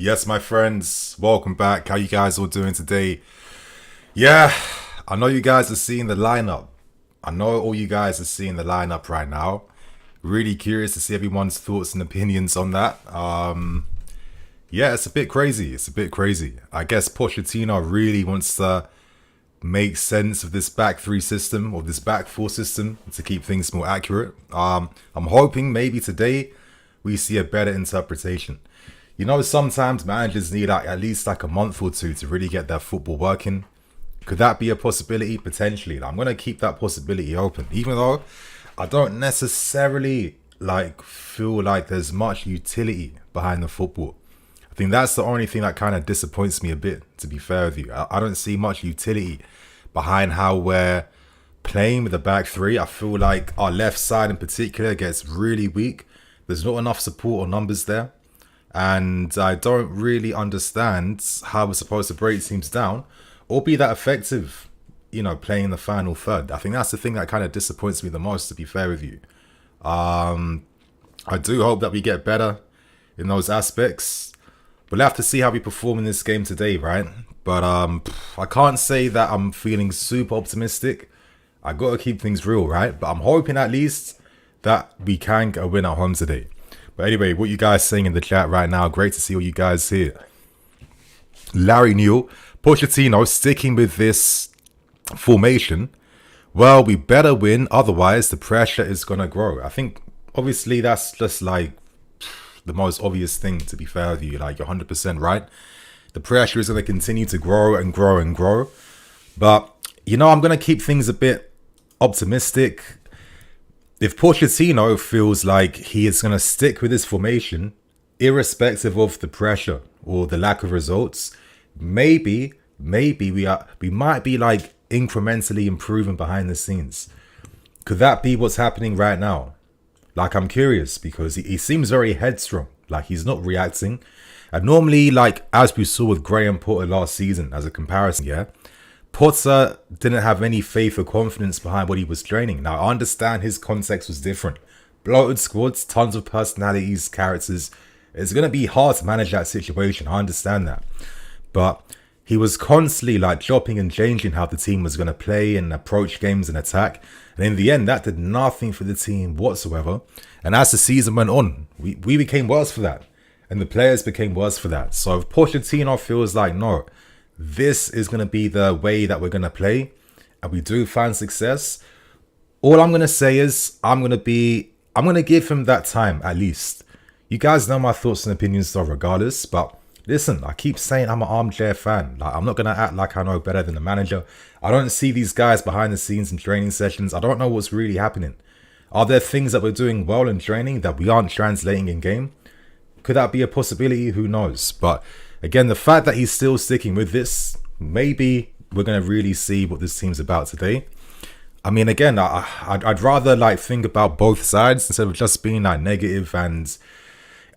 Yes, my friends, welcome back. How you guys all doing today? Yeah, I know you guys are seeing the lineup. I know all you guys are seeing the lineup right now. Really curious to see everyone's thoughts and opinions on that. Yeah, it's a bit crazy. It's a bit crazy. I guess Pochettino really wants to make sense of this back three system or this back four system to keep things more accurate. I'm hoping maybe today we see a better interpretation. You know, sometimes managers need at least like a month or two to really get their football working. Could that be a possibility? Potentially. I'm going to keep that possibility open, even though I don't necessarily feel like there's much utility behind the football. I think that's the only thing that kind of disappoints me a bit, to be fair with you. I don't see much utility behind how we're playing with the back three. I feel like our left side in particular gets really weak. There's not enough support or numbers there. And I don't really understand how we're supposed to break teams down or be that effective, you know, playing the final third. I think that's the thing that kind of disappoints me the most, to be fair with you. I do hope that we get better in those aspects. We'll have to see how we perform in this game today, right? But I can't say that I'm feeling super optimistic. I got to keep things real, right? But I'm hoping at least that we can get a win at home today. But anyway, what you guys saying in the chat right now, great to see all you guys here. Larry Newell, Pochettino sticking with this formation. Well, we better win, otherwise the pressure is going to grow. I think, obviously, that's just like the most obvious thing, to be fair with you. Like, you're 100% right. The pressure is going to continue to grow and grow and grow. But, you know, I'm going to keep things a bit optimistic. If Pochettino feels like he is going to stick with his formation, irrespective of the pressure or the lack of results, maybe we might be like incrementally improving behind the scenes. Could that be what's happening right now? Like, I'm curious because he seems very headstrong. Like, he's not reacting. And normally, like, as we saw with Graham Potter last season as a comparison, yeah, Potter didn't have any faith or confidence behind what he was training. Now, I understand his context was different. Bloated squads, tons of personalities, characters. It's going to be hard to manage that situation. I understand that. But he was constantly like chopping and changing how the team was going to play and approach games and attack. And in the end, that did nothing for the team whatsoever. And as the season went on, we became worse for that. And the players became worse for that. So if Pochettino feels like, no, this is going to be the way that we're going to play, and we do find success, all I'm going to say is I'm going to give him that time at least. You guys know my thoughts and opinions though regardless, but listen, I keep saying I'm an armchair fan. Like, I'm not going to act like I know better than the manager. I don't see these guys behind the scenes in training sessions. I don't know what's really happening. Are there things that we're doing well in training that we aren't translating in game? Could that be a possibility? Who knows? But again, the fact that he's still sticking with this, maybe we're going to really see what this team's about today. I mean, again, I'd rather like think about both sides instead of just being like negative, and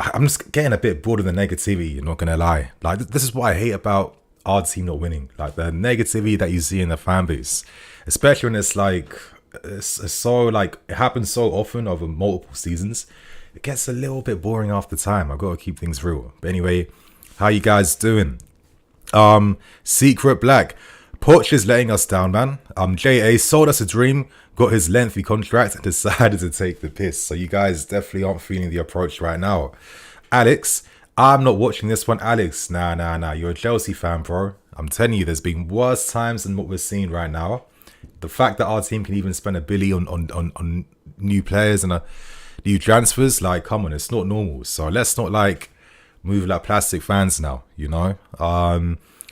I'm just getting a bit bored of the negativity, I'm not going to lie. Like, this is what I hate about our team not winning. Like, the negativity that you see in the fan base, especially when it's like, it's so like, it happens so often over multiple seasons. It gets a little bit boring after time. I've got to keep things real. But anyway, how you guys doing? Secret Black. Poch is letting us down, man. JA sold us a dream, got his lengthy contract, and decided to take the piss. So you guys definitely aren't feeling the approach right now. Alex, I'm not watching this one. Alex, nah. You're a Chelsea fan, bro. I'm telling you, there's been worse times than what we're seeing right now. The fact that our team can even spend $1 billion on new players and new transfers, like, come on, it's not normal. So let's not like move like plastic fans now, you know.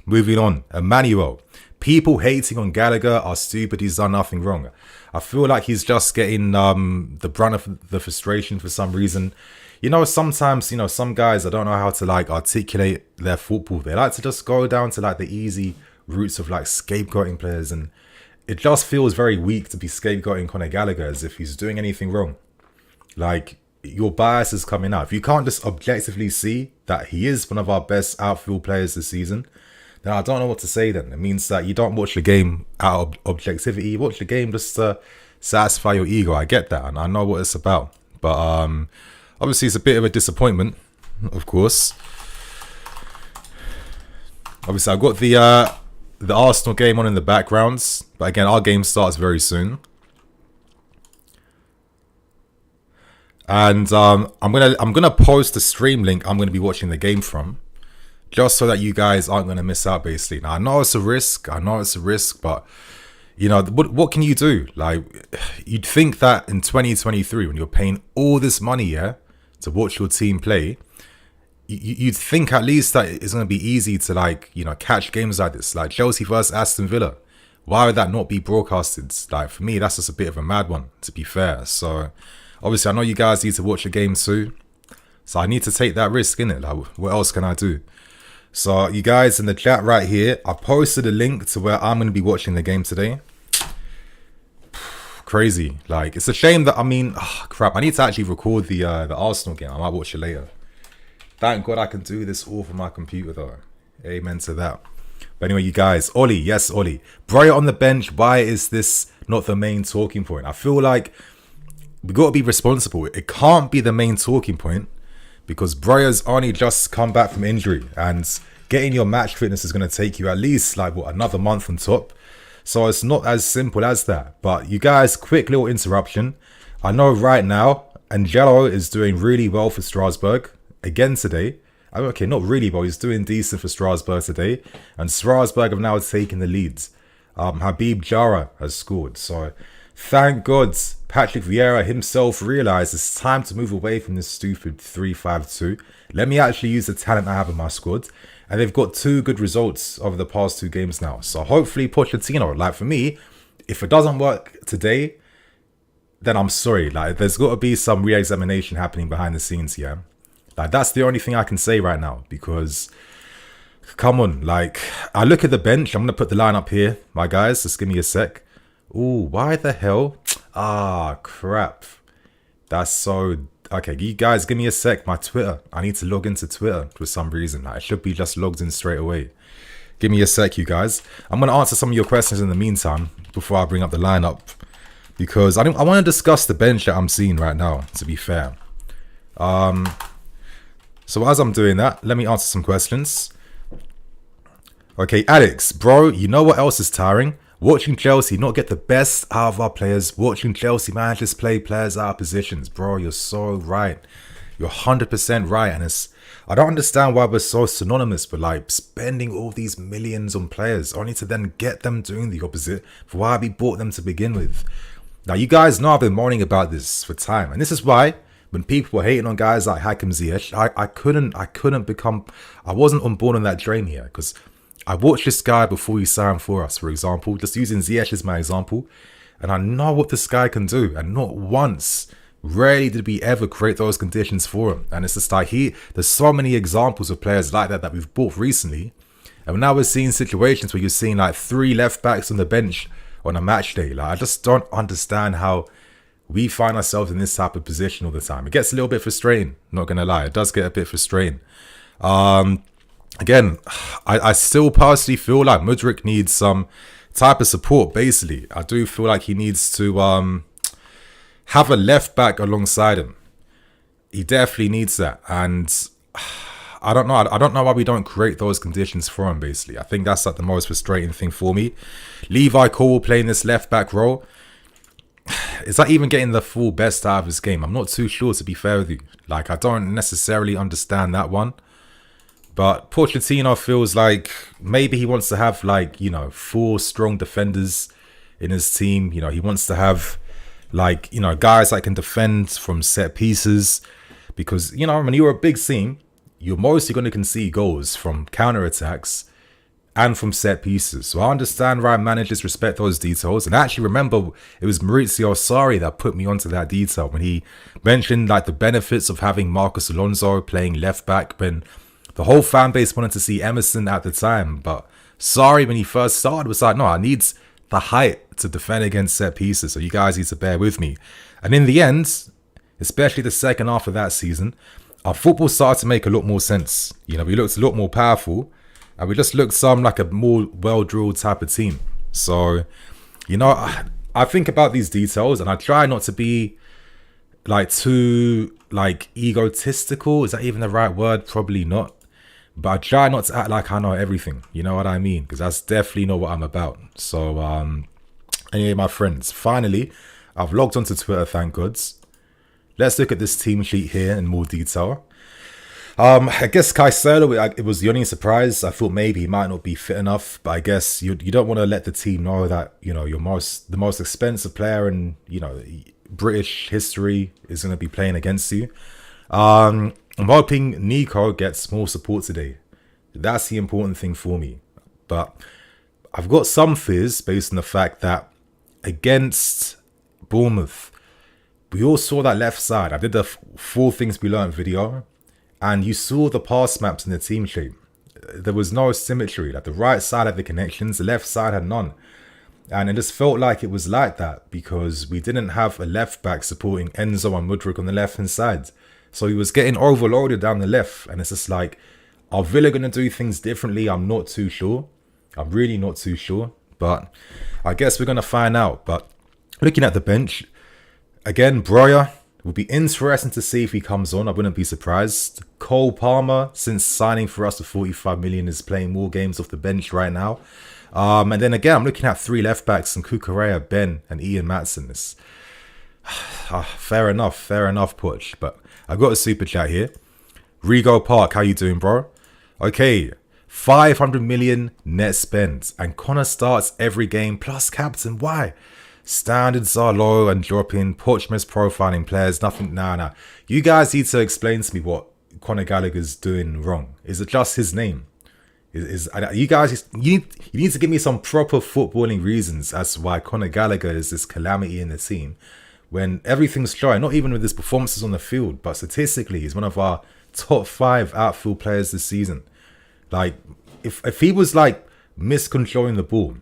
Moving on, Emmanuel. People hating on Gallagher are stupid. He's done nothing wrong. I feel like he's just getting the brunt of the frustration for some reason. You know, sometimes, you know, some guys, I don't know how to like articulate their football. They like to just go down to like the easy routes of like scapegoating players, and it just feels very weak to be scapegoating Conor Gallagher as if he's doing anything wrong. Like, your bias is coming out. If you can't just objectively see that he is one of our best outfield players this season, then I don't know what to say then. It means that you don't watch the game out of objectivity. You watch the game just to satisfy your ego. I get that, and I know what it's about. But obviously, it's a bit of a disappointment, of course. Obviously, I've got the Arsenal game on in the backgrounds, but again, our game starts very soon. And I'm gonna post the stream link I'm gonna be watching the game from, just so that you guys aren't gonna miss out. Basically, now I know it's a risk. But you know what can you do? Like, you'd think that in 2023, when you're paying all this money, yeah, to watch your team play, you'd think at least that it's gonna be easy to, like, you know, catch games like this, like Chelsea versus Aston Villa. Why would that not be broadcasted? Like, for me, that's just a bit of a mad one, to be fair. So obviously, I know you guys need to watch a game too, so I need to take that risk, innit? Like, what else can I do? So you guys in the chat right here, I posted a link to where I'm going to be watching the game today. Crazy. Like, it's a shame that, I mean, crap, I need to actually record the Arsenal game. I might watch it later. Thank God I can do this all from my computer though. Amen to that. But anyway, you guys, Ollie, yes, Ollie. Breuer on the bench, why is this not the main talking point? I feel like we got to be responsible. It can't be the main talking point because Breuer's only just come back from injury, and getting your match fitness is going to take you at least, like, what, another month on top. So it's not as simple as that. But you guys, quick little interruption. I know right now Angelo is doing really well for Strasbourg again today. Okay, not really well. He's doing decent for Strasbourg today, and Strasbourg have now taken the leads. Habib Jara has scored. So thank God Patrick Vieira himself realised it's time to move away from this stupid 3-5-2. Let me actually use the talent I have in my squad. And they've got 2 good results over the past 2 games now. So hopefully Pochettino, like, for me, if it doesn't work today, then I'm sorry. Like, there's got to be some re-examination happening behind the scenes, yeah? Like, that's the only thing I can say right now. Because, come on, like, I look at the bench. I'm going to put the line up here, my guys. Just give me a sec. Ooh, why the hell? Ah, crap. That's so... Okay, you guys, give me a sec. My Twitter. I need to log into Twitter for some reason. Like, I should be just logged in straight away. Give me a sec, you guys. I'm going to answer some of your questions in the meantime before I bring up the lineup, because I want to discuss the bench that I'm seeing right now, to be fair. So as I'm doing that, let me answer some questions. Okay, Alex, bro, you know what else is tiring? Watching Chelsea not get the best out of our players. Watching Chelsea managers play players out of positions. Bro, you're so right. You're 100% right. And I don't understand why we're so synonymous with, like, spending all these millions on players only to then get them doing the opposite for why we bought them to begin with. Now, you guys know I've been moaning about this for time. And this is why when people were hating on guys like Hakim Ziyech, I wasn't on board on that train here, because I watched this guy before he signed for us, for example, just using Ziyech as my example, and I know what this guy can do, and not once, rarely did we ever create those conditions for him. And it's just like, there's so many examples of players like that we've bought recently, and now we're seeing situations where you're seeing like 3 left backs on the bench on a match day. Like, I just don't understand how we find ourselves in this type of position all the time. It gets a little bit frustrating, not gonna lie. It does get a bit frustrating. Again, I still personally feel like Mudryk needs some type of support, basically. I do feel like he needs to have a left back alongside him. He definitely needs that. And I don't know why we don't create those conditions for him, basically. I think that's like the most frustrating thing for me. Levi Cole playing this left back role. Is that even getting the full best out of his game? I'm not too sure, to be fair with you. Like, I don't necessarily understand that one. But Pochettino feels like maybe he wants to have, like, you know, 4 strong defenders in his team. You know, he wants to have, like, you know, guys that can defend from set pieces. Because, you know, when you're a big team, you're mostly going to concede goals from counter-attacks and from set pieces. So I understand why managers respect those details. And I actually remember it was Maurizio Sarri that put me onto that detail when he mentioned, like, the benefits of having Marcos Alonso playing left back when the whole fan base wanted to see Emerson at the time. But Sarri, when he first started, was like, no, I need the height to defend against set pieces. So you guys need to bear with me. And in the end, especially the second half of that season, our football started to make a lot more sense. You know, we looked a lot more powerful, and we just looked like a more well-drilled type of team. So, you know, I think about these details, and I try not to be, like, too, like, egotistical. Is that even the right word? Probably not. but I try not to act like I know everything. You know what I mean? Because that's definitely not what I'm about. So, anyway, my friends, finally, I've logged onto Twitter, thank gods. Let's look at this team sheet here in more detail. I guess Caicedo, it was the only surprise. I thought maybe he might not be fit enough, but I guess you don't want to let the team know that, you know, the most expensive player in, you know, British history is going to be playing against you. I'm hoping Nico gets more support today. That's the important thing for me. But I've got some fears based on the fact that against Bournemouth, we all saw that left side. I did the 4 things we learned video, and you saw the pass maps in the team sheet. There was no symmetry. Like the right side had the connections, the left side had none. And it just felt like it was like that because we didn't have a left back supporting Enzo and Mudryk on the left hand side. So he was getting overloaded down the left. And it's just like, are Villa going to do things differently? I'm not too sure. I'm really not too sure. But I guess we're going to find out. But looking at the bench, again, Breuer, it would be interesting to see if he comes on. I wouldn't be surprised. Cole Palmer, since signing for us for 45 million, is playing more games off the bench right now. And then again, I'm looking at 3 left backs and Kukurea, Ben, and Ian Maatson. Fair enough, Poch. But I got a super chat here. Rigo Park, how you doing, bro? Okay, 500 million net spend, and Connor starts every game plus captain. Why? Standards are low and dropping. Poch misprofiling players. Nothing. Nah. You guys need to explain to me what Conor Gallagher's doing wrong. Is it just his name? You guys? You need to give me some proper footballing reasons as to why Conor Gallagher is this calamity in the team, when everything's showing. Not even with his performances on the field, but statistically, he's one of our top 5 outfield players this season. Like, if he was like miscontrolling the ball,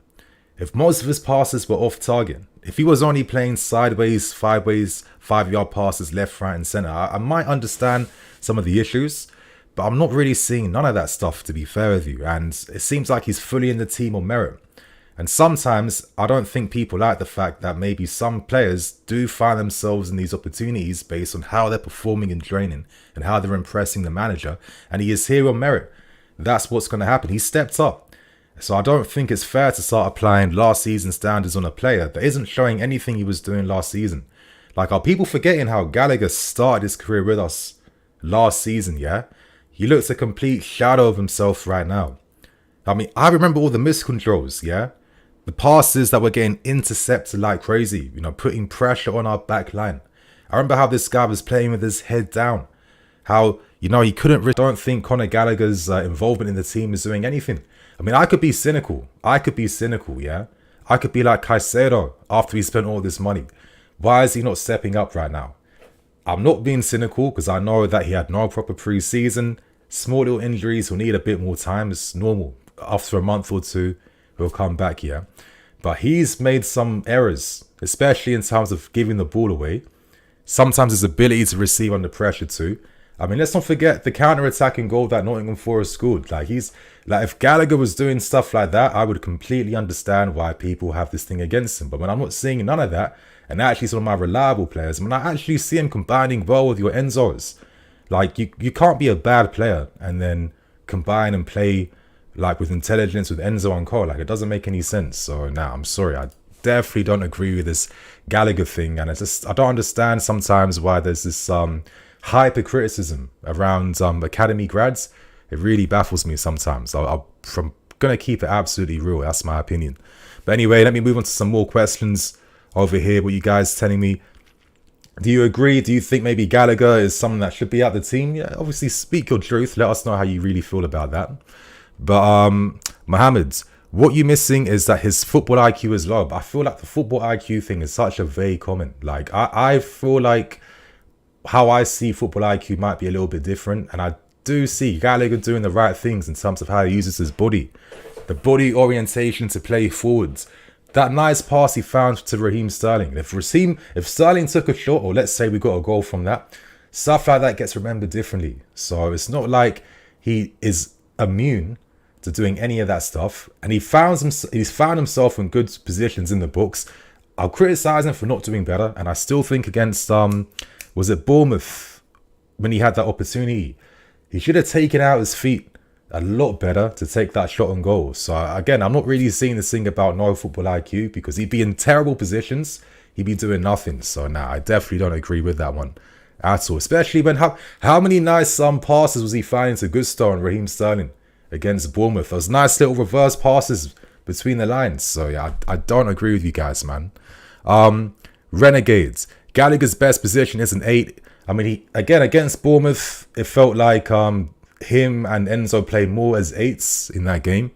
if most of his passes were off target, if he was only playing sideways, 5-yard passes, left, right, and center, I might understand some of the issues, but I'm not really seeing none of that stuff, to be fair with you. And it seems like he's fully in the team on merit. And sometimes I don't think people like the fact that maybe some players do find themselves in these opportunities based on how they're performing in training and how they're impressing the manager. And he is here on merit. That's what's going to happen. He stepped up. So I don't think it's fair to start applying last season standards on a player that isn't showing anything he was doing last season. Like, are people forgetting how Gallagher started his career with us last season, yeah? He looks a complete shadow of himself right now. I mean, I remember all the miscontrols, yeah? The passes that were getting intercepted like crazy, you know, putting pressure on our back line. I remember how this guy was playing with his head down. How, you know, he couldn't really, don't think Conor Gallagher's involvement in the team is doing anything. I mean, I could be cynical, yeah? I could be like Caicedo after he spent all this money. Why is he not stepping up right now? I'm not being cynical because I know that he had no proper pre-season. Small little injuries, he'll need a bit more time. It's normal. After a month or 2, he'll come back, yeah? But he's made some errors, especially in terms of giving the ball away. Sometimes his ability to receive under pressure too. I mean, let's not forget the counter-attacking goal that Nottingham Forest scored. Like, if Gallagher was doing stuff like that, I would completely understand why people have this thing against him. But when I'm not seeing none of that, and actually some of my reliable players, when I actually see him combining well with your Enzos, like, you can't be a bad player and then combine and play like with intelligence with Enzo and Co. Like, it doesn't make any sense. So nah, I'm sorry, I definitely don't agree with this Gallagher thing, and I don't understand sometimes why there's this hyper criticism around academy grads. It really baffles me sometimes. I'm gonna keep it absolutely real. That's my opinion. But anyway, let me move on to some more questions over here. What you guys telling me? Do you agree? Do you think maybe Gallagher is someone that should be out the team? Yeah, obviously speak your truth. Let us know how you really feel about that. But Mohammed, what you're missing is that his football IQ is low. But I feel like the football IQ thing is such a vague comment. Like, I feel like how I see football IQ might be a little bit different, and I do see Gallagher doing the right things in terms of how he uses his body, the body orientation to play forwards. That nice pass he found to Raheem Sterling. If Sterling took a shot, or let's say we got a goal from that, stuff like that gets remembered differently. So it's not like he is immune to doing any of that stuff, and he's found himself in good positions in the books. I'll criticize him for not doing better, and I still think against was it Bournemouth when he had that opportunity, he should have taken out his feet a lot better to take that shot on goal. So again, I'm not really seeing this thing about no football IQ, because he'd be in terrible positions, he'd be doing nothing. So I definitely don't agree with that one at all. Especially when how many nice passes was he finding to Gusto and Raheem Sterling against Bournemouth? Those nice little reverse passes between the lines. So yeah, I don't agree with you guys, man. Renegades. Gallagher's best position is an 8. I mean, he again against Bournemouth, it felt like him and Enzo played more as 8s in that game.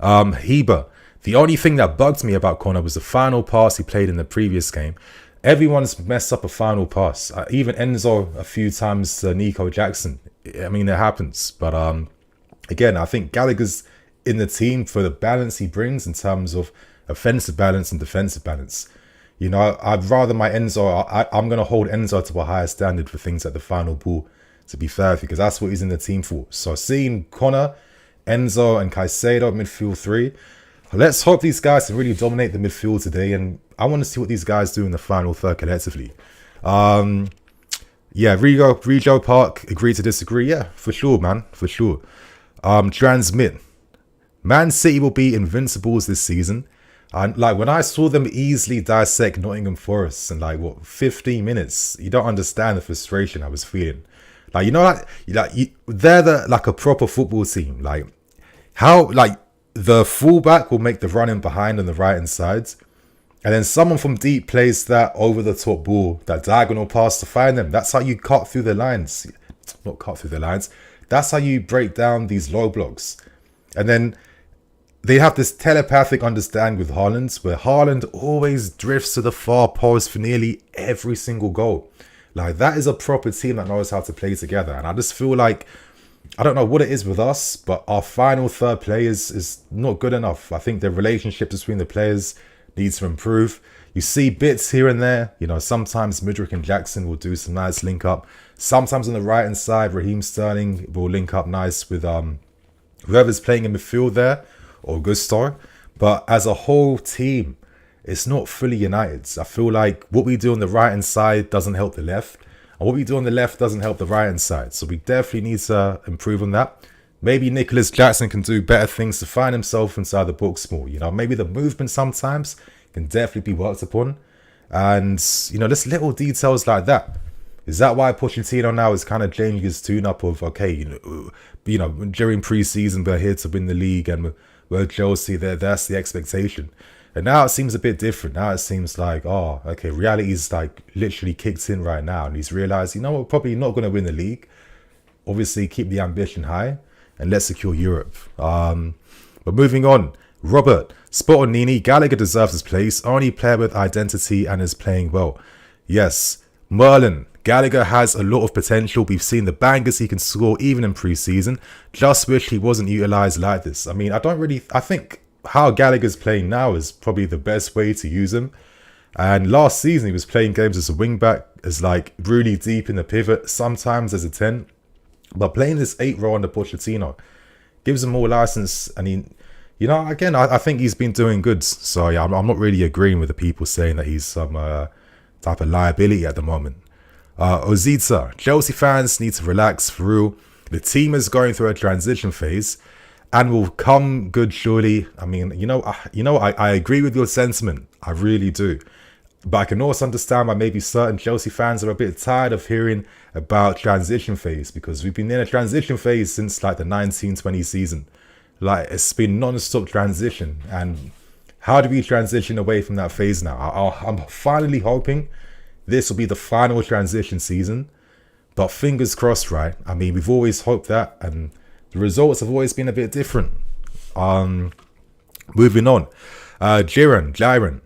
Heber. The only thing that bugged me about Connor was the final pass he played in the previous game. Everyone's messed up a final pass. Even Enzo a few times to Nico Jackson. I mean, it happens. But again, I think Gallagher's in the team for the balance he brings in terms of offensive balance and defensive balance. You know, I'd rather my Enzo, I'm going to hold Enzo to a higher standard for things like the final ball, to be fair, because that's what he's in the team for. So seeing Connor, Enzo and Caicedo midfield 3, let's hope these guys can really dominate the midfield today. And I want to see what these guys do in the final third collectively. Yeah, Rejo Park, agree to disagree. Yeah, for sure, man, for sure. Transmit. Man City will be invincibles this season. And like when I saw them easily dissect Nottingham Forest in like 15 minutes, you don't understand the frustration I was feeling. Like, you know, they're like a proper football team. Like how the fullback will make the run in behind on the right hand side, and then someone from deep plays that over the top ball, that diagonal pass to find them. That's how you cut through the lines. Not cut through the lines. That's how you break down these low blocks. And then they have this telepathic understanding with Haaland, where Haaland always drifts to the far post for nearly every single goal. Like, that is a proper team that knows how to play together. And I just feel like, I don't know what it is with us, but our final third play is not good enough. I think the relationship between the players needs to improve. You see bits here and there. You know, sometimes Mudryk and Jackson will do some nice link up. Sometimes on the right hand side, Raheem Sterling will link up nice with whoever's playing in midfield there, or Gusto. But as a whole team, it's not fully united. I feel like what we do on the right hand side doesn't help the left, and what we do on the left doesn't help the right hand side. So we definitely need to improve on that. Maybe Nicholas Jackson can do better things to find himself inside the box more. You know, maybe the movement sometimes can definitely be worked upon. And, you know, just little details like that. Is that why Pochettino now is kind of changing his tune-up of, okay, you know, during pre-season we're here to win the league, and we're Chelsea, that's the expectation. And now it seems a bit different. Now it seems like, oh, okay, reality is like literally kicked in right now. And he's realized, you know, we're probably not going to win the league. Obviously, keep the ambition high and let's secure Europe. But moving on, Robert, spot on Nini. Gallagher deserves his place. Only player with identity and is playing well. Yes, Merlin. Gallagher has a lot of potential. We've seen the bangers he can score even in pre-season. Just wish he wasn't utilised like this. I mean, I think how Gallagher's playing now is probably the best way to use him. And last season, he was playing games as a wing-back, as like really deep in the pivot, sometimes as a 10. But playing this 8 role under Pochettino gives him more license. And he, you know, again, I think he's been doing good. So yeah, I'm not really agreeing with the people saying that he's some type of liability at the moment. Ozita, Chelsea fans need to relax for real. The team is going through a transition phase and will come good surely. I mean, I agree with your sentiment. I really do. But I can also understand why maybe certain Chelsea fans are a bit tired of hearing about transition phase, because we've been in a transition phase since like the 1920 season. Like, it's been non-stop transition. And how do we transition away from that phase now? I'm finally hoping this will be the final transition season, but fingers crossed, right? I mean, we've always hoped that, and the results have always been a bit different. Moving on, Jiren.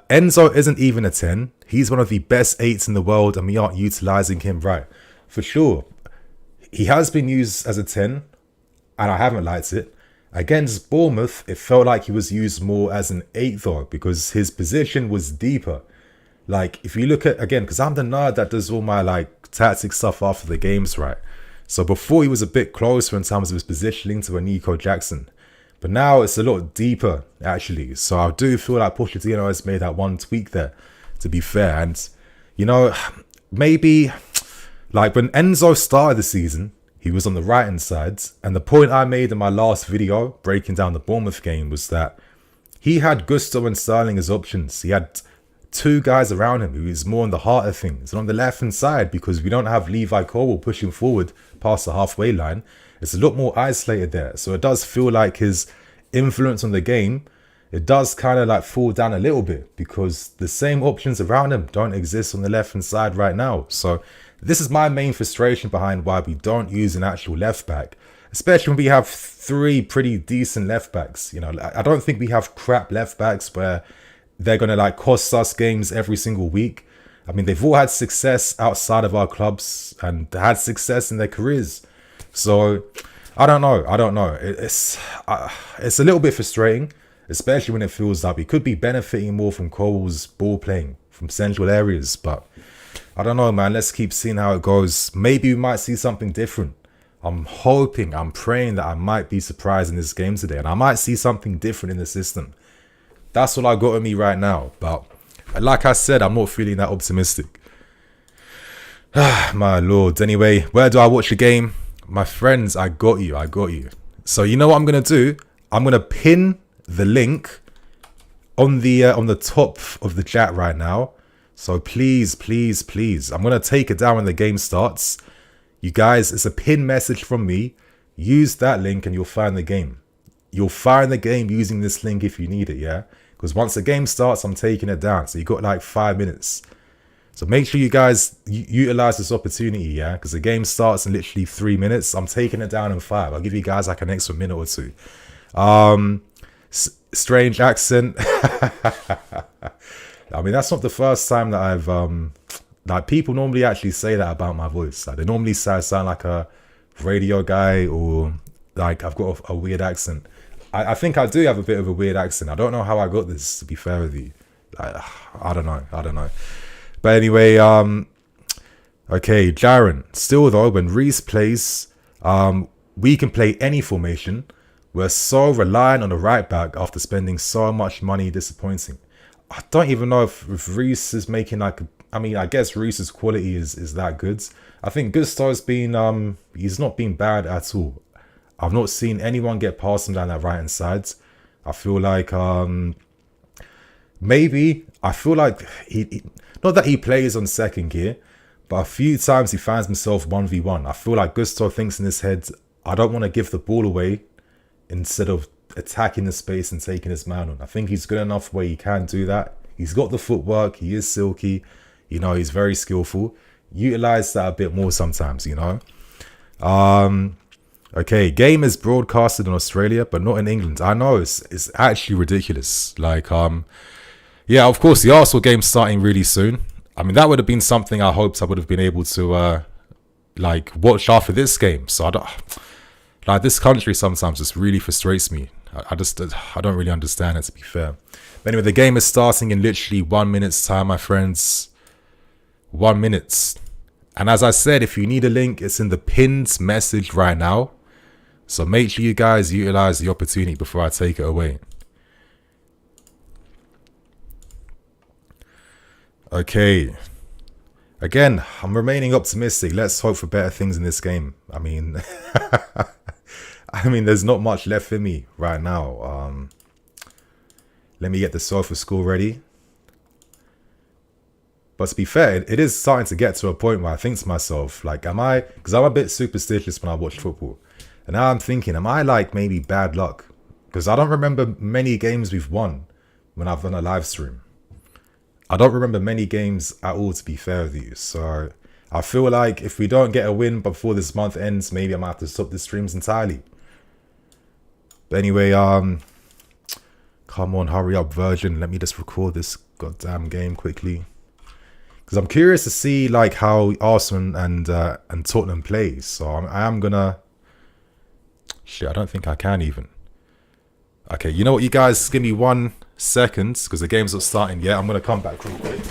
Enzo isn't even a 10. He's one of the best 8s in the world, and we aren't utilising him right. For sure, he has been used as a 10, and I haven't liked it. Against Bournemouth, it felt like he was used more as an 8 though, because his position was deeper. Like, if you look at, again, because I'm the nerd that does all my, like, tactic stuff after the games, right? So before he was a bit closer in terms of his positioning to a Nico Jackson. But now it's a lot deeper, actually. So I do feel like Pochettino has made that one tweak there, to be fair. And, you know, maybe, like, when Enzo started the season, he was on the right hand side. And the point I made in my last video, breaking down the Bournemouth game, was that he had Gusto and Sterling as options. He had two guys around him who is more on the heart of things. And on the left hand side, because we don't have Levi Colwill pushing forward past the halfway line, it's a lot more isolated there. So it does feel like his influence on the game, it does kind of like fall down a little bit, because the same options around him don't exist on the left hand side right now. So this is my main frustration behind why we don't use an actual left back, especially when we have three pretty decent left backs. You know, I don't think we have crap left backs where they're going to like cost us games every single week. I mean, they've all had success outside of our clubs and had success in their careers. So I don't know. It's a little bit frustrating, especially when it feels like we could be benefiting more from Cole's ball playing from central areas. But I don't know, man. Let's keep seeing how it goes. Maybe we might see something different. I'm praying that I might be surprised in this game today, and I might see something different in the system. That's what I got on me right now. But like I said, I'm not feeling that optimistic. My lord. Anyway, where do I watch the game? My friends, I got you. So you know what I'm going to do? I'm going to pin the link on the top of the chat right now. So please, I'm going to take it down when the game starts. You guys, it's a pin message from me. Use that link and you'll find the game. You'll find the game using this link if you need it, yeah? Because once the game starts, I'm taking it down. So you got like 5 minutes. So make sure you guys utilize this opportunity, yeah? Because the game starts in literally 3 minutes. I'm taking it down in 5. I'll give you guys like an extra minute or two. Strange accent. I mean, that's not the first time that I've... like, people normally actually say that about my voice. Like, they normally say I sound like a radio guy, or like I've got a weird accent. I think I do have a bit of a weird accent. I don't know how I got this, to be fair with you. I don't know. But anyway, okay, Jaren. Still though, when Reece plays, we can play any formation. We're so reliant on the right back after spending so much money disappointing. I don't even know if Reece is making like... I mean, I guess Reece's quality is that good. I think Gusto's been... he's not been bad at all. I've not seen anyone get past him down that right-hand side. I feel like... maybe... I feel like he... Not that he plays on second gear, but a few times he finds himself 1v1. I feel like Gusto thinks in his head, I don't want to give the ball away instead of attacking the space and taking his man on. I think he's good enough where he can do that. He's got the footwork. He is silky. You know, he's very skillful. Utilize that a bit more sometimes, you know. Okay, game is broadcasted in Australia, but not in England. I know, it's actually ridiculous. Like, yeah, of course, the Arsenal game's starting really soon. I mean, that would have been something I hoped I would have been able to, like, watch after this game. So, like, this country sometimes just really frustrates me. I don't really understand it, to be fair. But anyway, the game is starting in literally 1 minute's time, my friends. 1 minute. And as I said, if you need a link, it's in the pinned message right now. So make sure you guys utilize the opportunity before I take it away. Okay. Again, I'm remaining optimistic. Let's hope for better things in this game. I mean, there's not much left in me right now. Let me get the sofa score ready. But to be fair, it is starting to get to a point where I think to myself, like, because I'm a bit superstitious when I watch football. And now I'm thinking, am I like maybe bad luck? Because I don't remember many games we've won when I've done a live stream. I don't remember many games at all, to be fair with you. So I feel like if we don't get a win before this month ends, maybe I might have to stop the streams entirely. But anyway, come on, hurry up, Virgin. Let me just record this goddamn game quickly. Because I'm curious to see like how Arsenal and Tottenham play. So I am gonna... Shit, I don't think I can even. Okay, you know what, you guys? Give me 1 second because the game's not starting yet. I'm gonna come back real quick.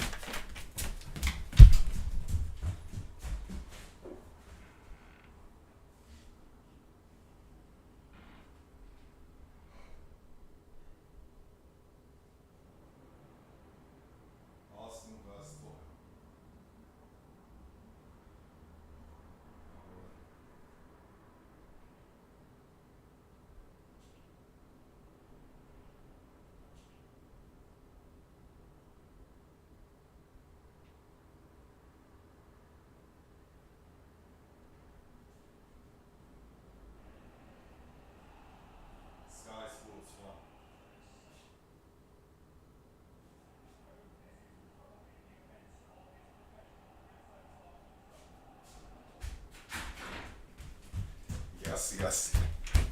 Yes,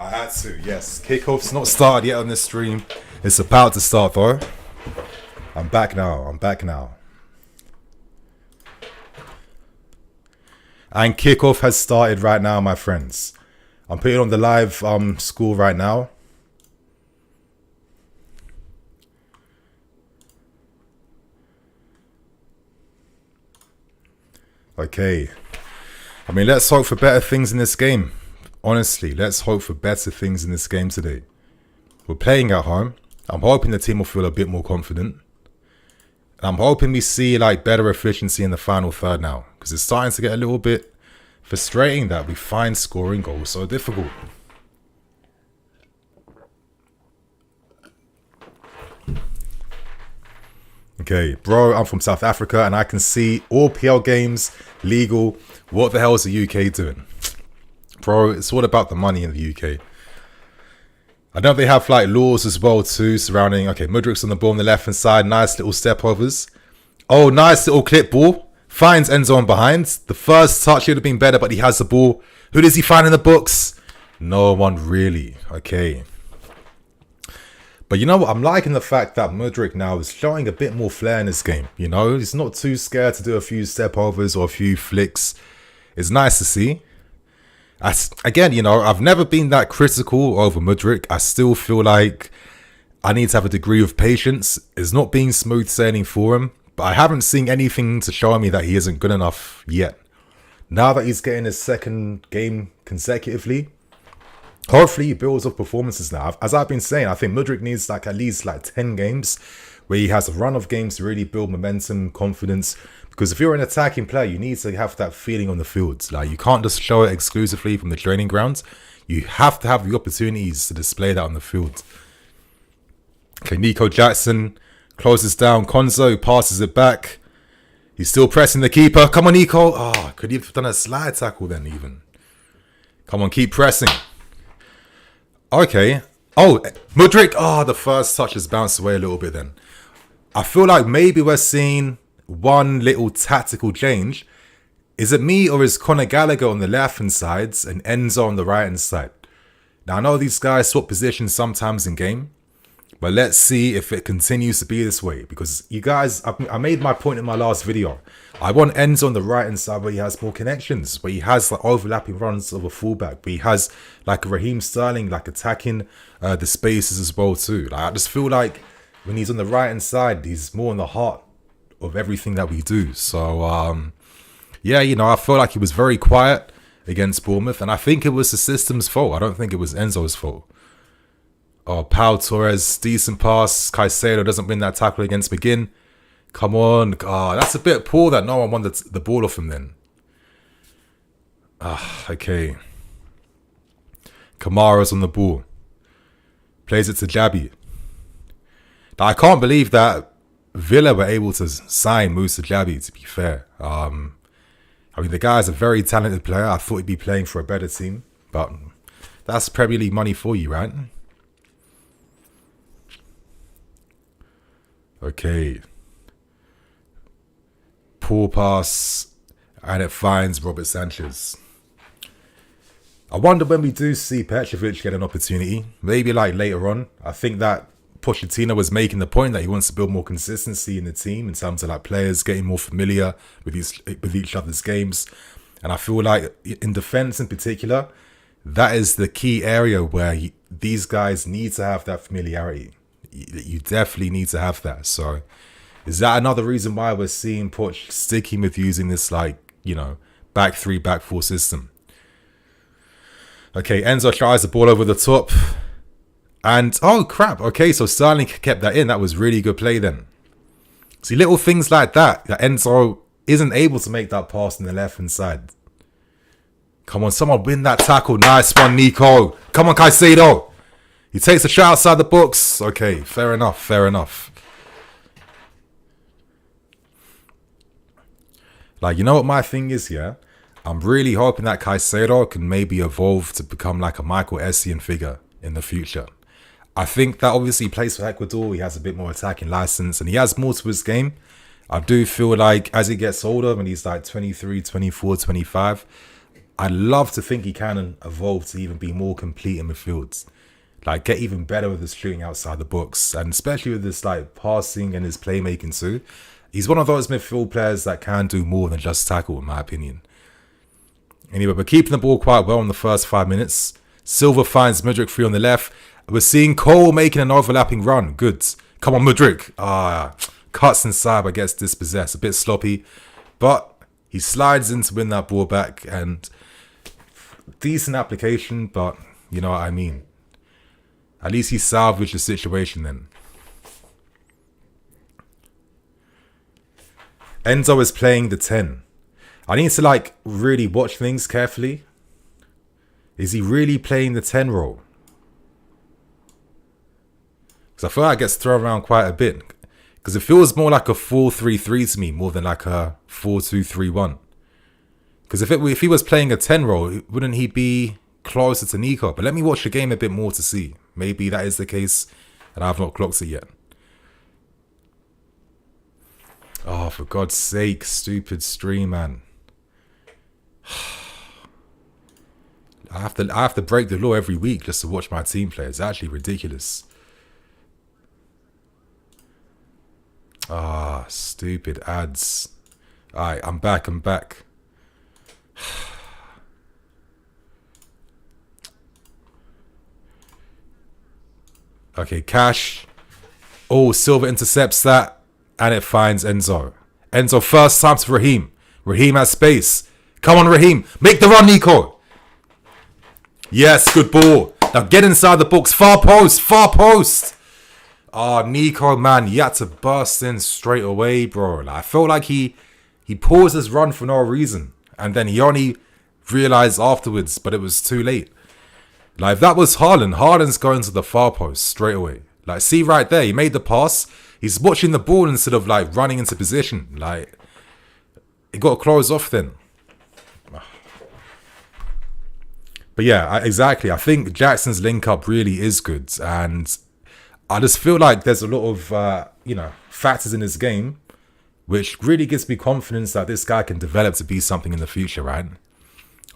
I had to. Yes, kickoff's not started yet on this stream. It's about to start though. I'm back now. And kickoff has started right now, my friends. I'm putting on the live score right now. Okay. I mean, let's hope for better things in this game. Honestly, let's hope for better things in this game today. We're playing at home. I'm hoping the team will feel a bit more confident. And I'm hoping we see like better efficiency in the final third now. Because it's starting to get a little bit frustrating that we find scoring goals so difficult. Okay, bro, I'm from South Africa and I can see all PL games legal. What the hell is the UK doing? Bro, it's all about the money in the UK. I know they have like laws as well too surrounding, okay, Mudrik's on the ball on the left hand side, nice little step overs. Oh, nice little clip ball. Finds Enzo on behind. The first touch should have been better, but he has the ball. Who does he find in the books? No one really. Okay. But you know what? I'm liking the fact that Mudryk now is showing a bit more flair in this game. You know, he's not too scared to do a few step overs or a few flicks. It's nice to see. Again, you know, I've never been that critical over Mudryk. I still feel like I need to have a degree of patience. It's not been smooth sailing for him, but I haven't seen anything to show me that he isn't good enough yet. Now that he's getting his second game consecutively, hopefully he builds up performances now. As I've been saying, I think Mudryk needs like at least like 10 games where he has a run of games to really build momentum, confidence. Because if you're an attacking player, you need to have that feeling on the field. Like you can't just show it exclusively from the training grounds. You have to have the opportunities to display that on the field. Okay, Nico Jackson closes down. Konzo passes it back. He's still pressing the keeper. Come on, Nico. Oh, could he have done a slide tackle then even? Come on, keep pressing. Okay. Oh, Mudryk. Oh, the first touch has bounced away a little bit then. I feel like maybe we're seeing one little tactical change. Is it me or is Conor Gallagher on the left hand side and Enzo on the right hand side? Now I know these guys swap positions sometimes in game, but let's see if it continues to be this way. Because you guys, I made my point in my last video. I want Enzo on the right hand side where he has more connections, where he has like overlapping runs of a fullback, where he has like a Raheem Sterling like attacking the spaces as well too. Like I just feel like when he's on the right hand side, he's more in the heart of everything that we do. So yeah, you know, I feel like he was very quiet against Bournemouth, and I think it was the system's fault. I don't think it was Enzo's fault. Oh, Pau Torres, decent pass. Caicedo doesn't win that tackle against McGinn. Come on. Oh, that's a bit poor that no one won the ball off him then. Okay. Kamara's on the ball. Plays it to Jabi. Now, I can't believe that Villa were able to sign Moussa Jabi, to be fair. I mean, the guy's a very talented player. I thought he'd be playing for a better team, but that's Premier League money for you, right? Okay. Poor pass, and it finds Robert Sanchez. I wonder when we do see Petrovic get an opportunity, maybe like later on. I think that Pochettino was making the point that he wants to build more consistency in the team in terms of like players getting more familiar with each other's games. And I feel like in defense in particular, that is the key area where these guys need to have that familiarity. You definitely need to have that. So is that another reason why we're seeing Poch sticking with using this like, you know, back 3, back 4 system? Okay, Enzo tries the ball over the top. And, oh crap, okay, so Sterling kept that in. That was really good play then. See, little things like that Enzo isn't able to make that pass on the left-hand side. Come on, someone win that tackle. Nice one, Nico. Come on, Caicedo. He takes a shot outside the box. Okay, fair enough, fair enough. Like, you know what my thing is here? I'm really hoping that Caicedo can maybe evolve to become like a Michael Essien figure in the future. I think that obviously he plays for Ecuador. He has a bit more attacking license and he has more to his game. I do feel like as he gets older, when he's like 23, 24, 25, I'd love to think he can evolve to even be more complete in midfield. Like, get even better with his shooting outside the box. And especially with this, like, passing and his playmaking too. He's one of those midfield players that can do more than just tackle, in my opinion. Anyway, we're keeping the ball quite well in the first 5 minutes. Silva finds Mudryk free on the left. We're seeing Cole making an overlapping run. Good. Come on, Mudryk. Cuts inside but gets dispossessed. A bit sloppy. But he slides in to win that ball back. And decent application, but you know what I mean. At least he salvaged the situation then. Enzo is playing the 10. I need to like really watch things carefully. Is he really playing the 10 role? Because I feel like it gets thrown around quite a bit. Because it feels more like a 4-3-3 to me more than like a 4-2-3-1. Because if he was playing a 10 role, wouldn't he be closer to Nico? But let me watch the game a bit more to see. Maybe that is the case and I've not clocked it yet. Oh, for God's sake, stupid stream, man. I have to break the law every week just to watch my team play. It's actually ridiculous. Stupid ads. Alright, I'm back. Okay, Cash. Oh, Silva intercepts that. And it finds Enzo. Enzo first time to Raheem. Raheem has space. Come on, Raheem. Make the run, Nico. Yes, good ball. Now get inside the box. Far post. Nico, man. You had to burst in straight away, bro. Like, I felt like he paused his run for no reason. And then he only realised afterwards, but it was too late. Like, if that was Haaland's going to the far post straight away. Like, see right there. He made the pass. He's watching the ball instead of like running into position. Like, he got to close off then. But yeah, exactly. I think Jackson's link up really is good. And I just feel like there's a lot of, factors in this game, which really gives me confidence that this guy can develop to be something in the future, right?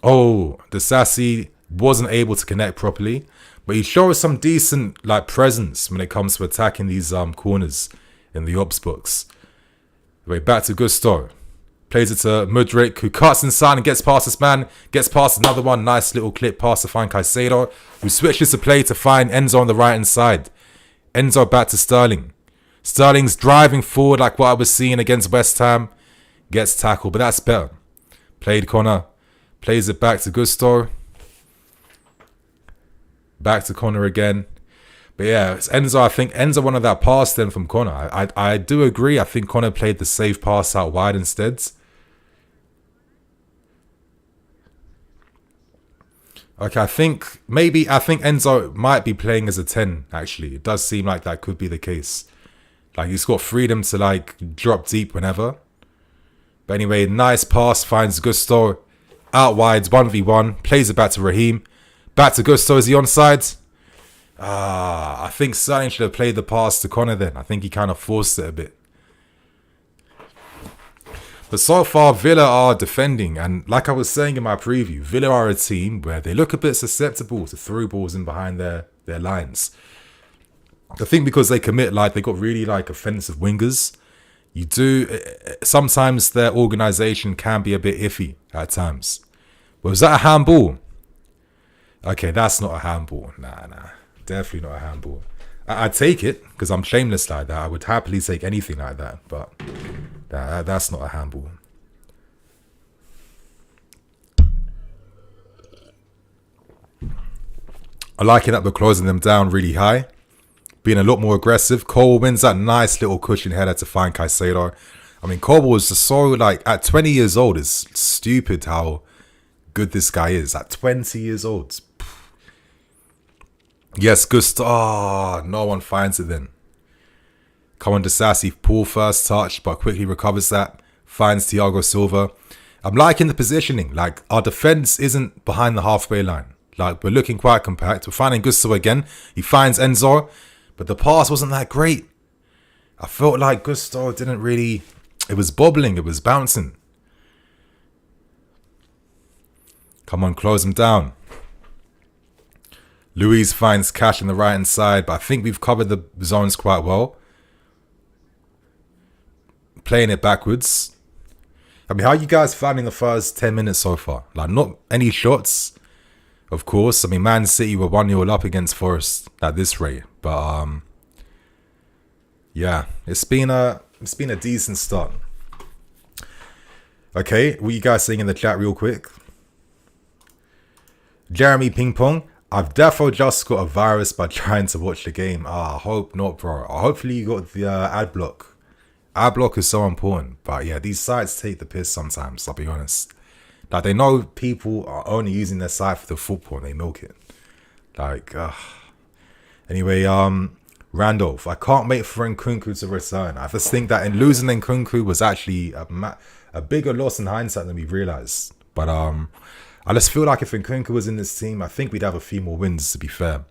Oh, the Sassy wasn't able to connect properly. But he shows some decent like presence when it comes to attacking these corners in the ops box. Anyway, back to Gusto. Plays it to Mudryk, who cuts inside and gets past this man. Gets past another one. Nice little clip pass to find Caicedo, who switches the play to find Enzo on the right hand side. Enzo back to Sterling. Sterling's driving forward like what I was seeing against West Ham. Gets tackled, but that's better. Played Connor. Plays it back to Gusto. Back to Connor again. But yeah, it's Enzo. I think Enzo wanted that pass then from Connor. I do agree. I think Connor played the safe pass out wide instead. Okay, I think Enzo might be playing as a 10, actually. It does seem like that could be the case. Like, he's got freedom to like drop deep whenever. But anyway, nice pass, finds Gusto. Out wide, 1v1. Plays it back to Raheem. Back to Gusto. Is he onside? I think Sterling should have played the pass to Connor then. I think he kind of forced it a bit. But so far, Villa are defending. And like I was saying in my preview, Villa are a team where they look a bit susceptible to through balls in behind their lines. I think because they commit, like, they got really like offensive wingers. Sometimes their organisation can be a bit iffy at times. Was that a handball? Okay, that's not a handball. Nah. Definitely not a handball. I'd take it because I'm shameless like that. I would happily take anything like that. But that's not a handball. I like it that we're closing them down really high. Being a lot more aggressive. Cole wins that nice little cushion header to find Caicedo. I mean, Cole was just so, like, at 20 years old, it's stupid how good this guy is. At 20 years old. Yes, Gusto. No one finds it then. Come on, Disasi. Poor first touch, but quickly recovers that. Finds Thiago Silva. I'm liking the positioning. Like, our defense isn't behind the halfway line. Like, we're looking quite compact. We're finding Gusto again. He finds Enzo, but the pass wasn't that great. I felt like Gusto didn't really... It was bobbling. It was bouncing. Come on, close him down. Luis finds Cash on the right hand side, but I think we've covered the zones quite well. Playing it backwards. I mean, how are you guys finding the first 10 minutes so far? Like, not any shots, of course. I mean, Man City were 1-0 up against Forest at this rate. But, yeah, it's been a decent start. Okay, what you guys saying in the chat real quick? Jeremy Ping Pong. I've defo just got a virus by trying to watch the game. I hope not, bro. Hopefully you got the ad block. Ad block is so important. But yeah, these sites take the piss sometimes, I'll be honest. Like, they know people are only using their site for the football and they milk it. Like, anyway, Randolph, I can't wait for Nkunku to return. I just think that in losing Nkunku was actually a bigger loss in hindsight than we realized. But I just feel like if Nkunku was in this team, I think we'd have a few more wins, to be fair.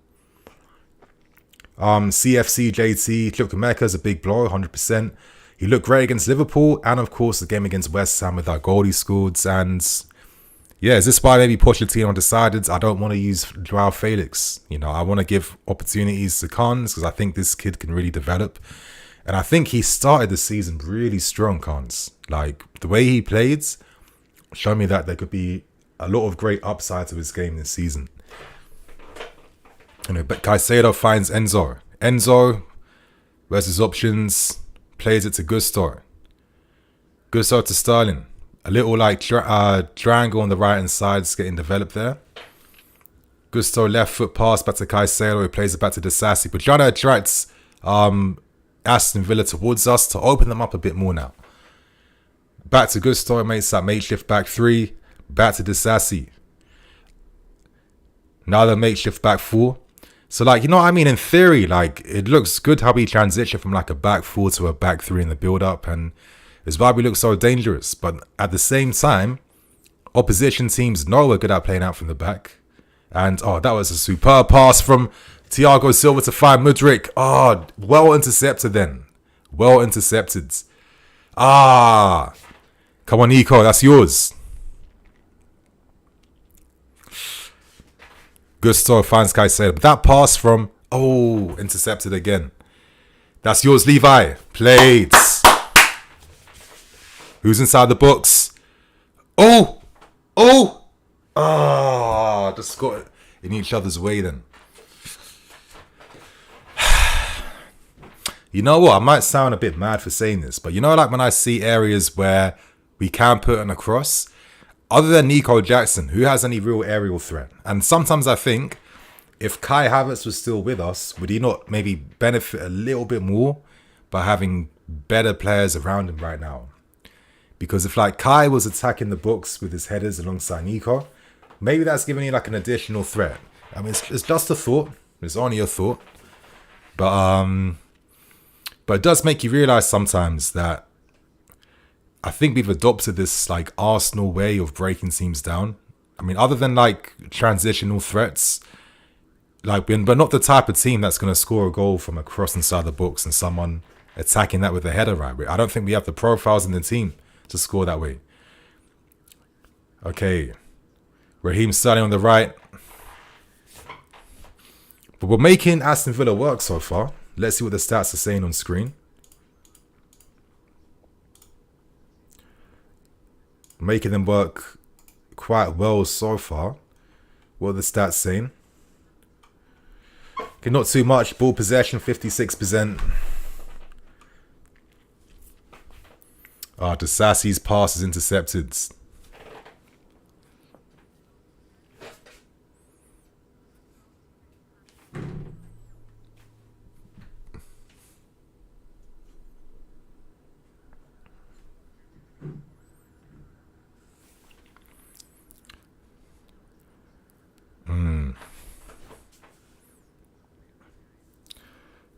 CFC JT, Chukwuemeka's a big blow, 100%. He looked great against Liverpool, and of course the game against West Ham with that goal he scored. And yeah, is this why maybe Pochettino decided I don't want to use Joao Felix? You know, I want to give opportunities to Cons because I think this kid can really develop. And I think he started the season really strong, Cons. Like, the way he played showed me that there could be a lot of great upside to his game this season. You know, but Caicedo finds Enzo. Enzo versus options, plays it to Gusto. Gusto to Sterling. A little like triangle on the right hand side is getting developed there. Gusto left foot pass back to Caicedo. He plays it back to Disasi. But trying to attract Aston Villa towards us to open them up a bit more now. Back to Gusto, makes that makeshift back three. Back to Disasi. Another makeshift back four. So, like, you know what I mean? In theory, like, it looks good how we transition from like a back four to a back three in the build-up, and it's why we look so dangerous. But at the same time, opposition teams know we're good at playing out from the back. And, oh, that was a superb pass from Thiago Silva to find Mudryk. Oh, well intercepted then. Well intercepted. Come on, Nico, that's yours. Gusto finds Caicedo. But that pass from... Oh, intercepted again. That's yours, Levi. Played. Who's inside the box? Oh! Just got it in each other's way then. You know what? I might sound a bit mad for saying this, but you know, like when I see areas where we can put an across... Other than Nico Jackson, who has any real aerial threat? And sometimes I think if Kai Havertz was still with us, would he not maybe benefit a little bit more by having better players around him right now? Because if like Kai was attacking the box with his headers alongside Nico, maybe that's giving you like an additional threat. I mean, it's just a thought. It's only a thought. But it does make you realize sometimes that I think we've adopted this like Arsenal way of breaking teams down. I mean, other than like transitional threats, like we're not the type of team that's going to score a goal from a cross inside the box and someone attacking that with a header, right? I don't think we have the profiles in the team to score that way. Okay, Raheem Sterling on the right. But we're making Aston Villa work so far. Let's see what the stats are saying on screen. Making them work quite well so far. What are the stats saying? Okay, not too much. Ball possession, 56%. Disasi's pass is intercepted.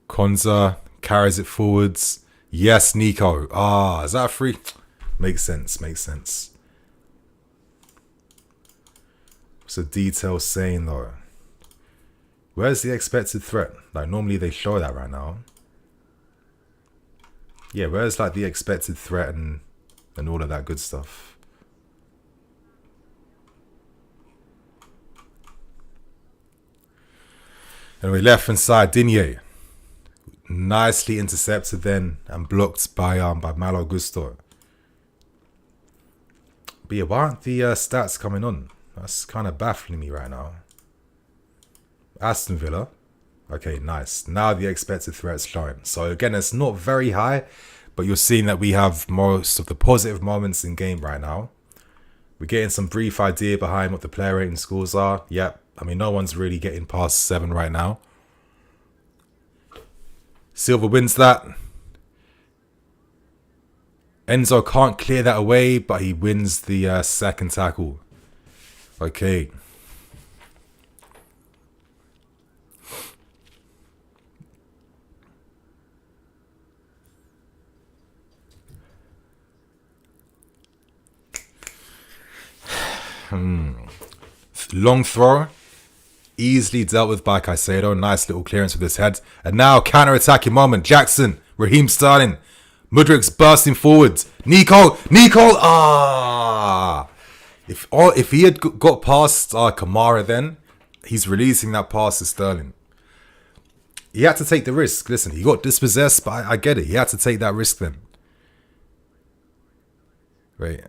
Konza carries it forwards. Yes, Nico. Is that a free? Makes sense. What's the detail saying though? Where's the expected threat? Like normally they show that right now. Yeah, where's like the expected threat and all of that good stuff? Anyway, left hand side, Digne. Nicely intercepted then and blocked by Malo Gusto. But yeah, why aren't the stats coming on? That's kind of baffling me right now. Aston Villa. Okay, nice. Now the expected threat's showing. So again, it's not very high, but you're seeing that we have most of the positive moments in game right now. We're getting some brief idea behind what the player rating scores are. Yep. I mean, no one's really getting past 7 right now. Silva wins that. Enzo can't clear that away, but he wins the second tackle. Okay. Long throw. Easily dealt with by Caicedo. Nice little clearance with his head. And now counter-attacking moment. Jackson. Raheem Sterling. Mudrik's bursting forwards. Nico. Ah. If he had got past Kamara then, he's releasing that pass to Sterling. He had to take the risk. Listen, he got dispossessed, but I get it. He had to take that risk then. Right.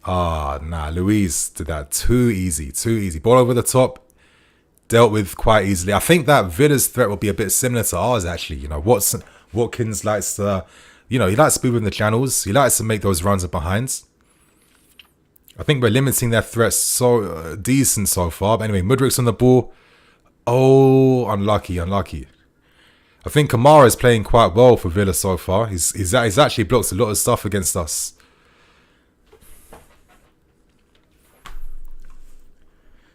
Nah, Luis did that too easy. Ball over the top, dealt with quite easily. I think that Villa's threat will be a bit similar to ours, actually. You know, Watkins likes to, he likes to move in the channels. He likes to make those runs and behinds. I think we're limiting their threats so decent so far. But anyway, Mudrik's on the ball. Oh, unlucky. I think Kamara is playing quite well for Villa so far. He's actually blocked a lot of stuff against us.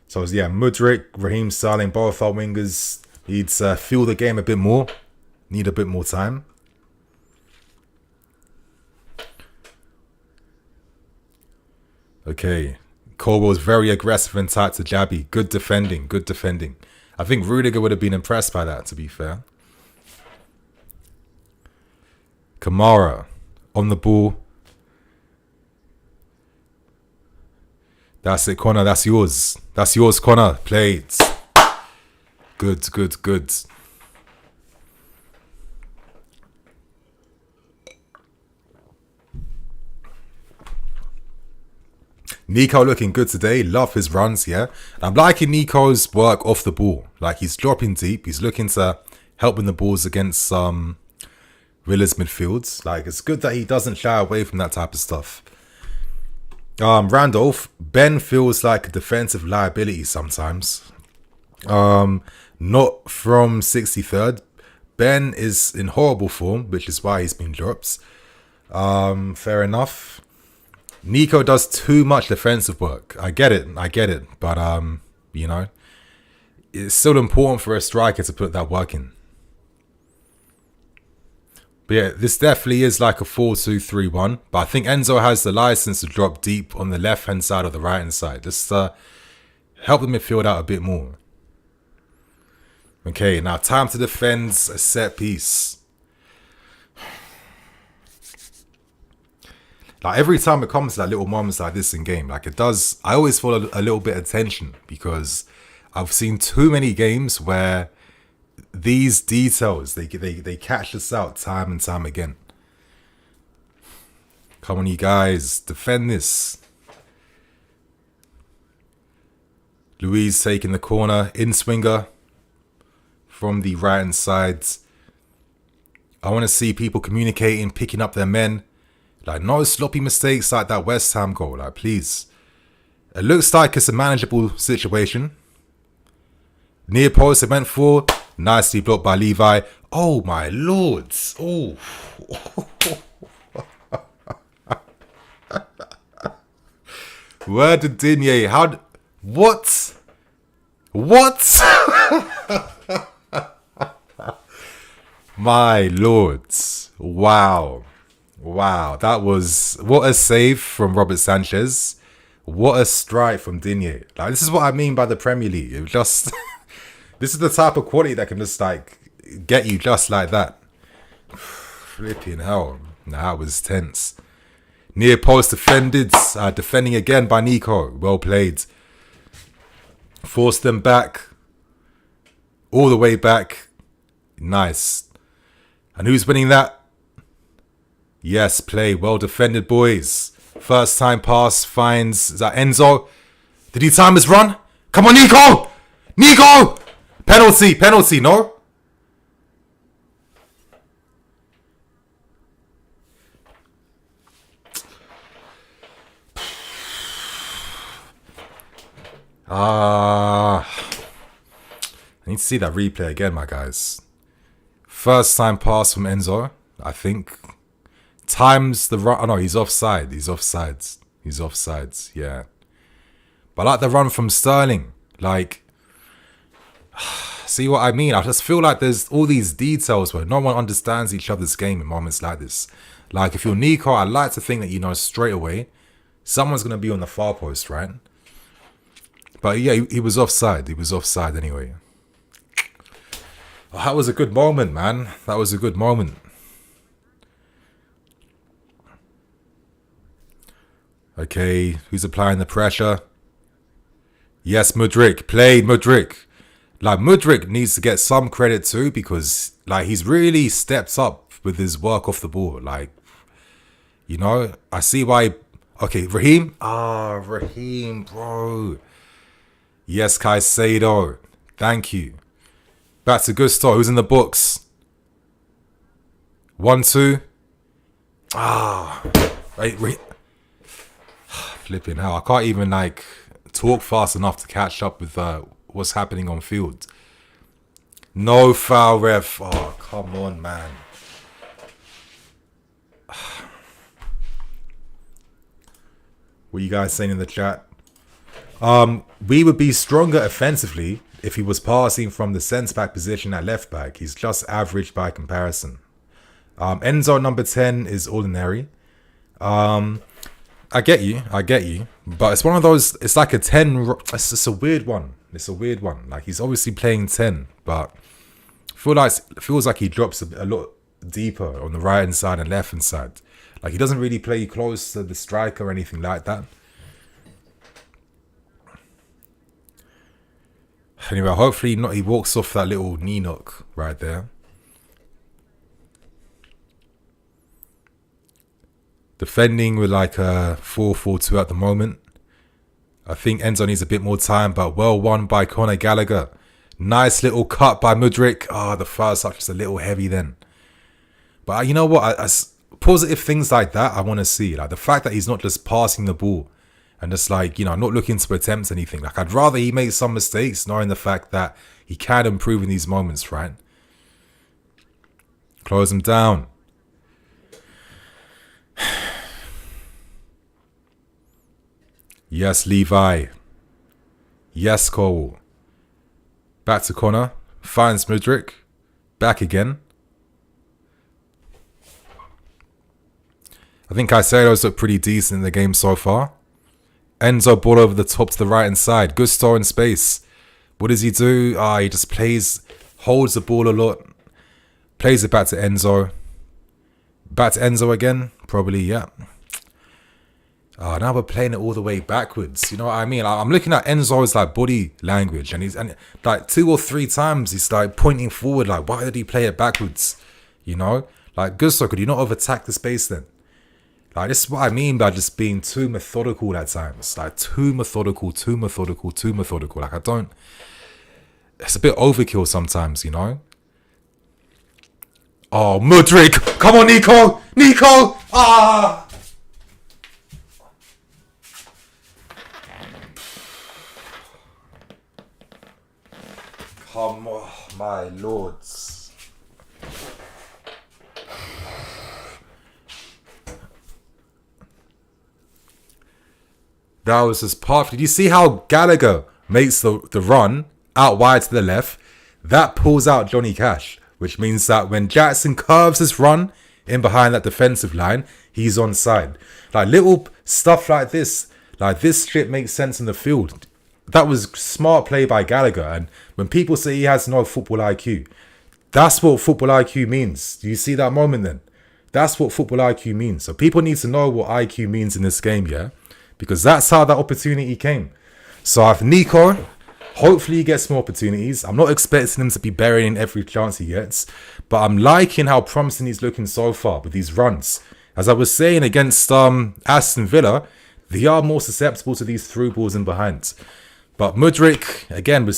So yeah, Mudrik, Raheem Sterling, both our wingers need to feel the game a bit more. Need a bit more time. Okay. Colwell's very aggressive and tight to Jabby. Good defending. I think Rudiger would have been impressed by that, to be fair. Kamara on the ball. That's it, Connor. That's yours. Connor. Played. Good. Nico looking good today. Love his runs, yeah. I'm liking Nico's work off the ball. Like, he's dropping deep. He's looking to help win the balls against Villa's midfields. Like, it's good that he doesn't shy away from that type of stuff. Randolph, Ben feels like a defensive liability sometimes. Not from 63rd. Ben is in horrible form, which is why he's been dropped. Fair enough. Nico does too much defensive work. I get it. But, it's still important for a striker to put that work in. But yeah, this definitely is like a 4-2-3-1. But I think Enzo has the license to drop deep on the left-hand side or the right-hand side. Just help the midfield out a bit more. Okay, now time to defend a set piece. Like, every time it comes to that little moments like this in game, like it does, I always feel a little bit of tension because I've seen too many games where these details, they catch us out time and time again. Come on, you guys, defend this. Luis taking the corner, in swinger from the right hand side. I want to see people communicating, picking up their men. Like, no sloppy mistakes like that West Ham goal. Like, please. It looks like it's a manageable situation. Near post, it went for. Nicely blocked by Levi. Oh, my lords. Oh. Where did Digne? How? What? My lords. Wow. That was... What a save from Robert Sanchez. What a strike from Digne. Like, this is what I mean by the Premier League. It just... This is the type of quality that can just, like, get you just like that. Flipping hell. Nah, that was tense. Near post defended. Defending again by Nico. Well played. Forced them back. All the way back. Nice. And who's winning that? Yes, play. Well defended, boys. First time pass finds... Is that Enzo? Did he time his run? Come on, Nico! Nico! Penalty, no? I need to see that replay again, my guys. First time pass from Enzo, I think. Times the run. Oh no, he's offside. He's offsides, yeah. But I like the run from Sterling. Like, see what I mean? I just feel like there's all these details where no one understands each other's game in moments like this. Like, if you're Nico, I like to think that you know straight away someone's going to be on the far post, right? But yeah, he was offside. He was offside anyway. Oh, that was a good moment, man. That was a good moment. Okay, who's applying the pressure? Yes, Mudryk. Played Mudryk. Like, Mudryk needs to get some credit too, because like he's really stepped up with his work off the ball. Like, you know, I see why. Okay, Raheem. Raheem, bro. Yes, Caicedo. Thank you. Back to Gusto. Who's in the books? 1-2. Wait. Flipping hell. I can't even like talk fast enough to catch up with what's happening on field. No foul, ref. Oh, come on, man. What are you guys saying in the chat? We would be stronger offensively if he was passing from the centre-back position at left-back. He's just average by comparison. Enzo number 10 is ordinary. I get you. But it's one of those, it's like a 10, it's just a weird one. Like, he's obviously playing 10, but it feels like he drops a lot deeper on the right-hand side and left-hand side. Like, he doesn't really play close to the striker or anything like that. Anyway, hopefully he walks off that little knee knock right there. Defending with like a 4-4-2 at the moment. I think Enzo needs a bit more time, but well won by Conor Gallagher. Nice little cut by Mudryk. The first touch is a little heavy then. But you know what? Positive things like that I want to see. Like the fact that he's not just passing the ball and just like, you know, not looking to attempt anything. Like, I'd rather he make some mistakes, knowing the fact that he can improve in these moments, right? Close him down. Yes, Levi. Yes, Cole. Back to Connor. Finds Mudryk. Back again. I think Caicedo's looked pretty decent in the game so far. Enzo ball over the top to the right hand side. Gusto in space. What does he do? He just holds the ball a lot. Plays it back to Enzo. Back to Enzo again? Probably, yeah. Now we're playing it all the way backwards. You know what I mean? I'm looking at Enzo's like body language, and like 2 or 3 times he's like pointing forward. Like, why did he play it backwards? You know, like, Gusto, could you not have attacked the space then? Like, this is what I mean by just being too methodical at times. Like, too methodical. Like, I don't... It's a bit overkill sometimes, you know? Oh, Mudryk! Come on, Nico! Come on, my lords. That was just perfect. Did you see how Gallagher makes the run out wide to the left? That pulls out Johnny Cash, which means that when Jackson curves his run in behind that defensive line, he's onside. Like, little stuff like this shit makes sense in the field. That was smart play by Gallagher. And when people say he has no football IQ, that's what football IQ means. Do you see that moment then? That's what football IQ means. So people need to know what IQ means in this game, yeah? Because that's how that opportunity came. So if Nico, Hopefully he gets more opportunities. I'm not expecting him to be burying every chance he gets, but I'm liking how promising he's looking so far with these runs. As I was saying against Aston Villa, they are more susceptible to these through balls in behind. But Mudryk, again, we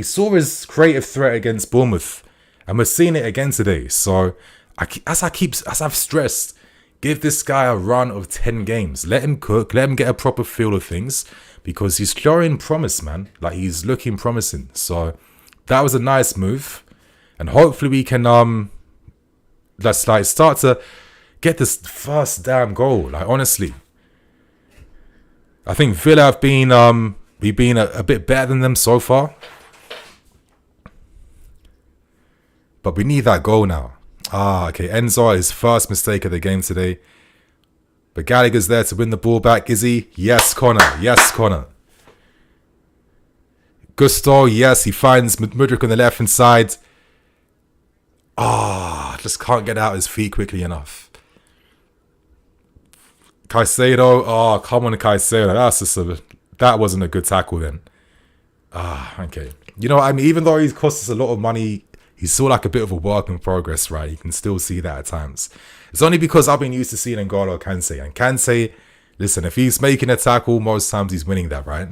saw his creative threat against Bournemouth, and we're seeing it again today. So, as I've stressed, give this guy a run of 10 games. Let him cook. Let him get a proper feel of things, because he's showing promise, man. Like, he's looking promising. So, that was a nice move, and hopefully we can let's like start to get this first damn goal. Like, honestly, I think Villa have been we've been a bit better than them so far, but we need that goal now. Okay, Enzo, his first mistake of the game today. But Gallagher's there to win the ball back, is he? Yes, Connor. Yes, Connor. Gusto, yes, he finds Mudryk on the left-hand side. Just can't get out his feet quickly enough. Caicedo, come on, Caicedo. That wasn't a good tackle then. Okay. You know, I mean, even though he's cost us a lot of money, he's still like a bit of a work in progress, right? You can still see that at times. It's only because I've been used to seeing N'Golo Kante. And Kante, listen, if he's making a tackle, most times he's winning that, right?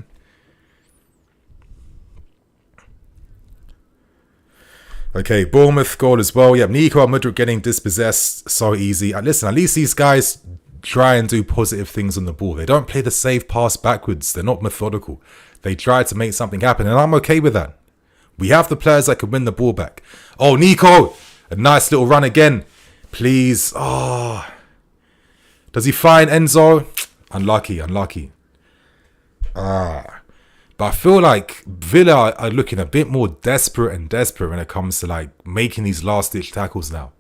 Okay, Bournemouth goal as well. Yeah, Nico and Mudryk getting dispossessed so easy. Listen, at least these guys try and do positive things on the ball. They don't play the safe pass backwards. They're not methodical. They try to make something happen, and I'm okay with that. We have the players that can win the ball back. Oh, Nico! A nice little run again. Please. Does he find Enzo? Unlucky. But I feel like Villa are looking a bit more desperate when it comes to like making these last-ditch tackles now.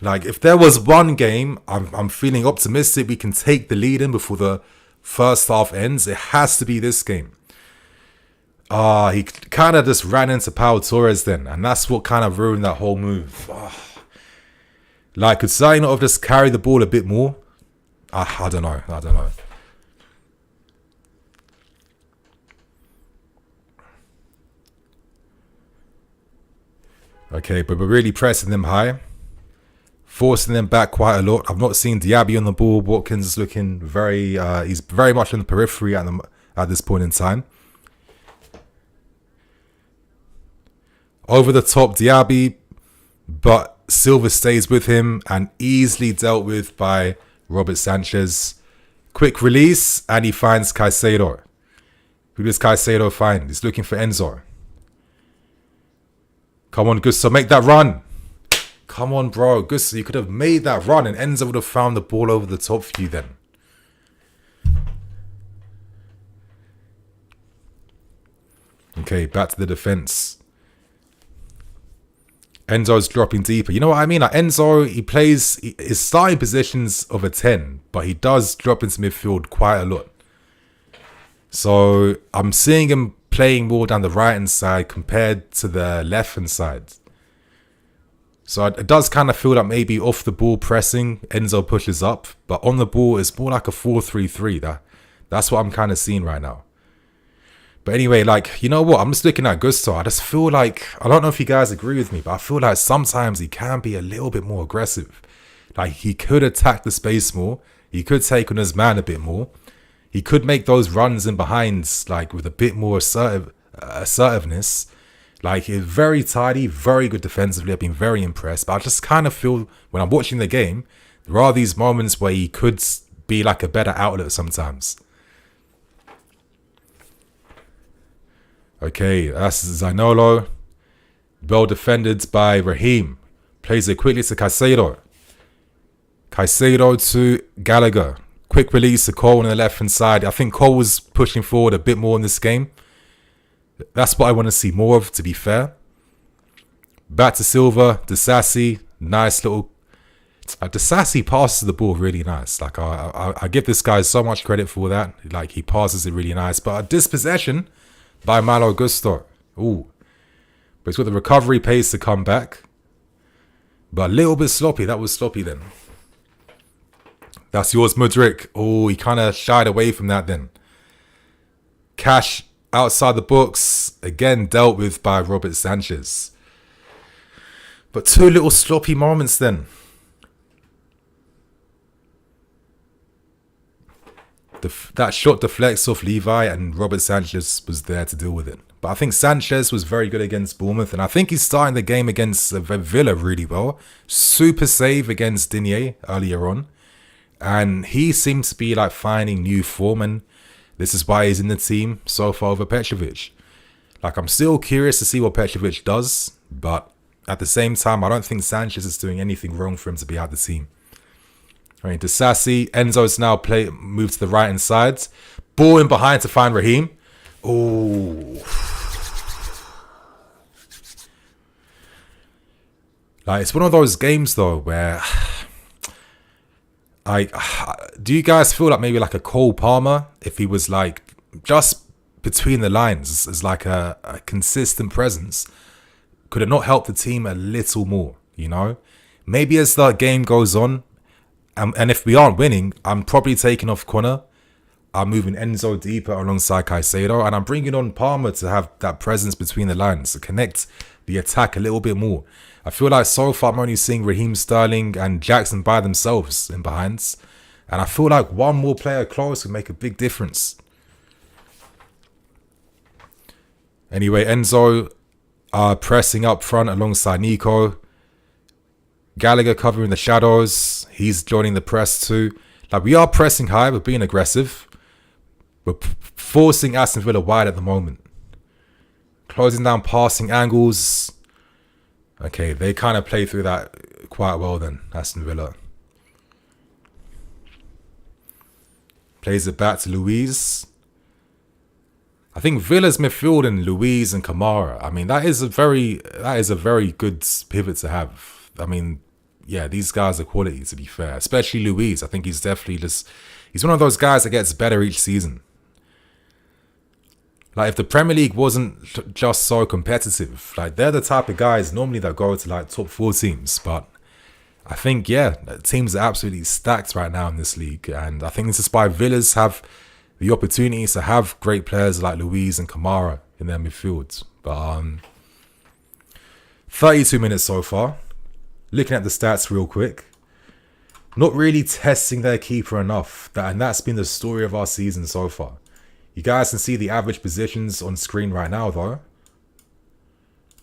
Like, if there was one game, I'm feeling optimistic we can take the lead in before the first half ends. It has to be this game. He kind of just ran into Pau Torres then, and that's what kind of ruined that whole move. Like, could Salah not have just carried the ball a bit more? I don't know. Okay, but we're really pressing them high. Forcing them back quite a lot. I've not seen Diaby on the ball. Watkins is looking he's very much on the periphery at this point in time. Over the top Diaby, but Silva stays with him and easily dealt with by Robert Sanchez. Quick release, and he finds Caicedo. Who does Caicedo find? He's looking for Enzo. Come on, Gusto, make that run. Come on, bro. Gusto, you could have made that run and Enzo would have found the ball over the top for you then. Okay, back to the defense. Enzo's dropping deeper. You know what I mean? Like, Enzo, he plays his starting positions of a 10, but he does drop into midfield quite a lot. So I'm seeing him playing more down the right-hand side compared to the left-hand side. So it does kind of feel like maybe off the ball pressing, Enzo pushes up, but on the ball it's more like a 4-3-3. That's what I'm kind of seeing right now. But anyway, like, you know what? I'm just looking at Gusto. I just feel like, I don't know if you guys agree with me, but I feel like sometimes he can be a little bit more aggressive. Like, he could attack the space more. He could take on his man a bit more. He could make those runs in behinds, like, with a bit more assertiveness. Like, he's very tidy, very good defensively. I've been very impressed. But I just kind of feel, when I'm watching the game, there are these moments where he could be like a better outlet sometimes. Okay, that's Zaniolo. Well defended by Raheem. Plays it quickly to Caicedo. Caicedo to Gallagher. Quick release to Cole on the left-hand side. I think Cole was pushing forward a bit more in this game. That's what I want to see more of, to be fair. Back to Silva. Disasi. Nice little... Disasi passes the ball really nice. Like, I give this guy so much credit for that. Like, he passes it really nice. But a dispossession by Malo Gusto. Ooh. But he's got the recovery pace to come back. But a little bit sloppy. That was sloppy then. That's yours, Mudryk. Oh, he kind of shied away from that then. Cash outside the box. again dealt with by Robert Sanchez. But two little sloppy moments then. That shot deflects off Levi and Robert Sanchez was there to deal with it. But I think Sanchez was very good against Bournemouth, and I think he's starting the game against Villa really well. Super save against Digne earlier on. And he seems to be like finding new form, and this is why he's in the team so far over Petrovic. Like, I'm still curious to see what Petrovic does, but at the same time, I don't think Sanchez is doing anything wrong for him to be out of the team. I mean, Disasi, Enzo's now moved to the right hand side. Ball in behind to find Raheem. Oh. Like, it's one of those games though where do you guys feel like maybe like a Cole Palmer, if he was like just between the lines as like a consistent presence, could it not help the team a little more, you know? Maybe as the game goes on, and if we aren't winning, I'm probably taking off Connor. I'm moving Enzo deeper alongside Caicedo, and I'm bringing on Palmer to have that presence between the lines, to connect the attack a little bit more. I feel like so far I'm only seeing Raheem Sterling and Jackson by themselves in behinds, and I feel like one more player close would make a big difference. Anyway, Enzo pressing up front alongside Nico. Gallagher covering the shadows. He's joining the press too. Like, we are pressing high, we're being aggressive. We're forcing Aston Villa wide at the moment. Closing down passing angles. Okay, they kind of play through that quite well then, Aston Villa. Plays it back to Luiz. I think Villa's midfield and Luiz and Kamara, I mean, that is a very good pivot to have. I mean, yeah, these guys are quality, to be fair. Especially Luiz. I think he's definitely he's one of those guys that gets better each season. Like, if the Premier League wasn't just so competitive, like, they're the type of guys normally that go to like top 4 teams. But I think, yeah, teams are absolutely stacked right now in this league. And I think this is why Villas have the opportunities to have great players like Luiz and Kamara in their midfield. But 32 minutes so far. Looking at the stats real quick. Not really testing their keeper enough. And that's been the story of our season so far. You guys can see the average positions on screen right now though.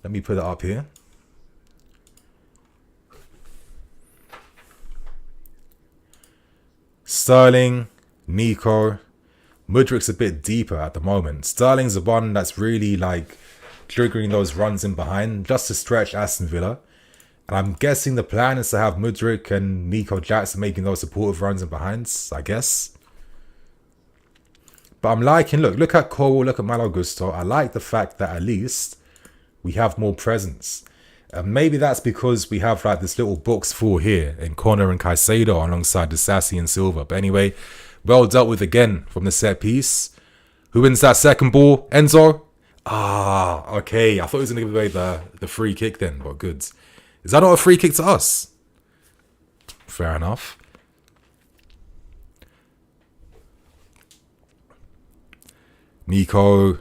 Let me put it up here. Sterling, Nico. Mudryk's a bit deeper at the moment. Sterling's the one that's really like triggering those runs in behind just to stretch Aston Villa. And I'm guessing the plan is to have Mudryk and Nico Jackson making those supportive runs in behinds, I guess. But I'm liking, look at Cole, look at Malo Gusto. I like the fact that at least we have more presence. Maybe that's because we have like this little box 4 here in Connor and Caicedo alongside Disasi and Silva. But anyway, well dealt with again from the set piece. Who wins that second ball? Enzo? Ah, okay. I thought he was going to give away the free kick then, but good. Is that not a free kick to us? Fair enough. Nico.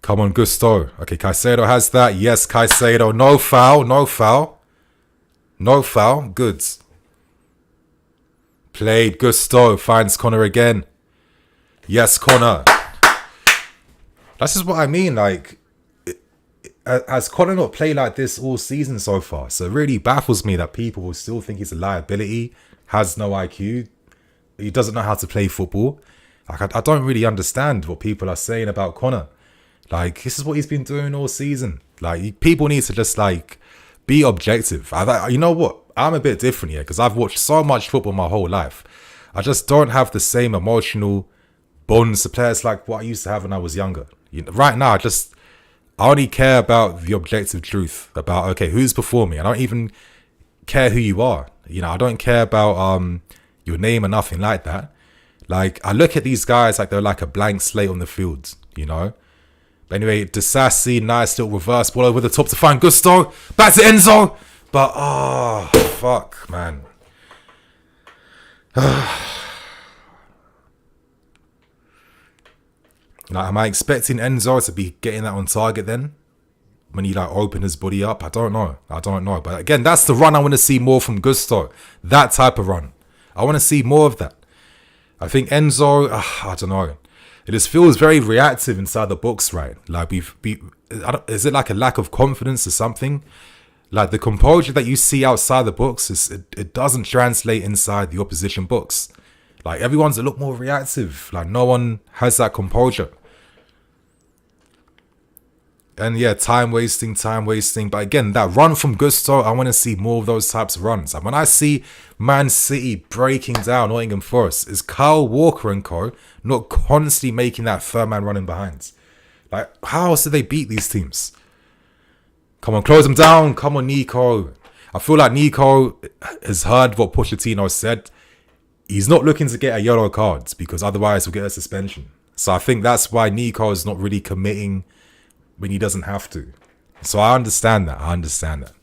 Come on, Gusto. Okay, Caicedo has that. Yes, Caicedo. No foul, no foul. No foul. Good. Played. Gusto finds Connor again. Yes, Connor. That's just what I mean. Like, has Connor not played like this all season so far? So it really baffles me that people will still think he's a liability, has no IQ, he doesn't know how to play football. Like, I don't really understand what people are saying about Connor. Like, this is what he's been doing all season. Like, people need to just, like, be objective. You know what? I'm a bit different here because I've watched so much football my whole life. I just don't have the same emotional bonds to players like what I used to have when I was younger. You know, right now, I only care about the objective truth about, okay, who's performing. I don't even care who you are. You know, I don't care about your name or nothing like that. Like, I look at these guys like they're like a blank slate on the field, you know. But anyway, Disasi, nice little reverse ball over the top to find Gusto. Back to Enzo. But, oh, fuck, man. Like, am I expecting Enzo to be getting that on target then? When he like opened his body up? I don't know. But again, that's the run I want to see more from Gusto. That type of run. I want to see more of that. I think Enzo, I don't know. It just feels very reactive inside the box, right? Like is it like a lack of confidence or something? Like the composure that you see outside the box, it doesn't translate inside the opposition box. Like everyone's a lot more reactive. Like no one has that composure. And yeah, time wasting. But again, that run from Gusto, I want to see more of those types of runs. And when I see Man City breaking down Nottingham Forest, is Kyle Walker and co not constantly making that third man running behind? Like, how else did they beat these teams? Come on, close them down. Come on, Nico. I feel like Nico has heard what Pochettino said. He's not looking to get a yellow card because otherwise he'll get a suspension. So I think that's why Nico is not really committing when he doesn't have to. So I understand that.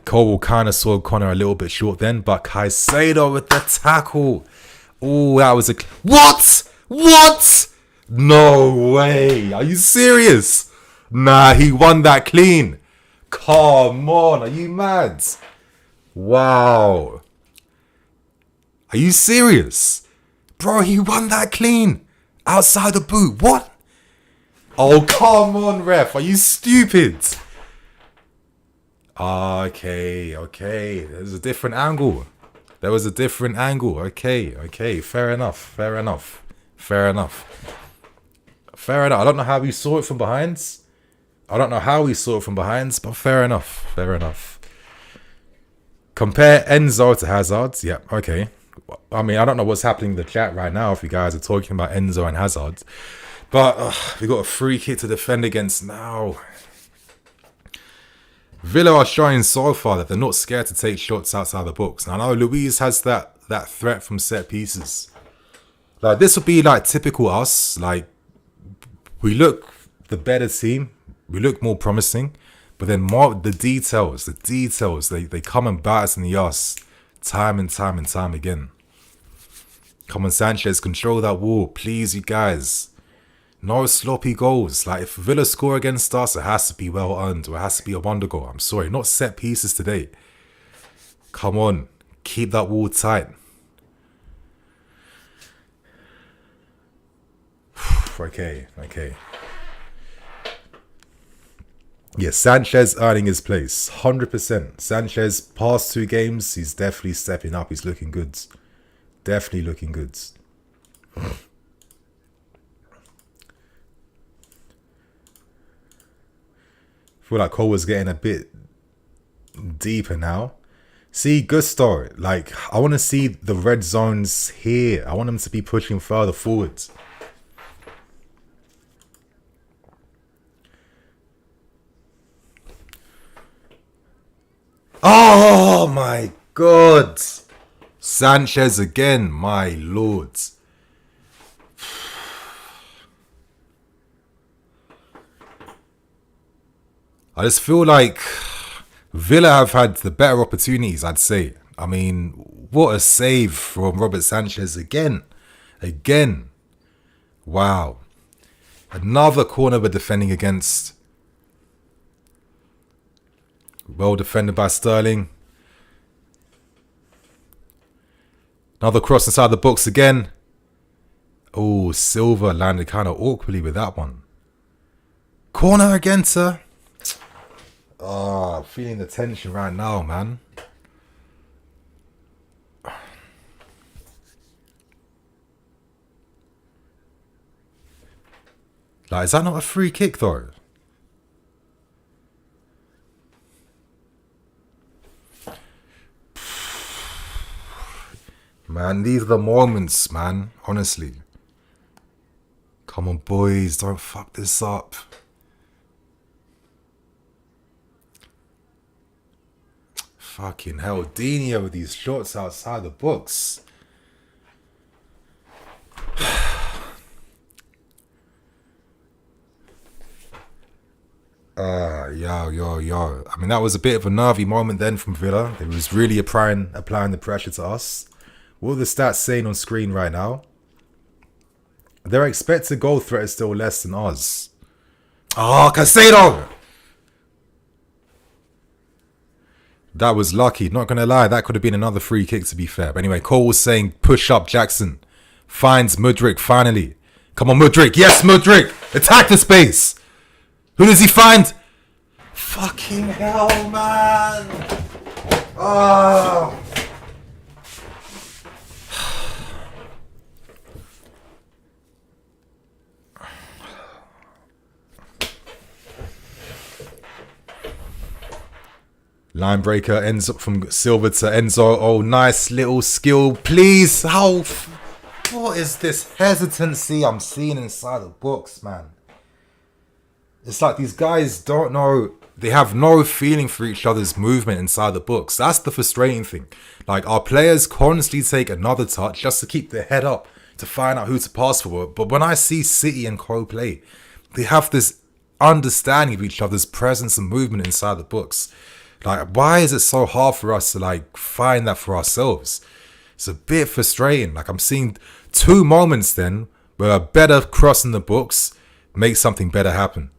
Cole kind of saw Connor a little bit short then, but Caicedo with the tackle. Oh, that was a... What? No way. Are you serious? Nah, he won that clean. Come on, are you mad? Wow. Are you serious? Bro, he won that clean. Outside the boot. What? Oh, come on, ref. Are you stupid? Okay. There's a different angle. There was a different angle. Okay. Fair enough. I don't know how we saw it from behind. But fair enough. Compare Enzo to Hazard. Yeah, okay. I mean, I don't know what's happening in the chat right now if you guys are talking about Enzo and Hazard. But we got a free kick to defend against now. Villa are showing so far that they're not scared to take shots outside the box. Now, I know Luis has that threat from set pieces. Like, this would be like typical us. Like, we look the better team. We look more promising. But then more the details, they come and bite us in the ass time and time again. Come on, Sanchez, control that wall. Please, you guys. No sloppy goals. Like, if Villa score against us, it has to be well earned. Or it has to be a wonder goal. I'm sorry, not set pieces today. Come on. Keep that wall tight. Okay. Yeah, Sanchez earning his place. 100%. Sanchez, past 2 games, he's definitely stepping up. He's looking good. Definitely looking good. I feel like Cole was getting a bit deeper now. See, Gusto, like, I want to see the red zones here. I want them to be pushing further forward. Oh my God. Sanchez again, my lord. I just feel like Villa have had the better opportunities, I'd say. I mean, what a save from Robert Sanchez again. Wow. Another corner we're defending against. Well defended by Sterling. Another cross inside the box again. Oh, Silva landed kind of awkwardly with that one. Corner again, sir. Feeling the tension right now, man. Like, is that not a free kick, though? Man, these are the moments, man. Honestly. Come on, boys. Don't fuck this up. Fucking hell. Dino with these shots outside the box. Yo. I mean, that was a bit of a nervy moment then from Villa. It was really applying the pressure to us. What are the stats saying on screen right now? Their expected goal threat is still less than ours. Oh, Casado! That was lucky. Not going to lie, that could have been another free kick, to be fair. But anyway, Cole was saying, push up Jackson. Finds Mudryk finally. Come on, Mudryk. Yes, Mudryk. Attack the space. Who does he find? Fucking hell, man. Oh. Line breaker ends up from Silva to Enzo. Oh, nice little skill. Please. How? What is this hesitancy I'm seeing inside the box, man? It's like these guys don't know. They have no feeling for each other's movement inside the box. That's the frustrating thing. Like, our players constantly take another touch just to keep their head up to find out who to pass for. But when I see City and Co play, they have this understanding of each other's presence and movement inside the box. Like, why is it so hard for us to, like, find that for ourselves? It's a bit frustrating. Like, I'm seeing 2 moments then where a better cross in the box makes something better happen.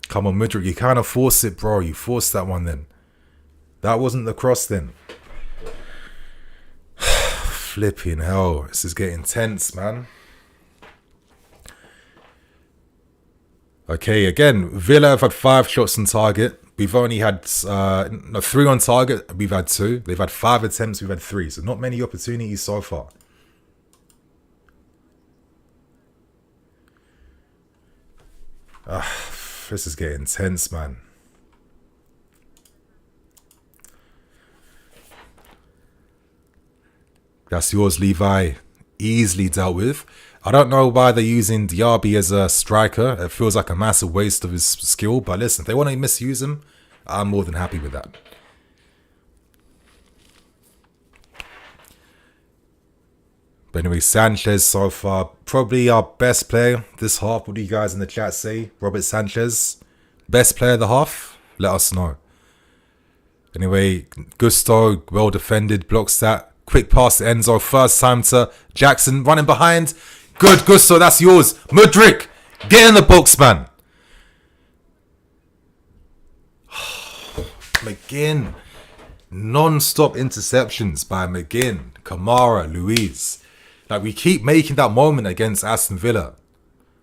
Come on, Mudryk, you kind of force it, bro. You forced that one then. That wasn't the cross then. Flipping hell. This is getting tense, man. Okay, again, Villa have had 5 shots on target. We've only had 3 on target. We've had 2. They've had 5 attempts. We've had 3. So not many opportunities so far. This is getting tense, man. That's yours, Levi. Easily dealt with. I don't know why they're using Diaby as a striker. It feels like a massive waste of his skill. But listen, if they want to misuse him, I'm more than happy with that. But anyway, Sanchez so far, probably our best player this half. What do you guys in the chat say? Robert Sanchez, best player of the half? Let us know. Anyway, Gusto, well defended, blocks that. Quick pass to Enzo, first time to Jackson, running behind. Good, Gusto, that's yours. Mudryk, get in the box, man. McGinn. Non-stop interceptions by McGinn, Kamara, Luiz. Like, we keep making that moment against Aston Villa,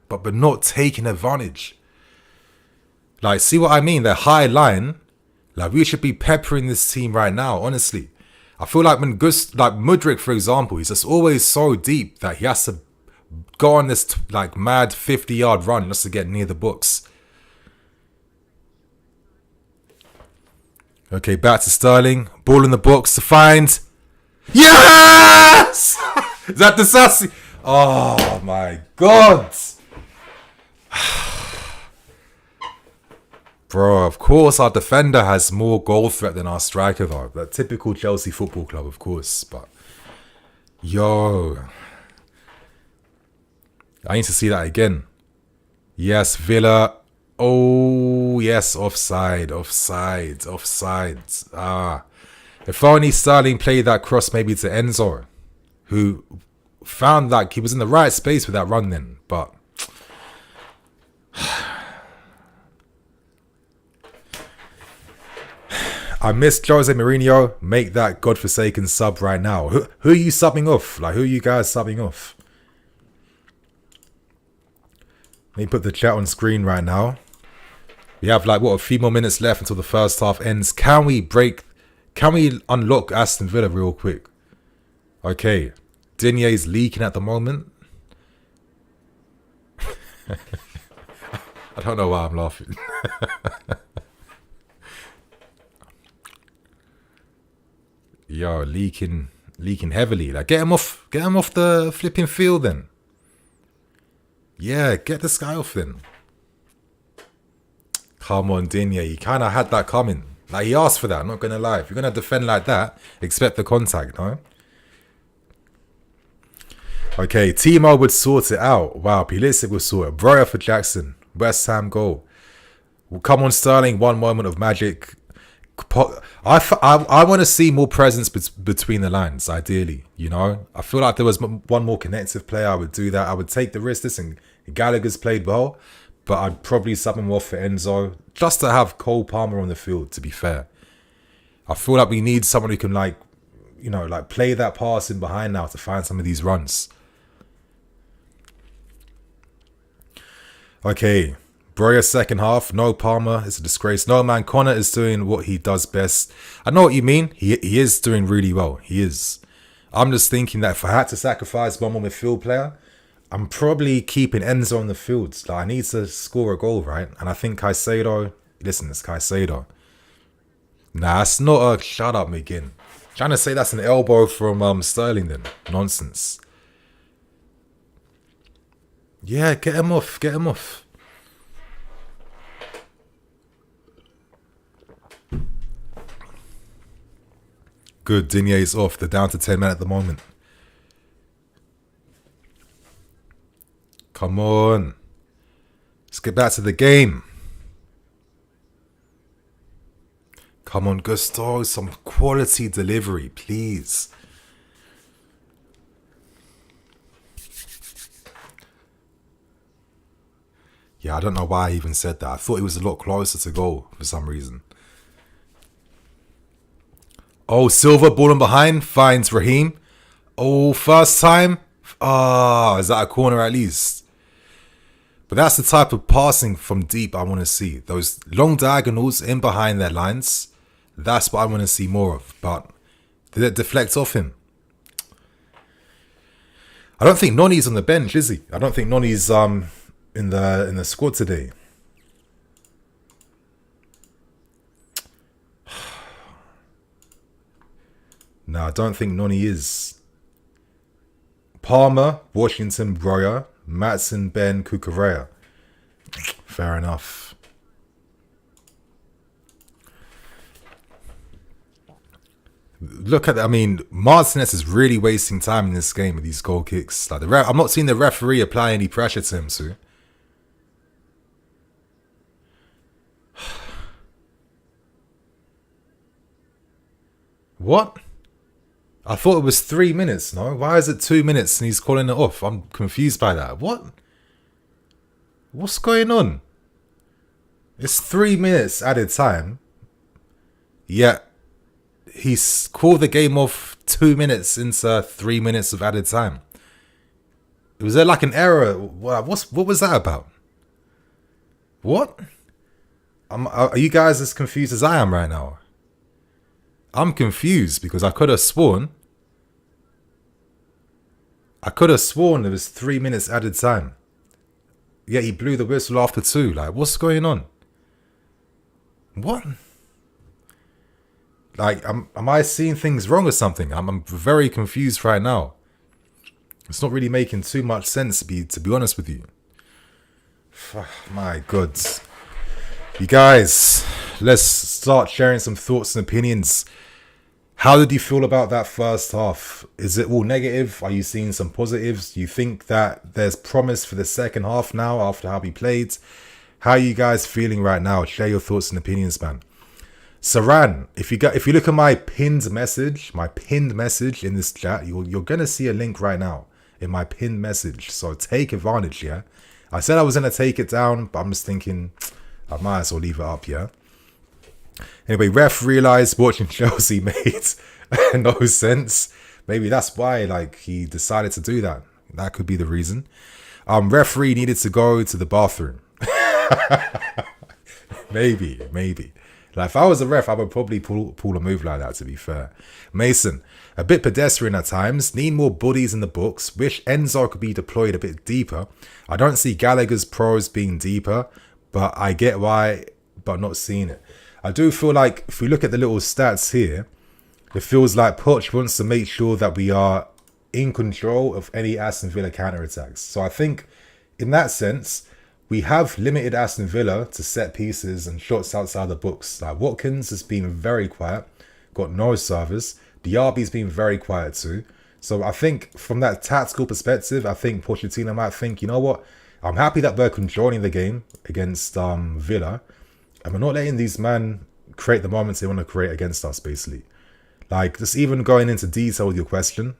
but we're not taking advantage. Like, see what I mean? They're high line. Like, we should be peppering this team right now, honestly. I feel like when Mudryk, for example, he's just always so deep that he has to go on this like mad 50-yard run just to get near the box. Okay, back to Sterling. Ball in the box to find. Yes! Is that the sassy? Oh my God. Bro, of course our defender has more goal threat than our striker though. That typical Chelsea Football Club, of course. But, yo. I need to see that again. Yes, Villa. Oh, yes, offside. Ah. If only Sterling played that cross maybe to Enzo, who found like he was in the right space with that run then. But I miss Jose Mourinho. Make that godforsaken sub right now. Who are you subbing off? Like, who are you guys subbing off? Let me put the chat on screen right now. We have like, what, a few more minutes left until the first half ends. Can we unlock Aston Villa real quick? Okay. Dinier's leaking at the moment. I don't know why I'm laughing. Yo, leaking heavily. Like, get him off the flipping field then. Yeah, get this guy off then. Come on, Digne. He kind of had that coming. Like, he asked for that, I'm not going to lie. If you're going to defend like that, expect the contact, no? Okay, Timo would sort it out. Wow, Pulisic would sort it. Breuer for Jackson. West Ham goal. Well, come on, Sterling. One moment of magic. I want to see more presence between the lines, ideally. You know, I feel like there was one more connective player. I would do that. I would take the risk. Listen, Gallagher's played well, but I'd probably sub him off for Enzo just to have Cole Palmer on the field, to be fair. I feel like we need someone who can, like, you know, like play that pass in behind now to find some of these runs. Okay, Broya second half. No Palmer. It's a disgrace. No, man, Connor is doing what he does best. I know what you mean. He is doing really well. He is. I'm just thinking that if I had to sacrifice one more midfield player, I'm probably keeping Enzo on the field. Like, I need to score a goal, right? And I think Caicedo... Listen, it's Caicedo. Nah, that's not a... Shut up, McGinn. Trying to say that's an elbow from Sterling then. Nonsense. Yeah, get him off. Get him off. Good, Dinier's off. They're down to 10 men at the moment. Come on. Let's get back to the game. Come on, Gusto. Some quality delivery, please. Yeah, I don't know why I even said that. I thought it was a lot closer to goal for some reason. Oh, Silva balling behind. Finds Raheem. Oh, first time. Ah, is that a corner at least? But that's the type of passing from deep I want to see. Those long diagonals in behind their lines. That's what I want to see more of. But did it deflect off him? I don't think Noni's on the bench, is he? I don't think Noni's in the squad today. No, I don't think Noni is. Palmer, Washington, Broya, Matson, Ben, Cucurella. Fair enough. Look at that. I mean, Martinez is really wasting time in this game with these goal kicks. Like I'm not seeing the referee apply any pressure to him, Sue. What? I thought it was 3 minutes, no? Why is it 2 minutes and he's calling it off? I'm confused by that. What? What's going on? It's 3 minutes added time. Yet he's called the game off 2 minutes into 3 minutes of added time. Was there like an error? What was that about? What? Are you guys as confused as I am right now? I'm confused because I could have sworn there was 3 minutes added time. Yet he blew the whistle after 2. Like, what's going on? What? Like, am I seeing things wrong or something? I'm very confused right now. It's not really making too much sense to be honest with you. My God. You guys, let's start sharing some thoughts and opinions. How did you feel about that first half? Is it all negative? Are you seeing some positives? Do you think that there's promise for the second half now after how we played? How are you guys feeling right now? Share your thoughts and opinions, man. Saran, if you look at my pinned message in this chat, you're gonna see a link right now in my pinned message. So take advantage, yeah. I said I was gonna take it down, but I'm just thinking I might as well leave it up, yeah. Anyway, ref realised watching Chelsea made no sense. Maybe that's why, like, he decided to do that. That could be the reason. Referee needed to go to the bathroom. maybe. Like, if I was a ref, I would probably pull a move like that, to be fair. Mason, a bit pedestrian at times. Need more bodies in the books. Wish Enzo could be deployed a bit deeper. I don't see Gallagher's pros being deeper, but I get why, but not seeing it. I do feel like if we look at the little stats here, it feels like Poch wants to make sure that we are in control of any Aston Villa counter-attacks. So I think in that sense, we have limited Aston Villa to set pieces and shots outside the box. Like Watkins has been very quiet, got no service. Diaby's been very quiet too. So I think from that tactical perspective, I think Pochettino might think, you know what? I'm happy that we're controlling the game against Villa. And we're not letting these men create the moments they want to create against us, basically. Like, just even going into detail with your question,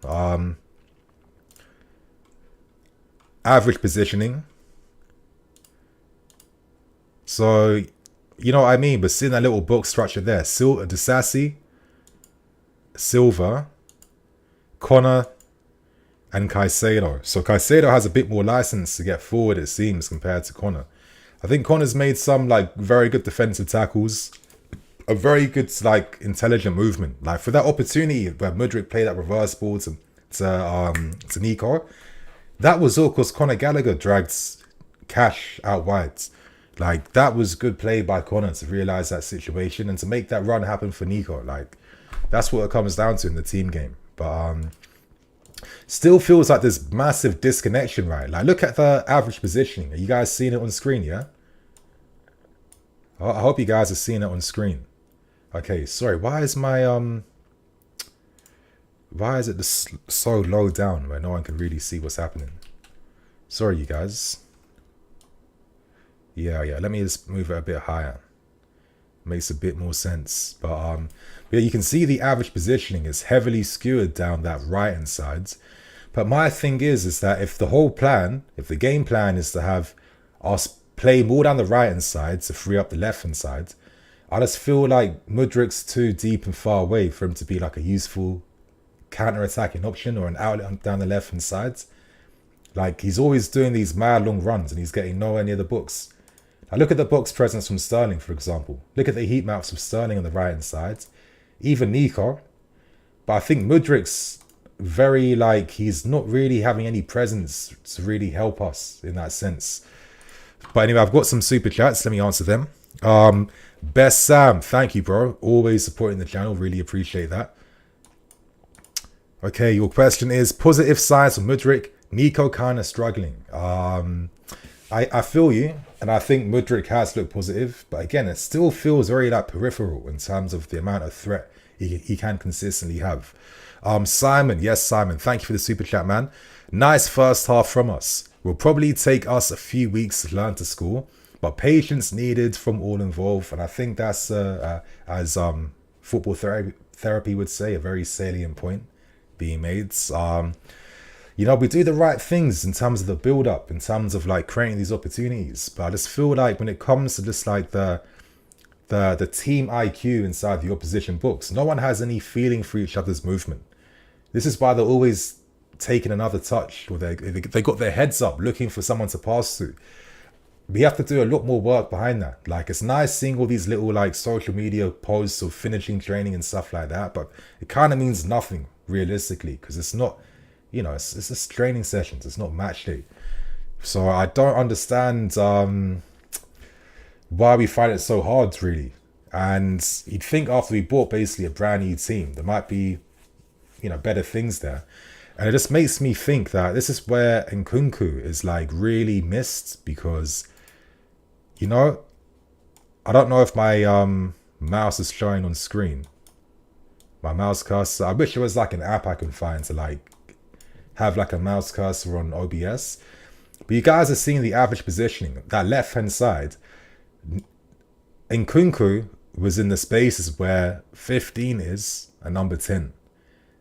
average positioning. So, you know what I mean? But seeing that little book structure there, Disasi, Silva, Connor, and Caicedo. So Caicedo has a bit more license to get forward, it seems, compared to Connor. I think Connor's made some like very good defensive tackles, a very good like intelligent movement. Like for that opportunity where Mudryk played that reverse ball to Nico, that was all because Conor Gallagher dragged Cash out wide. Like that was good play by Connor to realise that situation and to make that run happen for Nico. Like that's what it comes down to in the team game. But still feels like there's massive disconnection, right? Like look at the average positioning. Are you guys seeing it on screen? Yeah, I hope you guys are seeing it on screen. Okay, sorry, why is it just so low down where no one can really see what's happening? Sorry, you guys. Yeah, let me just move it a bit higher. Makes a bit more sense. But yeah, you can see the average positioning is heavily skewered down that right hand side. But my thing is that if the game plan is to have us play more down the right hand side to free up the left hand side, I just feel like Mudryk's too deep and far away for him to be like a useful counter-attacking option or an outlet down the left hand side. Like he's always doing these mad long runs and he's getting nowhere near the books. Now look at the box presence from Sterling, for example. Look at the heat maps of Sterling on the right hand side. Even Nico. But I think Mudryk's very like he's not really having any presence to really help us in that sense. But anyway, I've got some super chats. Let me answer them. Best Sam, thank you, bro. Always supporting the channel. Really appreciate that. Okay, your question is positive signs for Mudryk. Nico kind of struggling. I feel you, and I think Mudryk has looked positive, but again, it still feels very like peripheral in terms of the amount of threat he can consistently have. Simon, yes, Simon, thank you for the super chat, man. Nice first half from us. Will probably take us a few weeks to learn to score, but patience needed from all involved, and I think that's as football therapy would say, a very salient point being made. You know, we do the right things in terms of the build-up, in terms of like creating these opportunities. But I just feel like when it comes to just like the team IQ inside the opposition books, no one has any feeling for each other's movement. This is why they're always taking another touch, or they got their heads up looking for someone to pass to. We have to do a lot more work behind that. Like it's nice seeing all these little like social media posts of finishing training and stuff like that, but it kind of means nothing realistically because it's not. You know, it's just training sessions. It's not match day. So I don't understand why we find it so hard, really. And you'd think after we bought basically a brand new team, there might be, you know, better things there. And it just makes me think that this is where Nkunku is like really missed because, you know, I don't know if my mouse is showing on screen. My mouse cursor. I wish there was like an app I can find to like have like a mouse cursor on OBS. But you guys are seeing the average positioning. That left hand side, Nkunku was in the spaces where 15 is and number 10.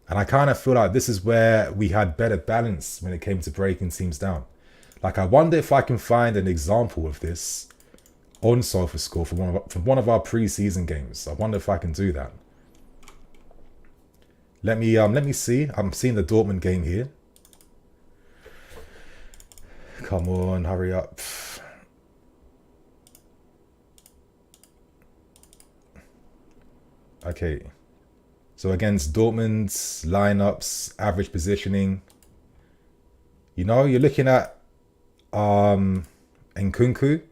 And I kind of feel like this is where we had better balance when it came to breaking teams down. Like I wonder if I can find an example of this on SofaScore from one of our pre-season games. I wonder if I can do that. Let me see. I'm seeing the Dortmund game here. Come on, hurry up. Okay. So against Dortmund's lineups, average positioning. You know, you're looking at Nkunku.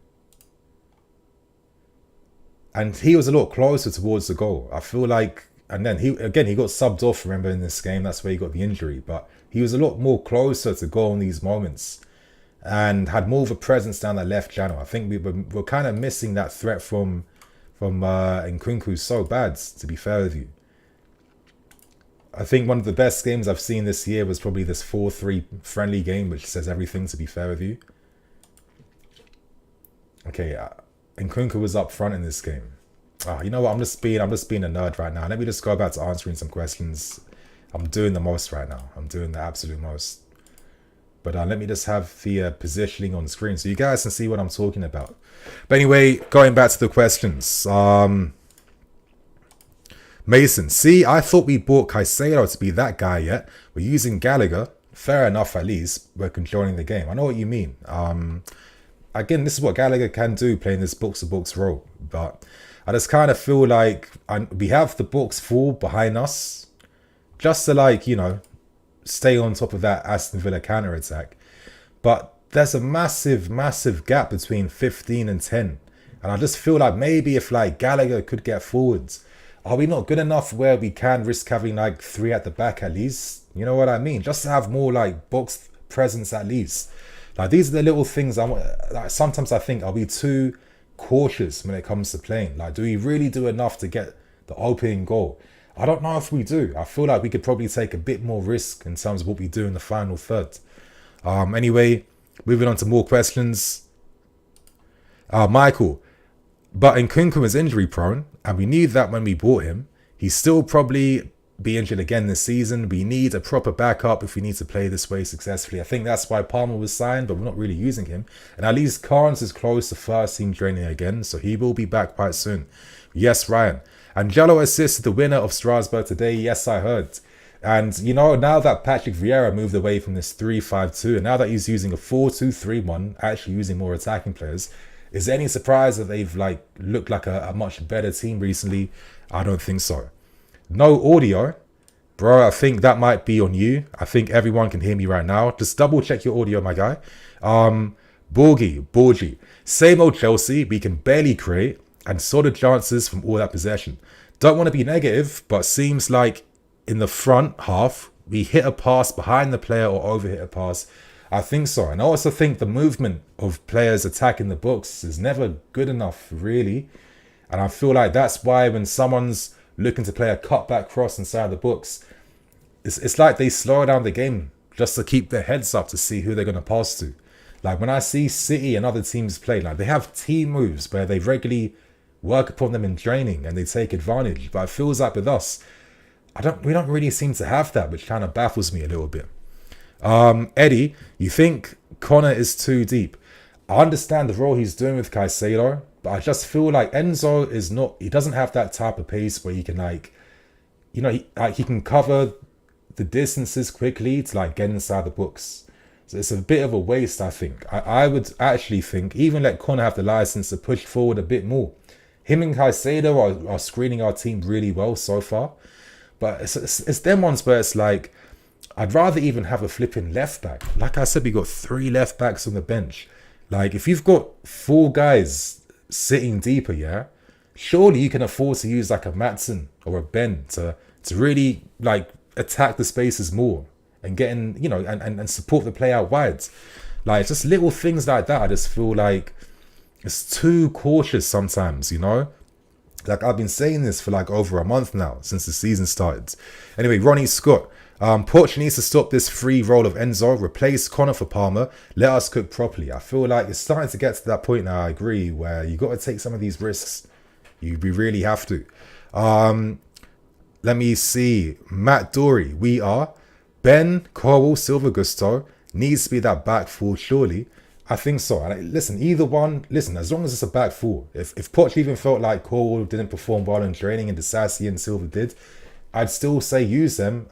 And he was a lot closer towards the goal. I feel like, and then he got subbed off, remember, in this game. That's where he got the injury. But he was a lot more closer to goal in these moments and had more of a presence down that left channel. I think we're kind of missing that threat from Nkunku so bad, to be fair with you. I think one of the best games I've seen this year was probably this 4-3 friendly game, which says everything, to be fair with you. Okay, Nkunku was up front in this game. You know what? I'm just being a nerd right now. Let me just go back to answering some questions. I'm doing the most right now. I'm doing the absolute most. But let me just have the positioning on screen so you guys can see what I'm talking about. But anyway, going back to the questions. Mason, see, I thought we bought Caicedo to be that guy yet. We're using Gallagher. Fair enough, at least. We're controlling the game. I know what you mean. Again, this is what Gallagher can do, playing this box-to-box role. But I just kind of feel like we have the box full behind us. Just to, like, you know, stay on top of that Aston Villa counter-attack. But there's a massive, massive gap between 15 and 10. And I just feel like maybe if, like, Gallagher could get forwards, are we not good enough where we can risk having, like, 3 at the back at least? You know what I mean? Just to have more, like, box presence at least. Like, these are the little things like, sometimes I think, are we too cautious when it comes to playing? Like, do we really do enough to get the opening goal? I don't know if we do. I feel like we could probably take a bit more risk in terms of what we do in the final third. Anyway, moving on to more questions. Michael, but Nkunku is injury prone, and we knew that when we bought him. He's still probably be injured again this season. We need a proper backup if we need to play this way successfully. I think that's why Palmer was signed, but we're not really using him. And at least Carnes is close to first team training again, so he will be back quite soon. Yes, Ryan. Angelo assisted the winner of Strasbourg today. Yes, I heard. And, you know, now that Patrick Vieira moved away from this 3-5-2, and now that he's using a 4-2-3-1, actually using more attacking players, is there any surprise that they've, like, looked like a much better team recently? I don't think so. No audio. Bro, I think that might be on you. I think everyone can hear me right now. Just double check your audio, my guy. Borgi. Same old Chelsea. We can barely create and solid chances from all that possession. Don't want to be negative, but seems like in the front half, we hit a pass behind the player or overhit a pass. I think so. And I also think the movement of players attacking the box is never good enough, really. And I feel like that's why when someone's looking to play a cutback cross inside the box, it's like they slow down the game just to keep their heads up to see who they're going to pass to. Like when I see City and other teams play, like they have team moves where they regularly work upon them in training and they take advantage. But it feels like with us, we don't really seem to have that, which kind of baffles me a little bit. Eddie, you think Connor is too deep? I understand the role he's doing with Caicedo, but I just feel like Enzo is not. He doesn't have that type of pace where he can, like, you know, he can cover the distances quickly to, like, get inside the box. So it's a bit of a waste, I think. I would actually think even let Connor have the license to push forward a bit more. Him and Caicedo are screening our team really well so far, but it's them ones where it's like, I'd rather even have a flipping left back. Like I said, we got 3 left backs on the bench. Like, if you've got 4 guys sitting deeper, yeah, surely you can afford to use like a Matson or a Ben to really, like, attack the spaces more and get in, you know, and support the play out wide. Like, just little things like that. I just feel like it's too cautious sometimes, you know. Like, I've been saying this for like over a month now since the season started. Anyway, Ronnie Scott. Poch needs to stop this free roll of Enzo, replace Connor for Palmer, let us cook properly. I feel like it's starting to get to that point now, I agree, where you got to take some of these risks. We really have to. Let me see. Matt Dory, we are. Ben, Coral, Silva Gusto, needs to be that back four, surely. I think so. And listen, either one, as long as it's a back four. If Poch even felt like Coral didn't perform well in training and Disasi and Silva did, I'd still say use them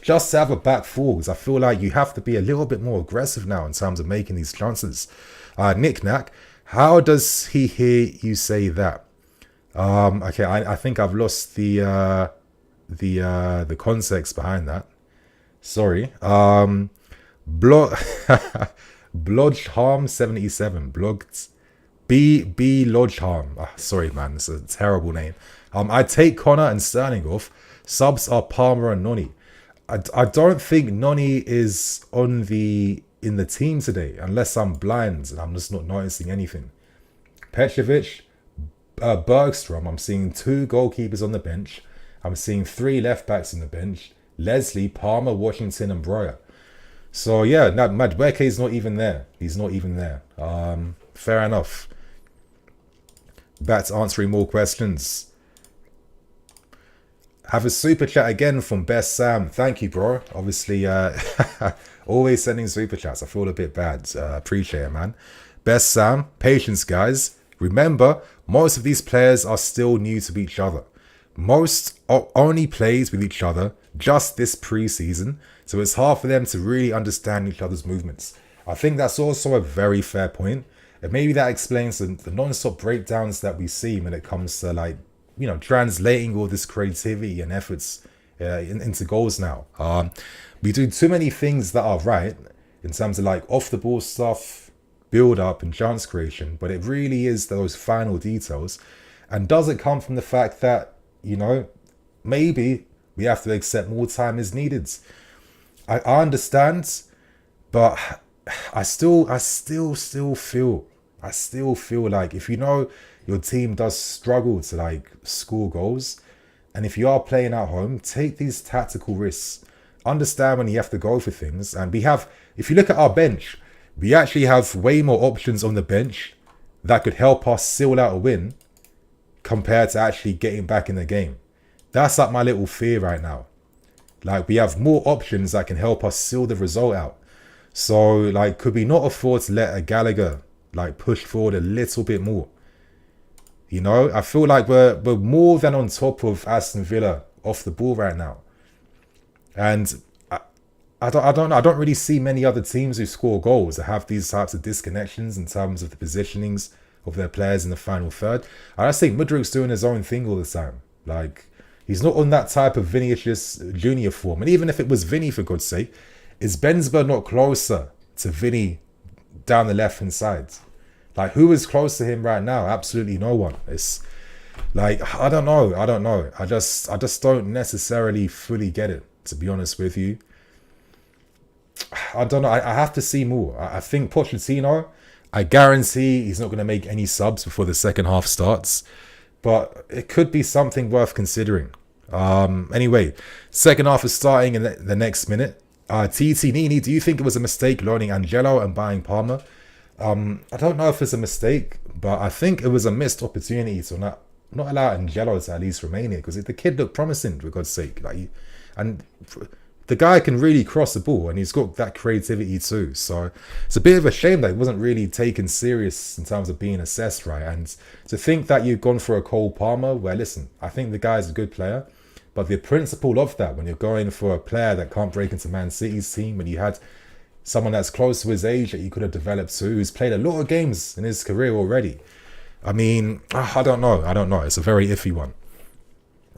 just to have a back four, because I feel like you have to be a little bit more aggressive now in terms of making these chances. Nick Knack, how does he hear you say that? Okay, I think I've lost the context behind that. Sorry. Blodgeharm 77 blogged B Lodgeharm. Sorry, man, it's a terrible name. I take Connor and Sterling off. Subs are Palmer and Noni. I don't think Noni is in the team today, unless I'm blind and I'm just not noticing anything. Petrovic, Bergstrom, I'm seeing 2 goalkeepers on the bench. I'm seeing 3 left backs on the bench. Leslie, Palmer, Washington, and Breuer. So yeah, Madueke is not even there. He's not even there. Fair enough. Back to answering more questions. Have a super chat again from Best Sam. Thank you, bro. Obviously, always sending super chats. I feel a bit bad. Appreciate it, man. Best Sam, patience, guys. Remember, most of these players are still new to each other. Most only plays with each other just this pre-season, so it's hard for them to really understand each other's movements. I think that's also a very fair point, and maybe that explains the non-stop breakdowns that we see when it comes to, like, you know, translating all this creativity and efforts into goals now. We do too many things that are right in terms of like off the ball stuff, build up and chance creation, but it really is those final details. And does it come from the fact that, you know, maybe we have to accept more time is needed? I understand, but I still feel like if you know your team does struggle to like score goals, and if you are playing at home, take these tactical risks. Understand when you have to go for things. And we have, if you look at our bench, we actually have way more options on the bench that could help us seal out a win compared to actually getting back in the game. That's like my little fear right now. Like, we have more options that can help us seal the result out. So, like, could we not afford to let a Gallagher like push forward a little bit more? You know, I feel like we're more than on top of Aston Villa off the ball right now. And I don't really see many other teams who score goals that have these types of disconnections in terms of the positionings of their players in the final third. I just think Mudryk's doing his own thing all the time. Like, he's not on that type of Vinicius Junior form. And even if it was Vinny, for God's sake, is Benzema not closer to Vinny down the left-hand side? Like, who is close to him right now? Absolutely no one. It's like, I don't know. I just don't necessarily fully get it, to be honest with you. I don't know. I have to see more. I think Pochettino, I guarantee he's not going to make any subs before the second half starts. But it could be something worth considering. Anyway, second half is starting in the next minute. TT Nini, do you think it was a mistake loaning Angelo and buying Palmer? I don't know if it's a mistake, but I think it was a missed opportunity to not allow Angelo to at least remain here, because the kid looked promising, for God's sake. And the guy can really cross the ball, and he's got that creativity too. So it's a bit of a shame that he wasn't really taken serious in terms of being assessed right. And to think that you've gone for a Cole Palmer, well, listen, I think the guy's a good player, but the principle of that, when you're going for a player that can't break into Man City's team, when you had someone that's close to his age that you could have developed to, who's played a lot of games in his career already. I mean, I don't know. It's a very iffy one.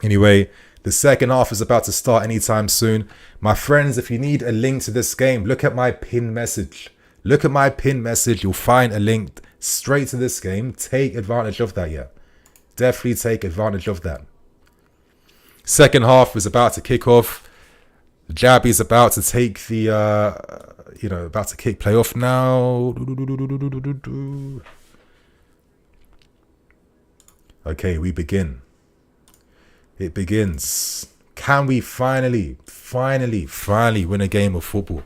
Anyway, the second half is about to start anytime soon. My friends, if you need a link to this game, look at my pin message. You'll find a link straight to this game. Take advantage of that, yeah. Definitely take advantage of that. Second half is about to kick off. Jabby's about to take the, about to kick play off now. Okay, we begin. It begins. Can we finally win a game of football?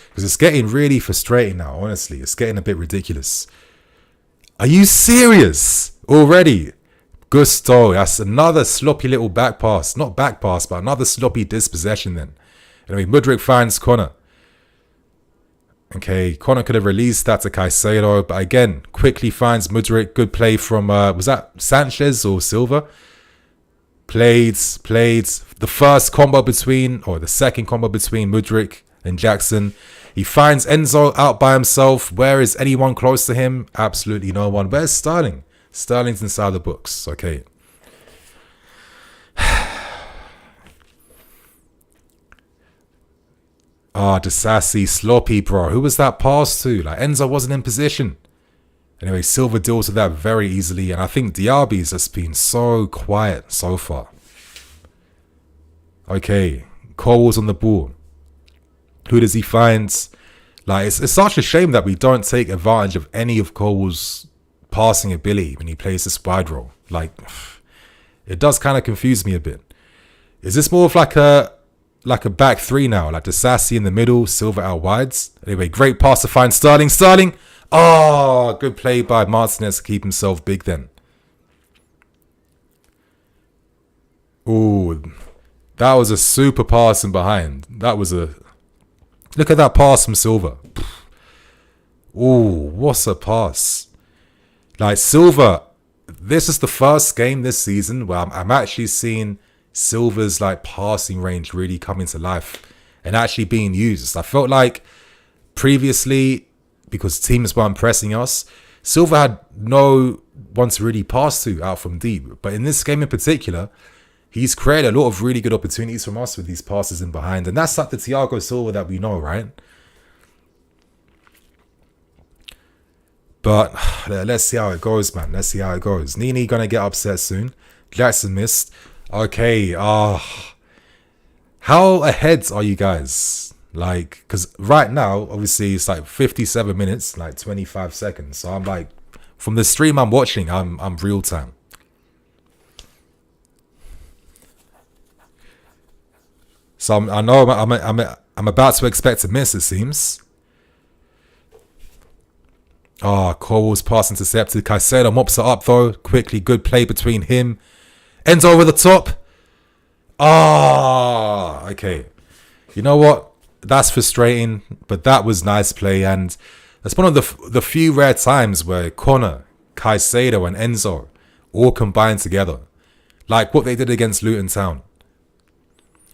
Because it's getting really frustrating now, honestly. It's getting a bit ridiculous. Are you serious already? Gusto, that's another sloppy little back pass. Not back pass, but another sloppy dispossession then. Anyway, Mudryk finds Connor. Okay, Connor could have released that to Caicedo, but again, quickly finds Mudryk. Good play from, was that Sanchez or Silva? Played the first combo between, or the second combo between Mudryk and Jackson. He finds Enzo out by himself. Where is anyone close to him? Absolutely no one. Where's Sterling? Sterling's inside the books. Okay. Disassi, sloppy, bro. Who was that pass to? Like, Enzo wasn't in position. Anyway, Silva deals with that very easily. And I think Diaby's just been so quiet so far. Okay, Cole's on the ball. Who does he find? Like, it's such a shame that we don't take advantage of any of Cole's passing ability when he plays this wide role. Like, it does kind of confuse me a bit. Is this more of like a back three now? Like Disassi in the middle, Silva out wides. Anyway, great pass to find Sterling. Oh, good play by Martinez to keep himself big then. Ooh, that was a super pass in behind. That was a... Look at that pass from Silva. Ooh, what's a pass. Like, Silva, this is the first game this season where I'm actually seeing Silva's like passing range really coming to life and actually being used. I felt like previously, because teams weren't pressing us, Silva had no one to really pass to out from deep. But in this game in particular, he's created a lot of really good opportunities from us with these passes in behind. And that's like the Thiago Silva that we know, right? But let's see how it goes, man. Let's see how it goes. Nini gonna get upset soon. Jackson missed. Okay, how ahead are you guys? Like, because right now, obviously, it's like 57 minutes, like 25 seconds. So I'm like, from the stream I'm watching, I'm real time. So I know I'm about to expect a miss, it seems. Cole's pass intercepted. Caicedo mops it up though. Quickly, good play between him. Ends over the top. Okay. You know what? That's frustrating, but that was nice play. And that's one of the few rare times where Connor, Caicedo and Enzo all combined together. Like what they did against Luton Town.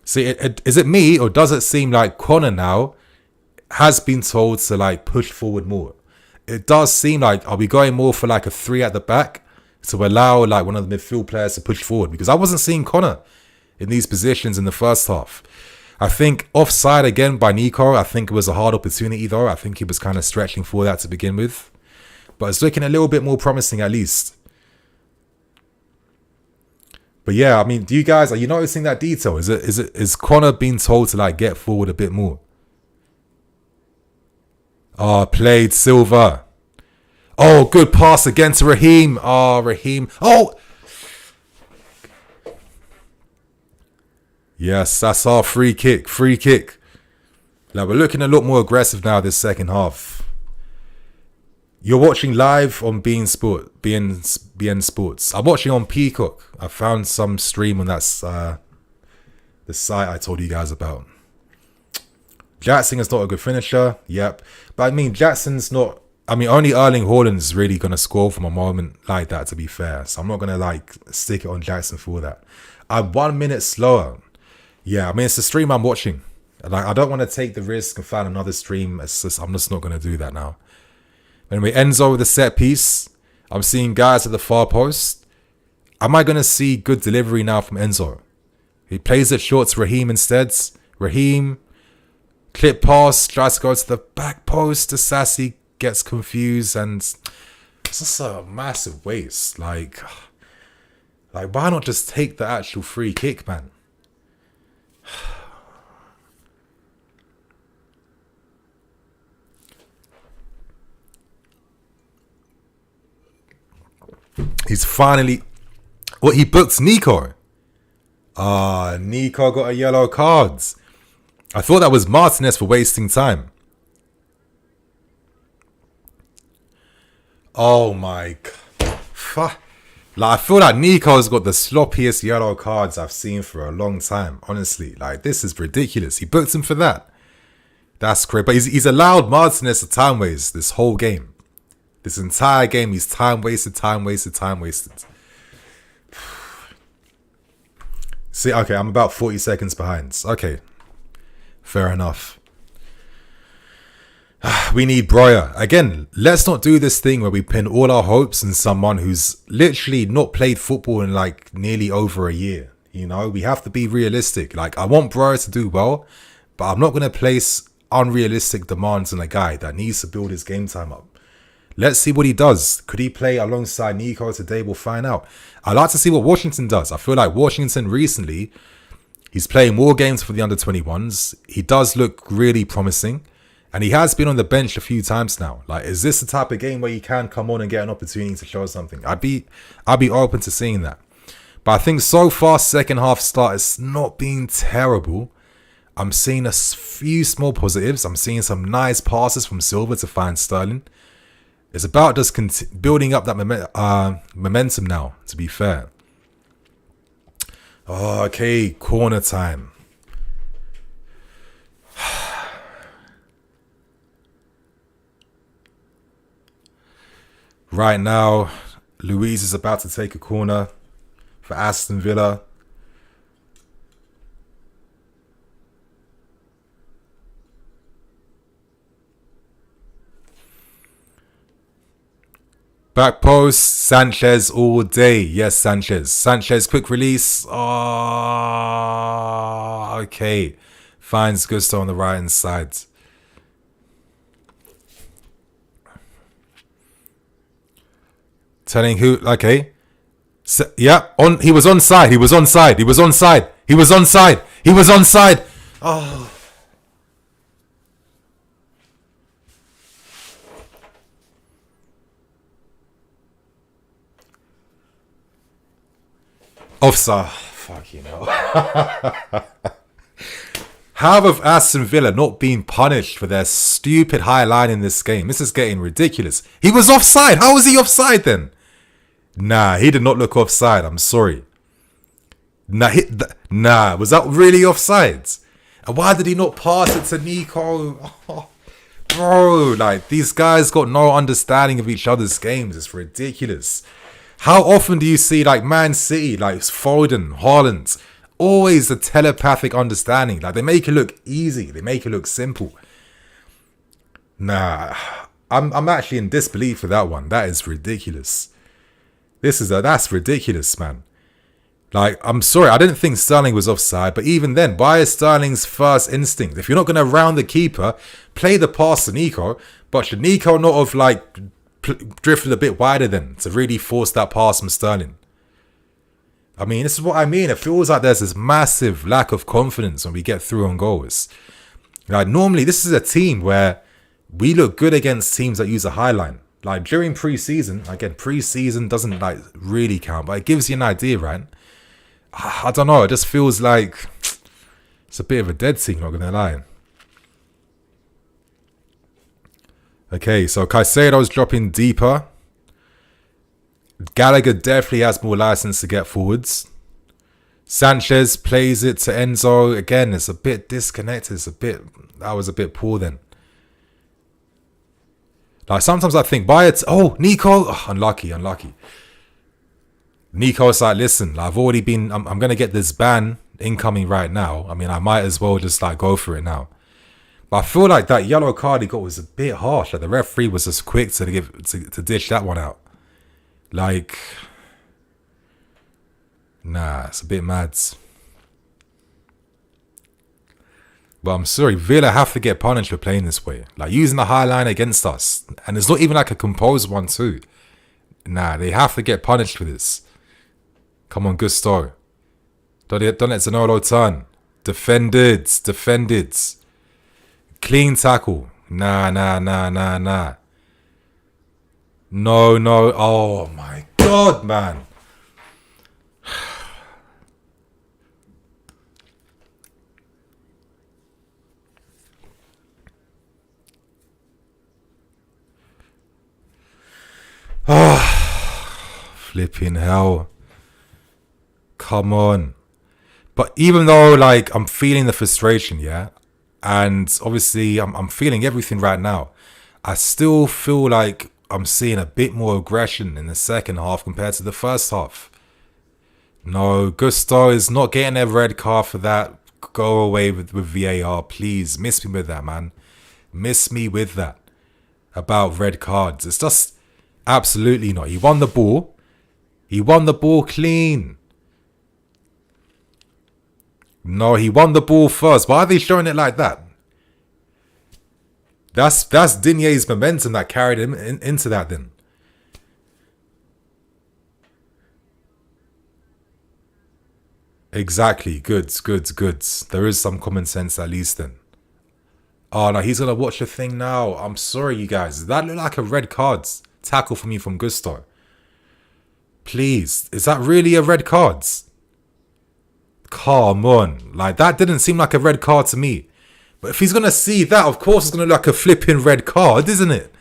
See, is it me or does it seem like Connor now has been told to like push forward more? It does seem like, are we going more for like a 3 at the back to allow like one of the midfield players to push forward? Because I wasn't seeing Connor in these positions in the first half. I think offside again by Nico. I think it was a hard opportunity though. I think he was kind of stretching for that to begin with. But it's looking a little bit more promising at least. But yeah, I mean, are you noticing that detail? Is Connor being told to like get forward a bit more? Played Silva. Good pass again to Raheem. Raheem. Yes, that's our free kick. Like, we're looking a lot more aggressive now this second half. You're watching live on BN Sports. I'm watching on Peacock. I found some stream on that the site I told you guys about. Jackson is not a good finisher. Yep. But I mean, Jackson's not... I mean, only Erling Haaland's really going to score from a moment like that, to be fair. So I'm not going to, like, stick it on Jackson for that. I'm 1 minute slower. Yeah, I mean, it's the stream I'm watching. Like, I don't want to take the risk and find another stream. I'm just not going to do that now. Anyway, Enzo with the set piece. I'm seeing guys at the far post. Am I going to see good delivery now from Enzo? He plays it short to Raheem instead. Raheem... Clip pass, tries to go to the back post. The Sassy gets confused and it's just a massive waste. Like why not just take the actual free kick, man? He's finally... he booked Nico. Nico got a yellow card. I thought that was Martinez for wasting time. Oh my God. Like, I feel like Nico's got the sloppiest yellow cards I've seen for a long time. Honestly, like, this is ridiculous. He booked him for that. That's great. But he's allowed Martinez to time waste this whole game. This entire game, he's time wasted. See, okay, I'm about 40 seconds behind. Okay. Fair enough. We need Breuer. Again, let's not do this thing where we pin all our hopes in someone who's literally not played football in like nearly over a year. You know, we have to be realistic. Like, I want Breuer to do well, but I'm not going to place unrealistic demands on a guy that needs to build his game time up. Let's see what he does. Could he play alongside Nico today? We'll find out. I'd like to see what Washington does. I feel like Washington recently... He's playing more games for the under-21s. He does look really promising. And he has been on the bench a few times now. Like, is this the type of game where you can come on and get an opportunity to show something? I'd be open to seeing that. But I think so far, second half start has not been terrible. I'm seeing a few small positives. I'm seeing some nice passes from Silva to find Sterling. It's about just building up that momentum now, to be fair. Oh, okay, corner time. Right now, Luiz is about to take a corner for Aston Villa. Back post, Sanchez all day. Yes, Sanchez. Sanchez, quick release. Oh, okay. Finds Gusto on the right hand side. Telling who, okay. Yeah, he was onside. He was onside. He was onside. He was onside. He was onside. Oh. Offside. Fuck you know. How have Aston Villa not been punished for their stupid high line in this game? This is getting ridiculous. He was offside. How was he offside then? Nah, he did not look offside. I'm sorry. Nah, was that really offside? And why did he not pass it to Nico? Oh, bro, like, these guys got no understanding of each other's games. It's ridiculous. How often do you see, like, Man City, like Foden, Haaland, always the telepathic understanding? Like, they make it look easy. They make it look simple. Nah, I'm actually in disbelief for that one. That is ridiculous. That's ridiculous, man. Like, I'm sorry, I didn't think Sterling was offside, but even then, why is Sterling's first instinct? If you're not going to round the keeper, play the pass to Nico, but should Nico not have, like, drifted a bit wider then to really force that pass from Sterling? I mean, this is what I mean. It feels like there's this massive lack of confidence when we get through on goals. Like, normally, this is a team where we look good against teams that use a high line. Like, during pre-season, again, pre-season doesn't, like, really count, but it gives you an idea, right? I don't know, it just feels like it's a bit of a dead team, not gonna lie. Okay, so Caicedo's dropping deeper. Gallagher definitely has more license to get forwards. Sanchez plays it to Enzo. Again, it's a bit disconnected. That was a bit poor then. Like, sometimes I think, oh, Nico. Oh, unlucky. Nico's like, listen, like, I've already been, I'm going to get this ban incoming right now. I mean, I might as well just, like, go for it now. But I feel like that yellow card he got was a bit harsh. Like, the referee was just quick to dish that one out. Like, nah, it's a bit mad. But I'm sorry, Villa have to get punished for playing this way. Like, using the high line against us. And it's not even like a composed one too. Nah, they have to get punished for this. Come on, Gusto. Don't let Zanolo turn. Defended. Clean tackle. Nah. No. Oh my God, man. Flipping hell. Come on. But even though, like, I'm feeling the frustration, yeah, and obviously I'm feeling everything right now, I still feel like I'm seeing a bit more aggression in the second half compared to the first half. No, Gusto is not getting a red card for that. Go away with VAR, please. Miss me with that, man. Miss me with that. About red cards. It's just absolutely not. He won the ball. He won the ball clean. No, he won the ball first. Why are they showing it like that? That's Dinier's momentum that carried him into that then. Exactly. Goods. There is some common sense at least then. Oh, no, he's going to watch the thing now. I'm sorry, you guys. Does that look like a red card tackle for me from Gusto? Please. Is that really a red card? Come on. Like, that didn't seem like a red card to me. But if he's going to see that, of course it's going to look like a flipping red card, isn't it?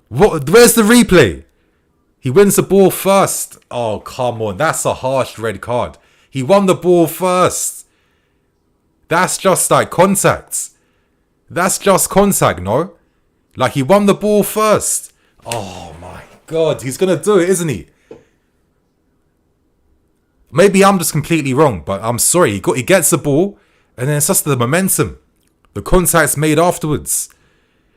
Where's the replay? He wins the ball first. Oh, come on. That's a harsh red card. He won the ball first. That's just like contact. That's just contact, no? Like he won the ball first. Oh my God, he's going to do it, isn't he? Maybe I'm just completely wrong, but I'm sorry. He gets the ball, and then it's just the momentum. The contact's made afterwards.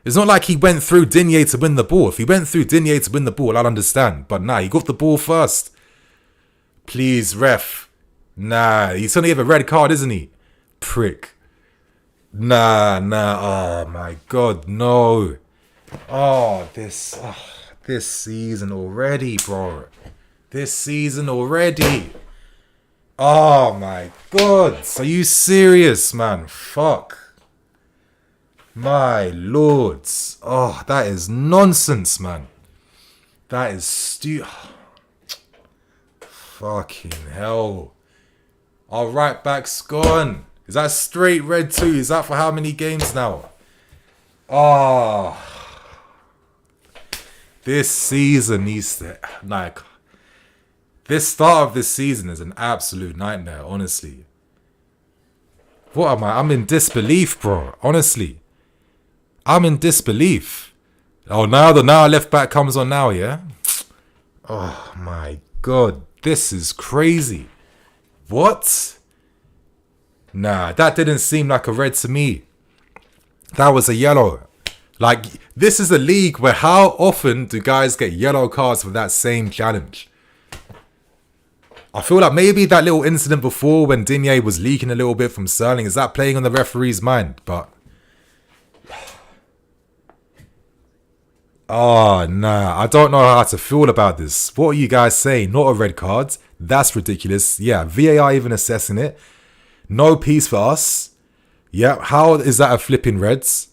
It's not like he went through Digne to win the ball. If he went through Digne to win the ball, I'd understand. But nah, he got the ball first. Please, ref. Nah, he's going to give a red card, isn't he? Prick. Nah. Oh my God, no. Oh, this season already, bro. This season already. Oh my God. Are you serious, man? Fuck. My lords. Oh, that is nonsense, man. That is stupid. Fucking hell. Our right back's gone. Is that straight red too? Is that for how many games now? Oh. This season needs to... Like, this start of this season is an absolute nightmare, honestly. What am I? I'm in disbelief, bro. Honestly. I'm in disbelief. Oh, now left back comes on now, yeah? Oh, my God. This is crazy. What? Nah, that didn't seem like a red to me. That was a yellow. Like, this is a league where how often do guys get yellow cards for that same challenge? I feel like maybe that little incident before when Digne was leaking a little bit from Sterling, is that playing on the referee's mind? But... oh, nah. I don't know how to feel about this. What are you guys saying? Not a red card? That's ridiculous. Yeah, VAR even assessing it. No peace for us. Yeah, how is that a flipping reds?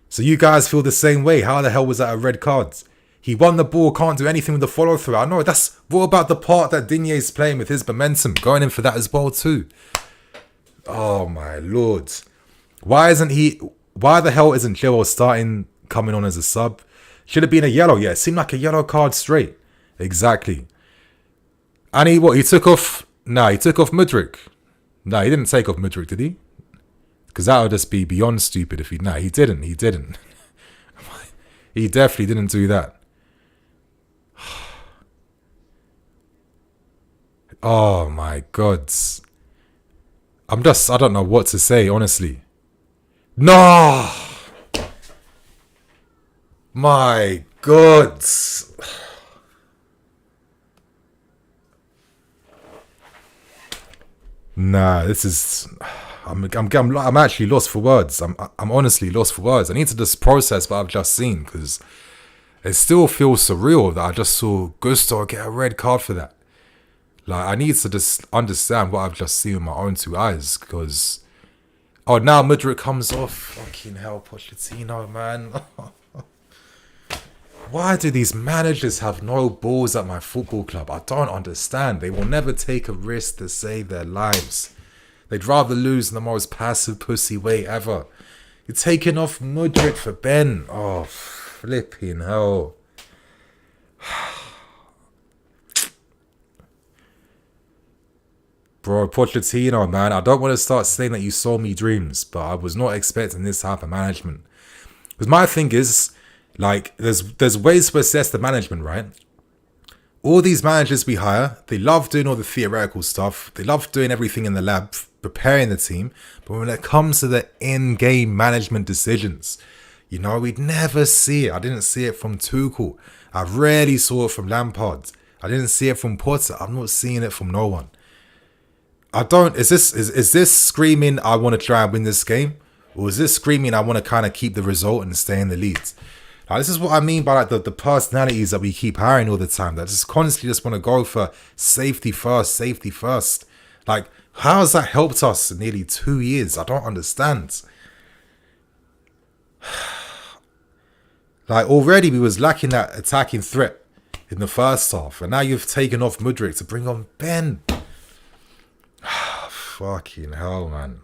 So you guys feel the same way. How the hell was that a red card? He won the ball, can't do anything with the follow through. I know, that's... what about the part that Digne's playing with his momentum? Going in for that as well too. Oh my lord. Why the hell isn't Chilwell starting, coming on as a sub? Should have been a yellow. Yeah, it seemed like a yellow card straight. Exactly. And he took off... Nah, he took off Mudryk. Nah, he didn't take off Mudryk, did he? Because that would just be beyond stupid if he... Nah, he didn't. He didn't. He definitely didn't do that. Oh my God. I don't know what to say, honestly. No! My God. Nah, this is... I'm actually lost for words. I'm honestly lost for words. I need to just process what I've just seen, because it still feels surreal that I just saw Gusto get a red card for that. Like, I need to just understand what I've just seen with my own two eyes, because... oh, now Mudryk comes off. Fucking hell, Pochettino, man. Why do these managers have no balls at my football club? I don't understand. They will never take a risk to save their lives. They'd rather lose in the most passive pussy way ever. You're taking off Mudryk for Ben. Oh, flipping hell. Bro, Pochettino, man, I don't want to start saying that you sold me dreams, but I was not expecting this type of management. Because my thing is, like, there's ways to assess the management, right? All these managers we hire, they love doing all the theoretical stuff. They love doing everything in the lab, preparing the team. But when it comes to the in-game management decisions, you know, we'd never see it. I didn't see it from Tuchel. I rarely saw it from Lampard. I didn't see it from Potter. I'm not seeing it from no one. Is this screaming I want to try and win this game? Or is this screaming I want to kind of keep the result and stay in the lead? Now, this is what I mean by like the personalities that we keep hiring all the time, that just constantly just want to go for safety first, safety first. Like, how has that helped us in nearly 2 years? I don't understand. Like, already we was lacking that attacking threat in the first half, and now you've taken off Mudryk to bring on Ben. Fucking hell, man.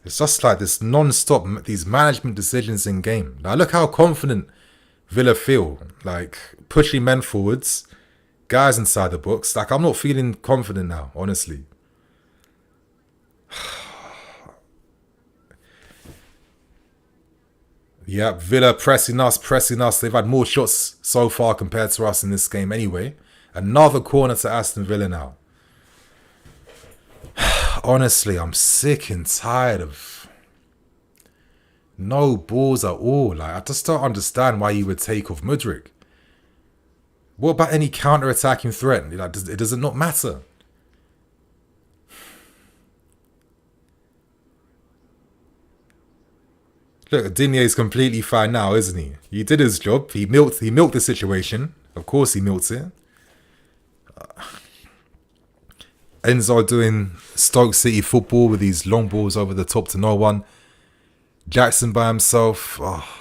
It's just like this non-stop, these management decisions in game. Now look how confident Villa feel, like pushing men forwards, guys inside the box. Like, I'm not feeling confident now, honestly. Yeah, Villa pressing us. They've had more shots so far compared to us in this game anyway. Another corner to Aston Villa now. Honestly, I'm sick and tired of no balls at all. Like, I just don't understand why you would take off Mudryk. What about any counter-attacking threat? Like, it does not matter. Look, Dinier's completely fine now, isn't he? He did his job. He milked the situation. Of course he milked it. Enzo doing Stoke City football with these long balls over the top to no one. Jackson by himself. Oh.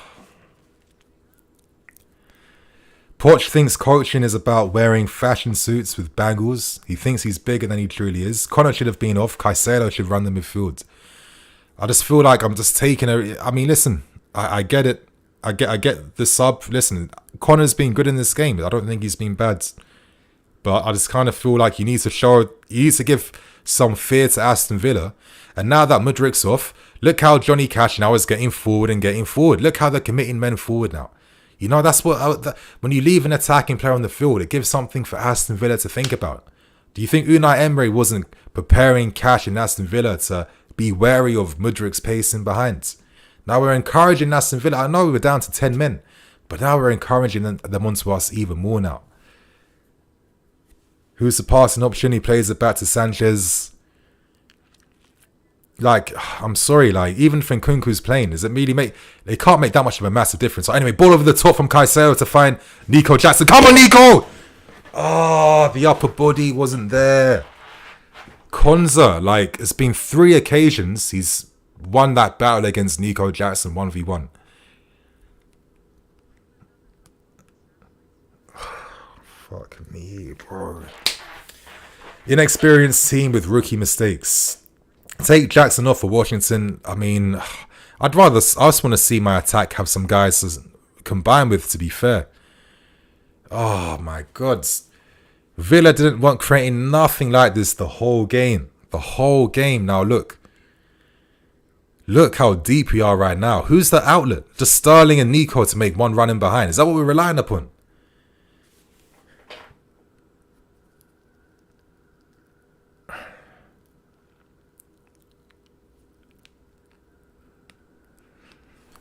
Poch thinks coaching is about wearing fashion suits with bangles. He thinks he's bigger than he truly is. Connor should have been off. Caicedo should run the midfield. I just feel like I'm just taking I mean, listen, I get it. I get the sub. Listen, Connor's been good in this game. I don't think he's been bad. But I just kind of feel like you need to give some fear to Aston Villa. And now that Mudryk's off, look how Johnny Cash now is getting forward. Look how they're committing men forward now. You know, that's what when you leave an attacking player on the field, it gives something for Aston Villa to think about. Do you think Unai Emery wasn't preparing Cash and Aston Villa to be wary of Mudryk's pacing behind? Now we're encouraging Aston Villa. I know we were down to 10 men, but now we're encouraging them onto us even more now. Who's the passing option? He plays it back to Sanchez. Like, I'm sorry, like, even if Nkunku's playing, does it really make... They can't make that much of a massive difference. So anyway, ball over the top from Caicedo to find Nico Jackson. Come on, Nico! Oh, the upper body wasn't there. Konza, like, it's been 3 occasions he's won that battle against Nico Jackson 1v1. Fuck me, bro. Inexperienced team with rookie mistakes. Take Jackson off for Washington. I mean, I just want to see my attack have some guys to combine with, to be fair. Oh my God. Villa weren't creating nothing like this the whole game. Now look. Look how deep we are right now. Who's the outlet? Just Sterling and Nico to make one run in behind. Is that what we're relying upon?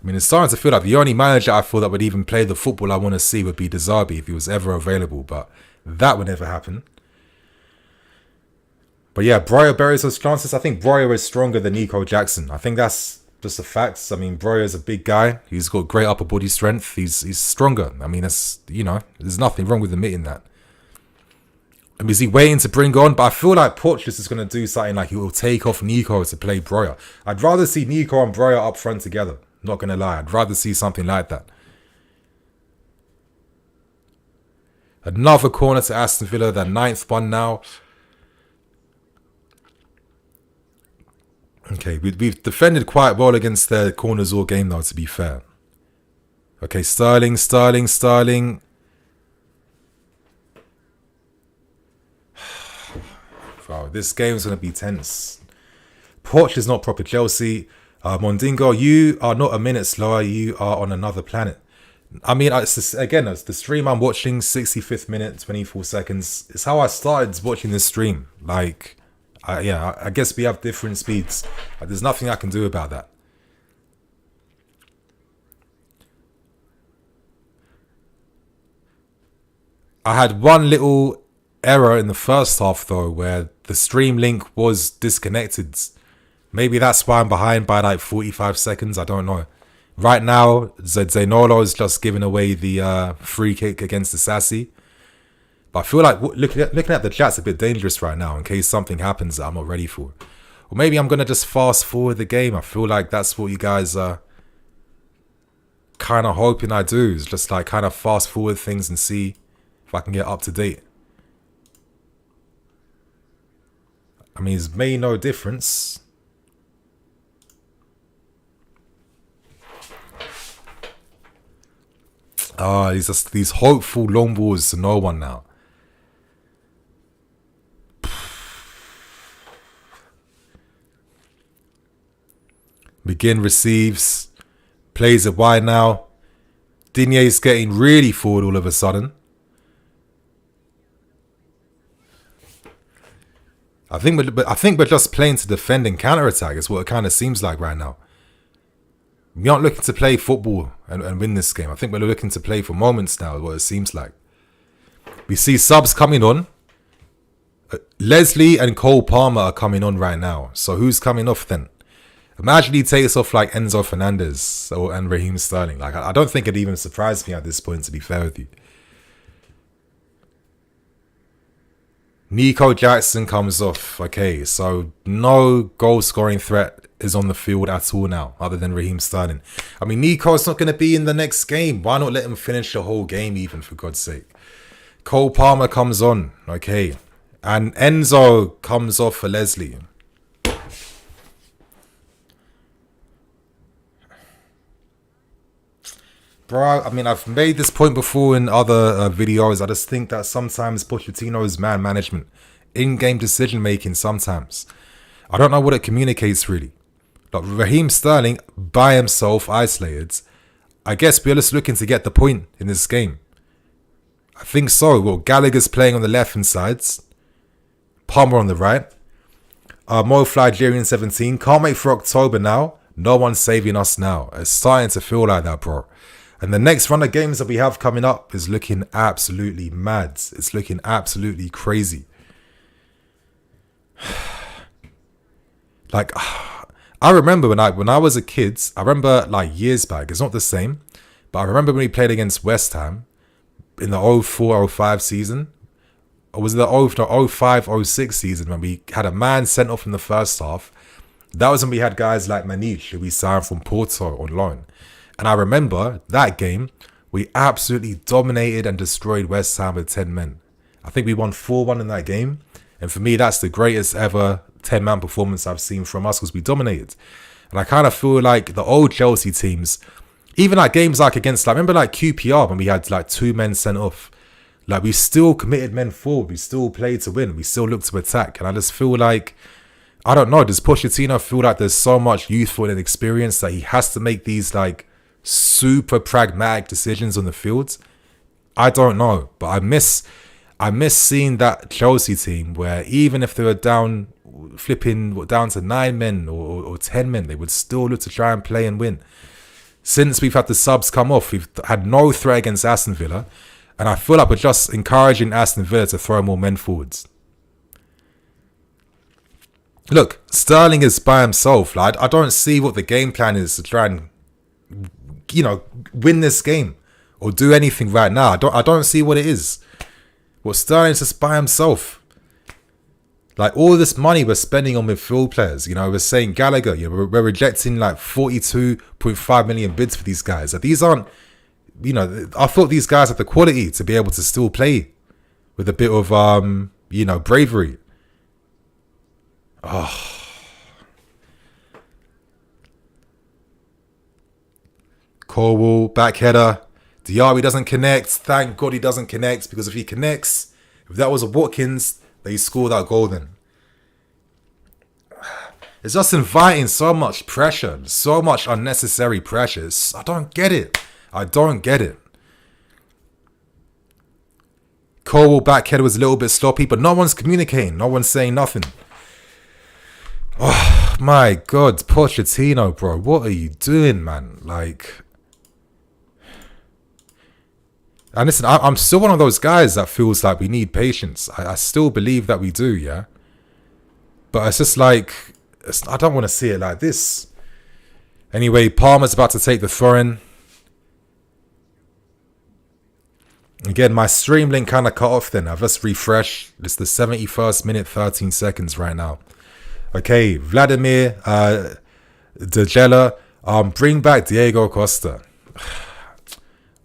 I mean, it's starting to feel like the only manager I feel that would even play the football I want to see would be De Zerbi if he was ever available, but that would never happen. But yeah, Breuer buries those chances. I think Breuer is stronger than Nico Jackson. I think that's just a fact. I mean, Breuer is a big guy. He's got great upper body strength. He's stronger. I mean, that's, you know, there's nothing wrong with admitting that. I mean, is he waiting to bring on? But I feel like Poch is going to do something like he will take off Nico to play Breuer. I'd rather see Nico and Breuer up front together. Not going to lie. I'd rather see something like that. Another corner to Aston Villa. Their 9th one now. Okay, we've defended quite well against their corners all game though, to be fair. Okay, Sterling. Wow, this game's going to be tense. Poch is not proper Chelsea. Mondingo, you are not a minute slower. You are on another planet. I mean, it's the stream I'm watching, 65th minute, 24 seconds. It's how I started watching this stream. Like, I guess we have different speeds. There's nothing I can do about that. I had one little error in the first half, though, where the stream link was disconnected. Maybe that's why I'm behind by like 45 seconds. I don't know. Right now, Zaynolo is just giving away the free kick against the Sassy. But I feel like looking at the chat's a bit dangerous right now in case something happens that I'm not ready for. Or maybe I'm going to just fast forward the game. I feel like that's what you guys are kind of hoping I do. Is just like kind of fast forward things and see if I can get up to date. I mean, it's made no difference. These hopeful long balls to no one now. McGinn receives, plays it wide now. Digne's getting really forward all of a sudden. I think we're just playing to defend and counter-attack is what it kind of seems like right now. We aren't looking to play football and win this game. I think we're looking to play for moments now is what it seems like. We see subs coming on. Leslie and Cole Palmer are coming on right now. So who's coming off then? Imagine he takes off like Enzo Fernandez and Raheem Sterling. Like I don't think it even surprised me at this point, to be fair with you. Nico Jackson comes off. Okay, so no goal scoring threat is on the field at all now, other than Raheem Sterling. I mean, Nico's not going to be in the next game. Why not let him finish the whole game even, for God's sake? Cole Palmer comes on. Okay. And Enzo comes off for Leslie. Bro, I mean, I've made this point before in other videos. I just think that sometimes Pochettino's man management, in-game decision-making sometimes, I don't know what it communicates really. Like Raheem Sterling, by himself, isolated, I guess we're just looking to get the point in this game. I think so. Well, Gallagher's playing on the left-hand sides. Palmer on the right. Mo Fly Nigerian 17. Can't wait for October now. No one's saving us now. It's starting to feel like that, bro. And the next run of games that we have coming up is looking absolutely mad. It's looking absolutely crazy. Like, I remember when I was a kid, I remember like years back, it's not the same, but I remember when we played against West Ham in the 04-05 season, or was it the 05-06 season when we had a man sent off in the first half. That was when we had guys like Manish, who we signed from Porto on loan. And I remember that game, we absolutely dominated and destroyed West Ham with 10 men. I think we won 4-1 in that game. And for me, that's the greatest ever 10-man performance I've seen from us because we dominated. And I kind of feel like the old Chelsea teams, even like games like against, like, remember like QPR when we had like 2 men sent off. Like we still committed men forward. We still played to win. We still looked to attack. And I just feel like, I don't know, does Pochettino feel like there's so much youthful and experience that he has to make these like super pragmatic decisions on the field? I don't know, but I miss seeing that Chelsea team where even if they were down to 9 men or 10 men, they would still look to try and play and win. Since we've had the subs come off, we've had no threat against Aston Villa, and I feel like we're just encouraging Aston Villa to throw more men forwards. Look, Sterling is by himself. Like, I don't see what the game plan is to try and, you know, win this game or do anything right now. I don't see what it is. Well, Sterling's just by himself. Like, all this money we're spending on midfield players, you know, we're saying Gallagher, you know, we're rejecting like 42.5 million bids for these guys. Like, these aren't, you know, I thought these guys had the quality to be able to still play with a bit of, you know, bravery. Oh. Corwell, back header. Diari doesn't connect. Thank God he doesn't connect, because if he connects, if that was a Watkins, they scored that goal then. It's just inviting so much pressure, so much unnecessary pressure. I don't get it. I don't get it. Corwell back header was a little bit sloppy, but no one's communicating. No one's saying nothing. Oh my God, Pochettino, bro, what are you doing, man? Like, and listen, I'm still one of those guys that feels like we need patience. I still believe that we do, yeah. But it's just like, I don't want to see it like this. Anyway, Palmer's about to take the throw-in. Again, my stream link kind of cut off then. I've just refreshed. It's the 71st minute, 13 seconds right now. Okay, Vladimir Dejela, bring back Diego Costa.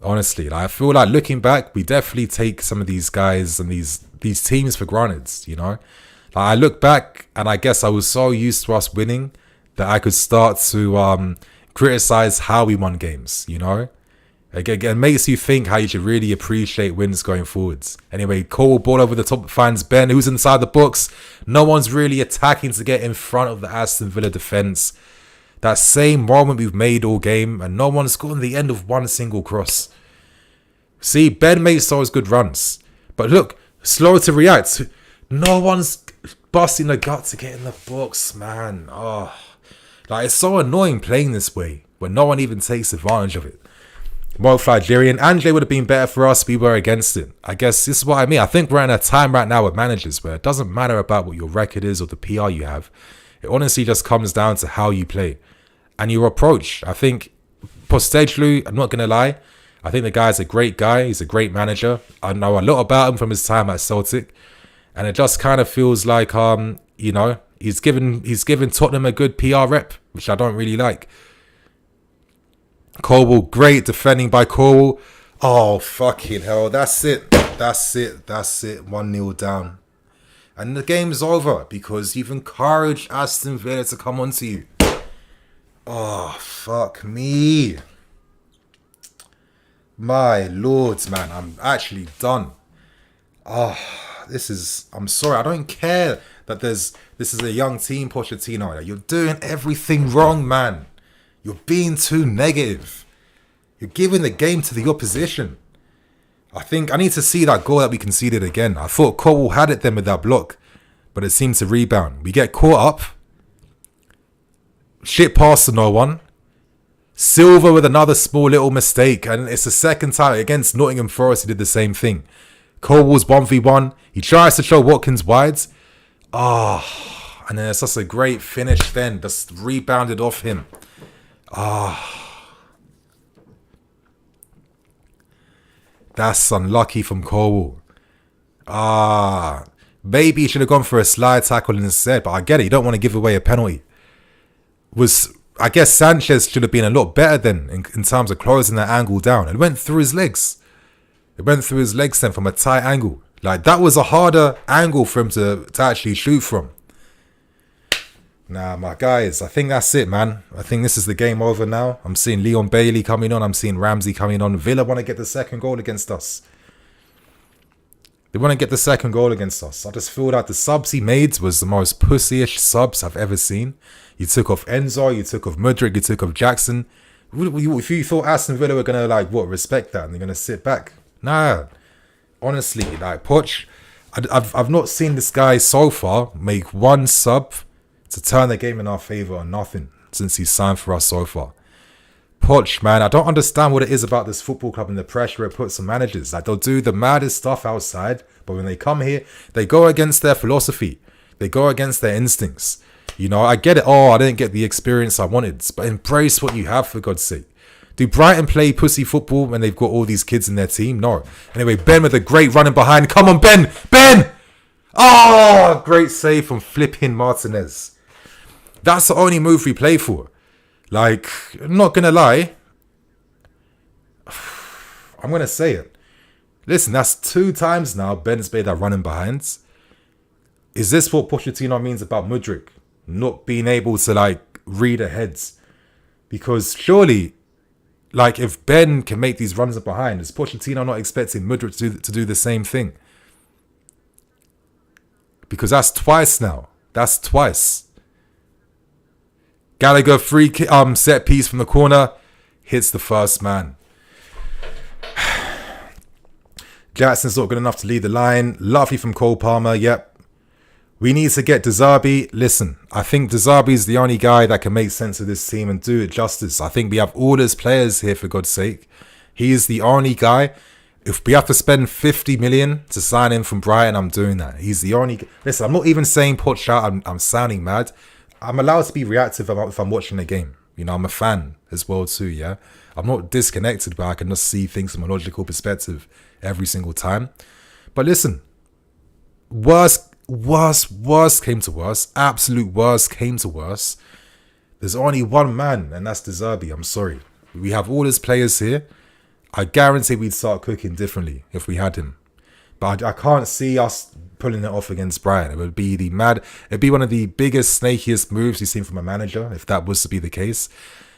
Honestly, I feel like looking back, we definitely take some of these guys and these teams for granted, you know? Like, I look back and I guess I was so used to us winning that I could start to criticize how we won games, you know? Again, makes you think how you should really appreciate wins going forwards. Anyway, Cole, ball over the top, finds Ben, who's inside the box. No one's really attacking to get in front of the Aston Villa defence. That same moment we've made all game, and no one's gotten the end of one single cross. See, Ben makes those good runs. But look, slow to react. No one's busting the gut to get in the box, man. Oh, like, it's so annoying playing this way when no one even takes advantage of it. Mo Flygerian, Ange would have been better for us. We were against it. I guess this is what I mean. I think we're in a time right now with managers where it doesn't matter about what your record is or the PR you have. It honestly just comes down to how you play and your approach. I think Pochettino, I'm not going to lie, I think the guy's a great guy. He's a great manager. I know a lot about him from his time at Celtic. And it just kind of feels like, you know, he's given Tottenham a good PR rep, which I don't really like. Colwell, great defending by Colwell. Oh, fucking hell. That's it. 1-0 down. And the game's over because you've encouraged Aston Villa to come onto you. Oh, fuck me. My lords, man. I'm actually done. Oh, I'm sorry. I don't care that this is a young team, Pochettino. You're doing everything wrong, man. You're being too negative. You're giving the game to the opposition. I think I need to see that goal that we conceded again. I thought Colwell had it then with that block, but it seemed to rebound. We get caught up. Shit pass to no one. Silva with another small little mistake, and it's the second time against Nottingham Forest he did the same thing. Colwell's 1v1. He tries to show Watkins wide. And then it's just a great finish then. Just rebounded off him. That's unlucky from Colwell. Maybe he should have gone for a slide tackle instead, but I get it. You don't want to give away a penalty. I guess Sanchez should have been a lot better then in terms of closing that angle down. It went through his legs. Then from a tight angle. Like, that was a harder angle for him to actually shoot from. Nah, my guys, I think that's it, man. I think this is the game over now. I'm seeing Leon Bailey coming on. I'm seeing Ramsey coming on. Villa want to get the second goal against us. They want to get the second goal against us. I just feel like the subs he made was the most pussyish subs I've ever seen. You took off Enzo, you took off Mudryk, you took off Jackson. If you thought Aston Villa were going to, respect that and they're going to sit back. Nah. Honestly, Poch, I've not seen this guy so far make one sub to turn the game in our favour or nothing since he's signed for us so far. Poch, man, I don't understand what it is about this football club and the pressure it puts on managers. Like, they'll do the maddest stuff outside, but when they come here, they go against their philosophy. They go against their instincts. You know, I get it. Oh, I didn't get the experience I wanted, but embrace what you have, for God's sake. Do Brighton play pussy football when they've got all these kids in their team? No. Anyway, Ben with a great running behind. Come on, Ben! Ben! Oh, great save from flipping Martinez. That's the only move we play for. Like, I'm not going to lie. I'm going to say it. Listen, that's 2 times now Ben's made that running behind. Is this what Pochettino means about Mudryk? Not being able to, read ahead? Because surely, if Ben can make these runs behind, is Pochettino not expecting Mudryk to do the same thing? Because that's twice now. That's twice. Gallagher, free set piece from the corner, hits the first man. Jackson's not good enough to lead the line. Lovely from Cole Palmer, yep. We need to get De Zerbi. Listen, I think De Zerbi is the only guy that can make sense of this team and do it justice. I think we have all his players here, for God's sake. He is the only guy. If we have to spend 50 million to sign him from Brighton, I'm doing that. He's the only... Listen, I'm not even saying Poch out. I'm sounding mad. I'm allowed to be reactive if I'm watching a game. You know, I'm a fan as well too, yeah? I'm not disconnected, but I can just see things from a logical perspective every single time. But listen, worst came to worst. Absolute worst came to worst. There's only one man, and that's De Zerbi. I'm sorry. We have all his players here. I guarantee we'd start cooking differently if we had him. But I can't see us pulling it off against Brighton. It'd be one of the biggest, snakiest moves you've seen from a manager, if that was to be the case.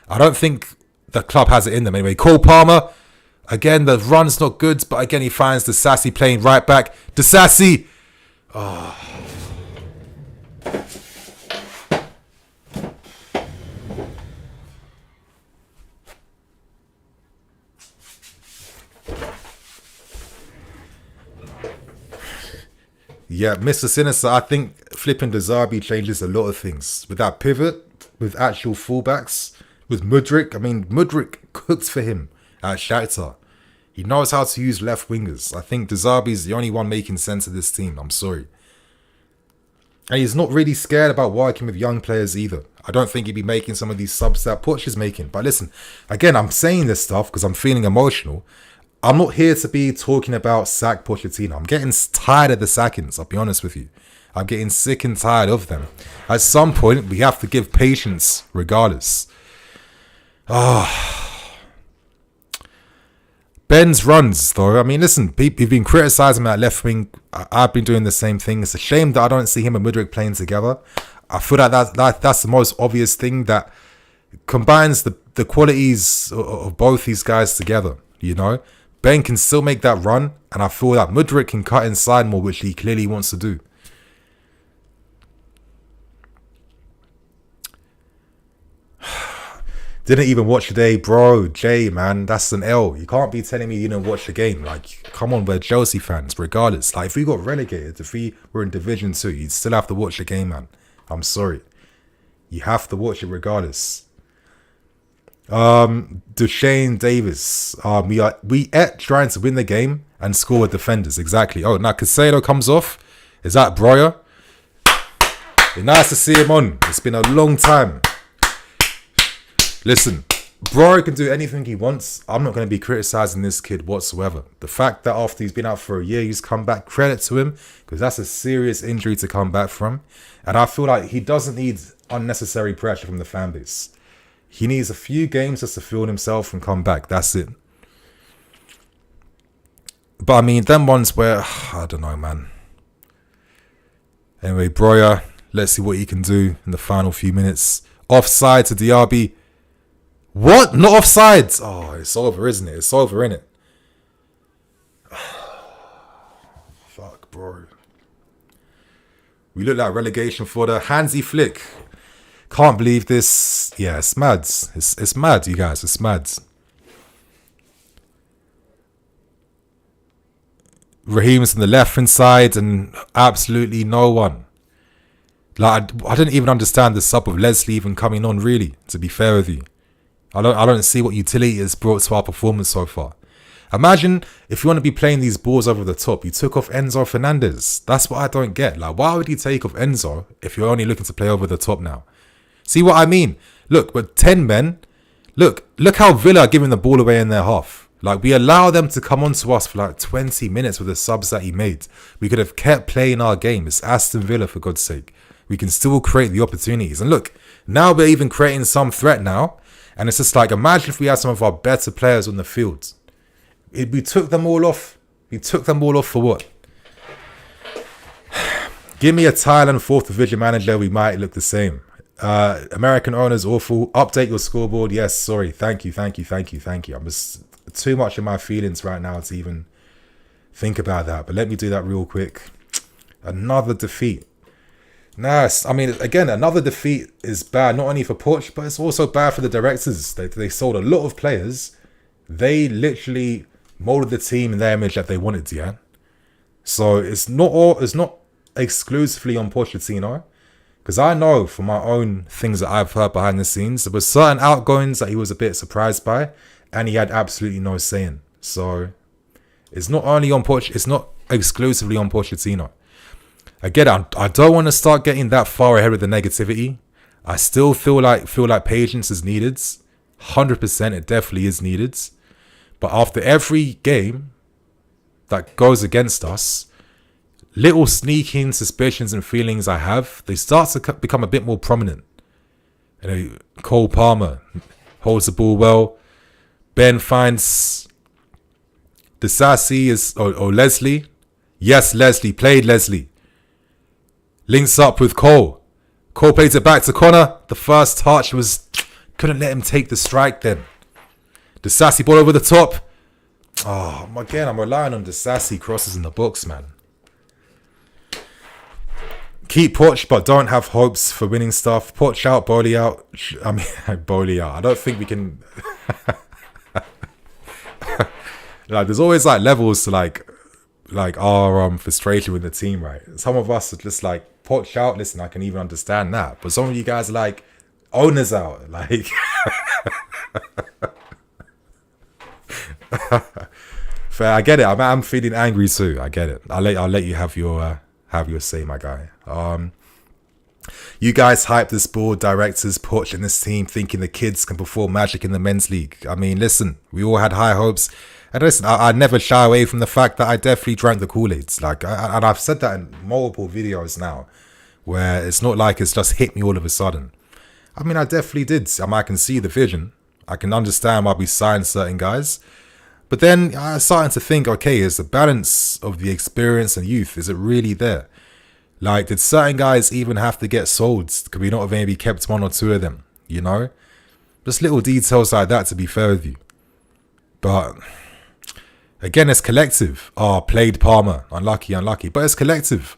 I don't think the club has it in them anyway. Cole Palmer, again, the run's not good, but again, he finds the Sassy playing right back. The Sassy! Oh. Yeah, Mr. Sinister, I think flipping De Zerbi changes a lot of things. With that pivot, with actual fullbacks, with Mudryk. I mean, Mudryk cooked for him at Shakhtar. He knows how to use left wingers. I think De Zerbi's the only one making sense of this team. I'm sorry. And he's not really scared about working with young players either. I don't think he'd be making some of these subs that Poch is making. But listen, again, I'm saying this stuff because I'm feeling emotional. I'm not here to be talking about sack Pochettino. I'm getting tired of the sackings, I'll be honest with you. I'm getting sick and tired of them. At some point, we have to give patience regardless. Ben's runs, though. I mean, listen, you've been criticising him at left wing. I've been doing the same thing. It's a shame that I don't see him and Mudryk playing together. I feel like that's the most obvious thing that combines the qualities of both these guys together, you know? Ben can still make that run, and I feel that Mudryk can cut inside more, which he clearly wants to do. Didn't even watch today, bro. Jay, man, that's an L. You can't be telling me you didn't watch the game. Like, come on, we're Chelsea fans, regardless. Like, if we got relegated, if we were in Division 2, you'd still have to watch the game, man. I'm sorry. You have to watch it regardless. Duchesne Davis. We ate trying to win the game and score with defenders. Exactly. Oh, now Casado comes off. Is that Breuer? It's nice to see him on. It's been a long time. Listen, Breuer can do anything he wants. I'm not going to be criticising this kid whatsoever. The fact that after he's been out for a year, he's come back, credit to him, because that's a serious injury to come back from. And I feel like he doesn't need unnecessary pressure from the fan base. He needs a few games just to feel himself and come back. That's it. But I mean, them ones where, I don't know, man. Anyway, Breuer, let's see what he can do in the final few minutes. Offside to Diaby. What? Not offside? Oh, it's over, isn't it? It's over, innit? Fuck, bro. We look like relegation for the Hansi Flick. Can't believe this. Yeah, it's mad. It's mad, you guys. It's mad. Raheem's on the left-hand side and absolutely no one. Like, I didn't even understand the sub of Leslie even coming on, really, to be fair with you. I don't see what utility it's brought to our performance so far. Imagine if you want to be playing these balls over the top, you took off Enzo Fernandez. That's what I don't get. Like, why would you take off Enzo if you're only looking to play over the top now? See what I mean? Look, with 10 men, look how Villa are giving the ball away in their half. Like, we allow them to come on to us for like 20 minutes with the subs that he made. We could have kept playing our game. It's Aston Villa, for God's sake. We can still create the opportunities. And look, now we're even creating some threat now. And it's just like, imagine if we had some of our better players on the field. We took them all off. We took them all off for what? Give me a Thailand 4th Division manager, we might look the same. American owners, awful. Update your scoreboard. Yes, sorry. Thank you. I'm just too much in my feelings right now to even think about that. But let me do that real quick. Another defeat. Nice. I mean, again, another defeat is bad, not only for Poch, but it's also bad for the directors. They sold a lot of players. They literally molded the team in their image that they wanted to, yeah? So it's not exclusively on Pochettino. Because I know from my own things that I've heard behind the scenes, there were certain outgoings that he was a bit surprised by, and he had absolutely no say in. So it's not only on it's not exclusively on Pochettino. Again, I don't want to start getting that far ahead with the negativity. I still feel like patience is needed. 100%, it definitely is needed. But after every game that goes against us, little sneaking suspicions and feelings I have, they start to become a bit more prominent. You know, Cole Palmer holds the ball well. Ben finds Disasi or Leslie. Yes, Leslie played Leslie. Links up with Cole. Cole plays it back to Connor. The first touch couldn't let him take the strike then. Disasi ball over the top. Oh, again, I'm relying on Disasi crosses in the box, man. Keep Poch, but don't have hopes for winning stuff. Poch out, Bowley out. I mean, Bowley out. I don't think we can... like, there's always, like, levels to, like, like our frustration with the team, right? Some of us are just like, Poch out, listen, I can even understand that. But some of you guys are like, owners out, like fair, I get it. I'm feeling angry too. I get it. I'll let you have your say, my guy. You guys hype this board, directors, Poch and this team, thinking the kids can perform magic in the men's league. I mean, listen, we all had high hopes. And listen, I never shy away from the fact that I definitely drank the Kool-Aids. Like, and I've said that in multiple videos now, where it's not like it's just hit me all of a sudden. I mean, I definitely did. I can see the vision. I can understand why we signed certain guys. But then I started to think, okay, is the balance of the experience and youth, is it really there? Like, did certain guys even have to get sold? Could we not have maybe kept one or two of them? You know? Just little details like that, to be fair with you. But again, it's collective. Played Palmer. Unlucky. But it's collective.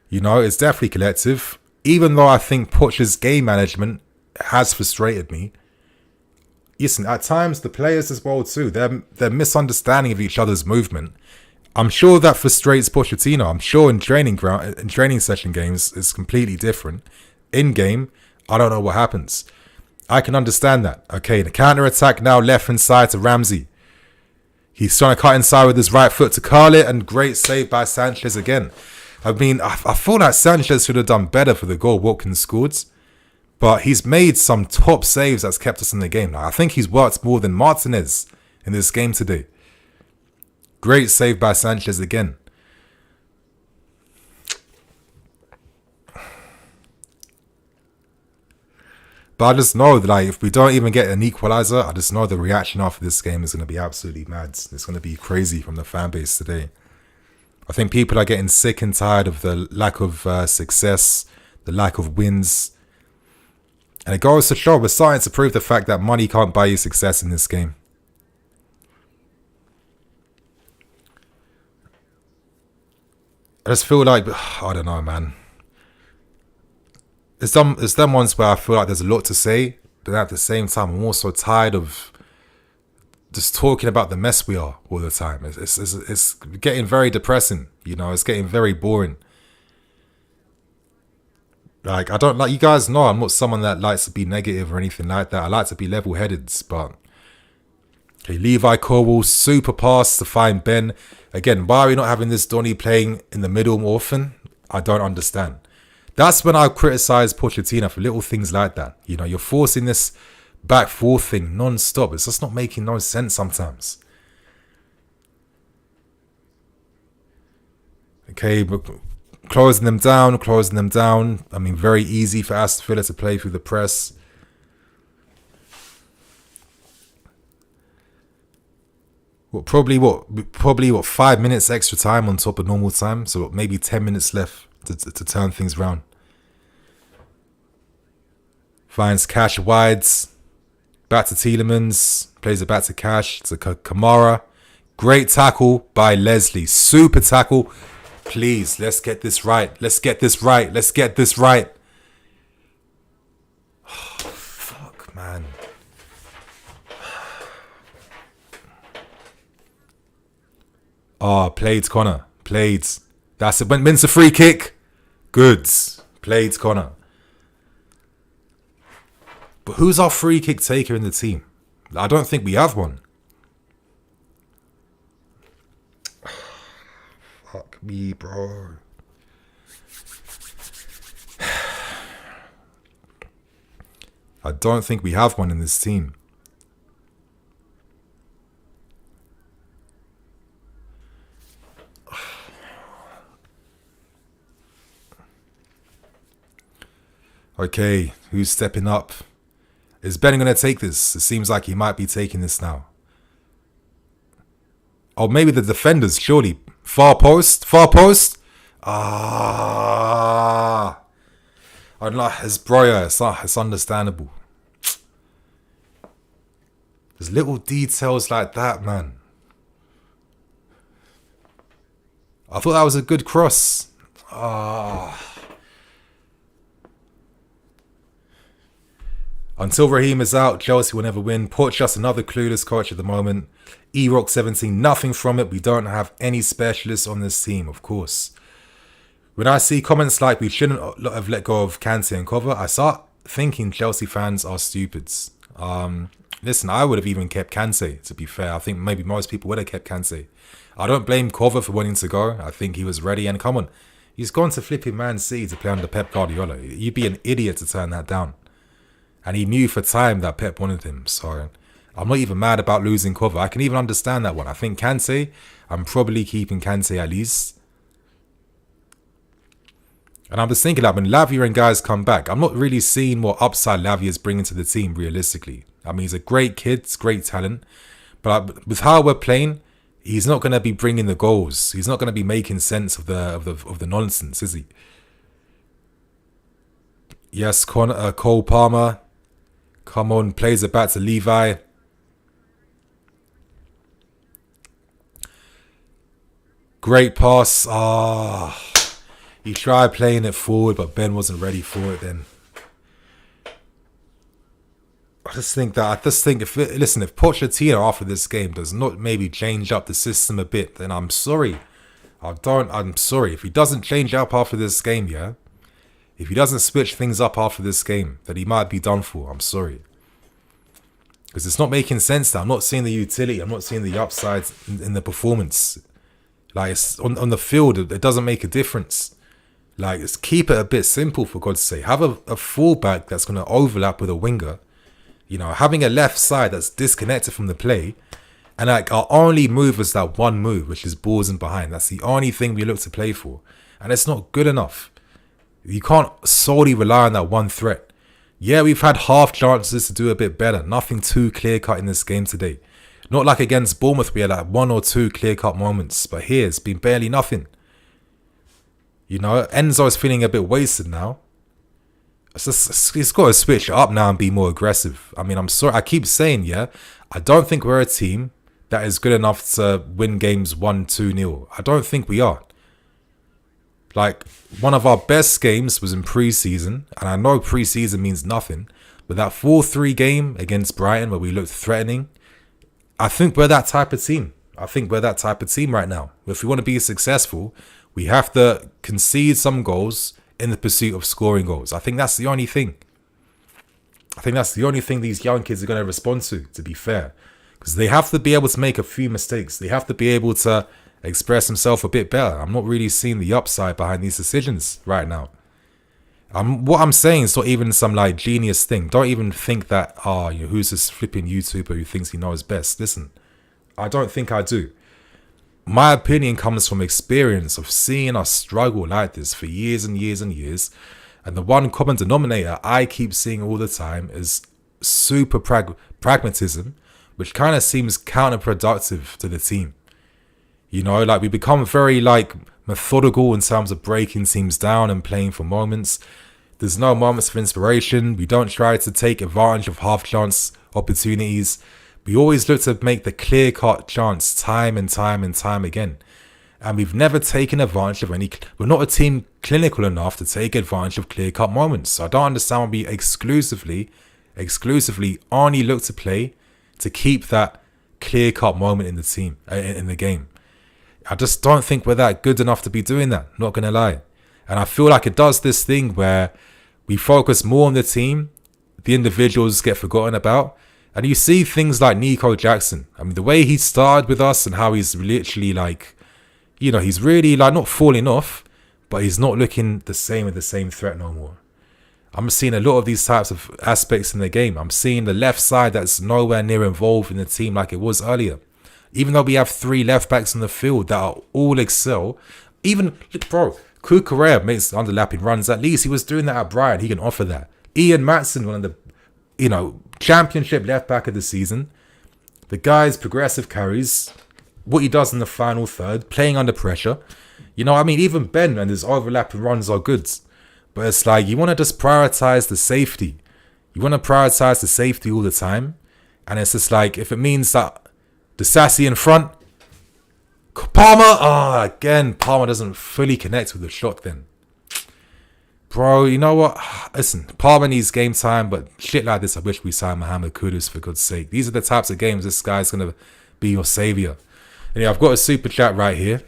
You know, it's definitely collective. Even though I think Poch's game management has frustrated me. Listen, at times, the players as well too, their misunderstanding of each other's movement, I'm sure that frustrates Pochettino. I'm sure in training session games, it's completely different. In game, I don't know what happens. I can understand that. Okay, the counter attack now left inside to Ramsey. He's trying to cut inside with his right foot to curl it, and great save by Sanchez again. I mean, I feel like Sanchez should have done better for the goal Watkins scored. But he's made some top saves that's kept us in the game. Now, I think he's worked more than Martinez in this game today. Great save by Sanchez again. But I just know that, like, if we don't even get an equalizer, I just know the reaction after this game is going to be absolutely mad. It's going to be crazy from the fan base today. I think people are getting sick and tired of the lack of success, the lack of wins. And it goes to show, we're starting to prove the fact that money can't buy you success in this game. I just feel like, I don't know, man. It's them ones where I feel like there's a lot to say, but at the same time, I'm also tired of just talking about the mess we are all the time. It's getting very depressing, you know. It's getting very boring. Like, I don't, like, you guys know I'm not someone that likes to be negative or anything like that. I like to be level-headed, but okay, Levi Corwell, super pass to find Ben. Again, why are we not having this Donny playing in the middle more often? I don't understand. That's when I criticize Pochettino for little things like that. You know, you're forcing this back forth thing non-stop. It's just not making no sense sometimes. Okay, but closing them down. I mean, very easy for Aston Villa to play through the press. Probably 5 minutes extra time on top of normal time. So maybe 10 minutes left to turn things round. Finds Cash wides. Back to Tielemans. Plays it back to Cash. To Kamara. Great tackle by Leslie. Super tackle. Please, let's get this right. Let's get this right. Oh, fuck, man. Played Connor. Played. That's it. Wins a free kick. Goods. Played Connor. But who's our free kick taker in the team? I don't think we have one. Fuck me, bro. I don't think we have one in this team. Okay, who's stepping up? Is Ben going to take this? It seems like he might be taking this now. Oh, maybe the defenders, surely. Far post. It's Breuer. It's understandable. There's little details like that, man. I thought that was a good cross. Until Raheem is out, Chelsea will never win. Poch just another clueless coach at the moment. E-Rock 17, nothing from it. We don't have any specialists on this team, of course. When I see comments like we shouldn't have let go of Kante and Cover, I start thinking Chelsea fans are stupids. Listen, I would have even kept Kante, to be fair. I think maybe most people would have kept Kante. I don't blame Cover for wanting to go. I think he was ready. And come on, he's gone to flipping Man City to play under Pep Guardiola. You'd be an idiot to turn that down. And he knew for time that Pep wanted him. So I'm not even mad about losing Cover. I can even understand that one. I think Kante, I'm probably keeping Kante at least. And I'm just thinking that when Lavia and guys come back, I'm not really seeing what upside Lavia is bringing to the team realistically. I mean, he's a great kid, it's great talent. But with how we're playing, he's not going to be bringing the goals. He's not going to be making sense of the nonsense, is he? Yes, Cole Palmer. Come on, plays it back to Levi. Great pass. He tried playing it forward, but Ben wasn't ready for it then. I just think if Pochettino after this game does not maybe change up the system a bit, then I'm sorry. I'm sorry. If he doesn't change up after this game, yeah? If he doesn't switch things up after this game, then he might be done for. I'm sorry. Because it's not making sense now. I'm not seeing the utility. I'm not seeing the upsides in the performance. Like, it's on the field, it doesn't make a difference. Like, just keep it a bit simple, for God's sake. Have a fullback that's going to overlap with a winger. You know, having a left side that's disconnected from the play. And like, our only move is that one move, which is balls in behind. That's the only thing we look to play for. And it's not good enough. You can't solely rely on that one threat. Yeah, we've had half chances to do a bit better. Nothing too clear-cut in this game today. Not like against Bournemouth, we had like one or two clear-cut moments. But here, it's been barely nothing. You know, Enzo's feeling a bit wasted now. He's got to switch it up now and be more aggressive. I mean, I'm sorry. I keep saying, yeah, I don't think we're a team that is good enough to win games 1-2-0. I don't think we are. Like, one of our best games was in pre-season, and I know pre-season means nothing, but that 4-3 game against Brighton where we looked threatening, I think we're that type of team. I think we're that type of team right now. If we want to be successful, we have to concede some goals in the pursuit of scoring goals. I think that's the only thing. I think that's the only thing these young kids are going to respond to be fair. Because they have to be able to make a few mistakes. They have to be able to express himself a bit better. I'm not really seeing the upside behind these decisions right now. What I'm saying is not even some like genius thing. Don't even think that, who's this flipping YouTuber who thinks he knows best. Listen, I don't think I do. My opinion comes from experience of seeing us struggle like this for years and years and years. And the one common denominator I keep seeing all the time is super pragmatism, which kind of seems counterproductive to the team. You know, like we become very like methodical in terms of breaking teams down and playing for moments. There's no moments of inspiration. We don't try to take advantage of half chance opportunities. We always look to make the clear-cut chance time and time and time again. And we've never taken advantage of any... We're not a team clinical enough to take advantage of clear-cut moments. So I don't understand why we exclusively only look to play to keep that clear-cut moment in the team, in the game. I just don't think we're that good enough to be doing that, not going to lie. And I feel like it does this thing where we focus more on the team, the individuals get forgotten about. And you see things like Nico Jackson. I mean, the way he started with us and how he's literally like, you know, he's really like not falling off, but he's not looking the same with the same threat no more. I'm seeing a lot of these types of aspects in the game. I'm seeing the left side that's nowhere near involved in the team like it was earlier. Even though we have 3 left backs in the field that are all excel. Even, bro, Kukurea makes underlapping runs. At least he was doing that at Brighton. He can offer that. Ian Matson, one of the, you know, championship left back of the season. The guy's progressive carries, what he does in the final third, playing under pressure. You know, I mean, even Ben and his overlapping runs are good. But it's like, you want to just prioritize the safety. You want to prioritize the safety all the time. And it's just like, if it means that the Sassy in front, Palmer, again, Palmer doesn't fully connect with the shot then. Bro, you know what? Listen, Palmer needs game time, but shit like this, I wish we signed Mohamed Kudus for God's sake. These are the types of games this guy's going to be your saviour. And yeah, I've got a super chat right here.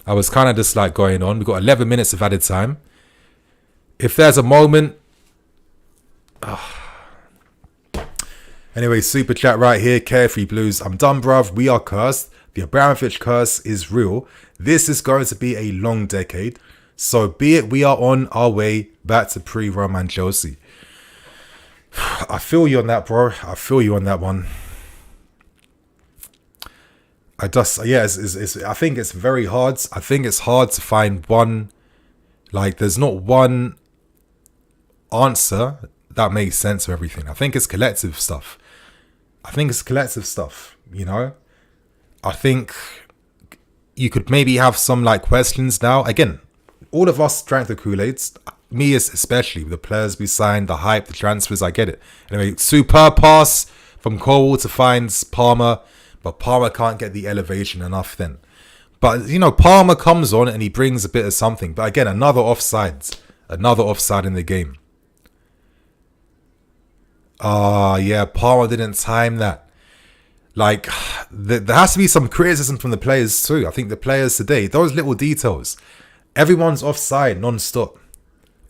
I was kind of just like going on. We've got 11 minutes of added time. If there's a moment... Anyway, super chat right here. Carefree Blues. I'm done, bruv. We are cursed. The Abramovich curse is real. This is going to be a long decade. So be it, we are on our way back to pre-Roman Chelsea. I feel you on that, bro. I feel you on that one. I think it's very hard. I think it's hard to find one, like there's not one answer that makes sense of everything. I think it's collective stuff. You know? I think you could maybe have some like questions now. Again, all of us drank the Kool-Aids, me especially, the players we signed, the hype, the transfers, I get it. Anyway, superb pass from Cole to find Palmer, but Palmer can't get the elevation enough then. But, you know, Palmer comes on and he brings a bit of something. But again, another offside in the game. Yeah, Palmer didn't time that. Like, there has to be some criticism from the players too. I think the players today, those little details, everyone's offside non-stop.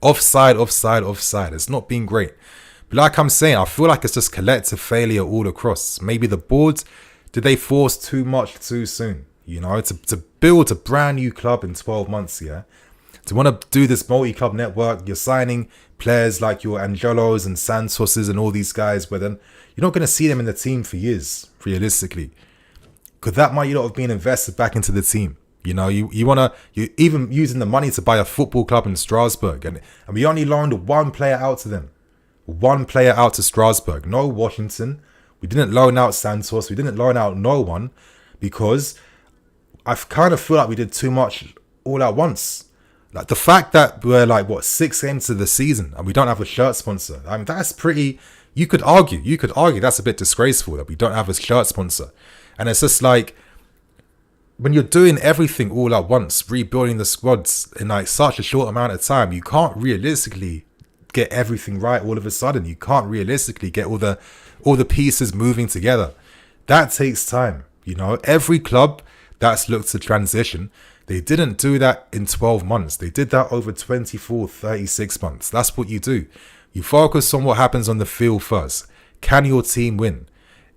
Offside. It's not been great. But like I'm saying, I feel like it's just collective failure all across. Maybe the board, did they force too much too soon? You know, to build a brand new club in 12 months, yeah? To want to do this multi-club network, you're signing players like your Angelos and Santoses and all these guys, but then you're not going to see them in the team for years, realistically. Because that might not have been invested back into the team. You know, you're even using the money to buy a football club in Strasbourg. And we only loaned one player out to them. One player out to Strasbourg. No Washington. We didn't loan out Santos. We didn't loan out no one. Because I kind of feel like we did too much all at once. Like the fact that we're like, 6 games to the season and we don't have a shirt sponsor. I mean, that's pretty... You could argue that's a bit disgraceful that we don't have a shirt sponsor. And it's just like... When you're doing everything all at once, rebuilding the squads in like such a short amount of time, you can't realistically get everything right all of a sudden. You can't realistically get all the pieces moving together. That takes time. You know, every club that's looked to transition, they didn't do that in 12 months. They did that over 24, 36 months. That's what you do. You focus on what happens on the field first. Can your team win?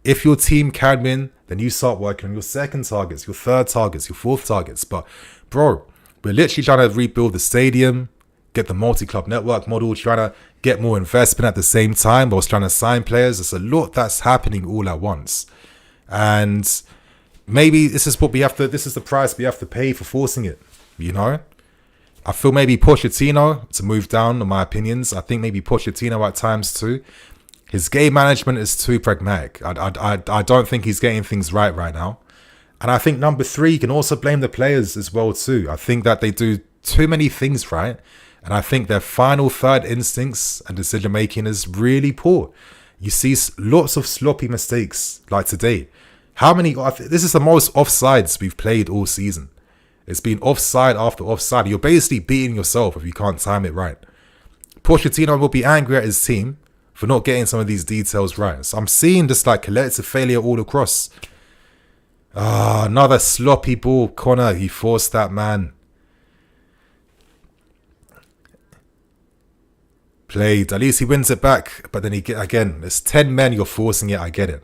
If your team can win, then you start working on your second targets, your third targets, your fourth targets. But, bro, we're literally trying to rebuild the stadium, get the multi-club network model, trying to get more investment at the same time whilst trying to sign players. There's a lot that's happening all at once. And maybe this is the price we have to pay for forcing it, you know? I feel maybe Pochettino, to move down on my opinions, I think maybe Pochettino at times too, his game management is too pragmatic. I don't think he's getting things right now. And I think number 3, you can also blame the players as well too. I think that they do too many things right. And I think their final third instincts and decision making is really poor. You see lots of sloppy mistakes like today. This is the most offsides we've played all season. It's been offside after offside. You're basically beating yourself if you can't time it right. Pochettino will be angry at his team for not getting some of these details right. So I'm seeing just like collective failure all across. Another sloppy ball. Connor, he forced that, man. Played. At least he wins it back. But then again, it's 10 men, you're forcing it. I get it.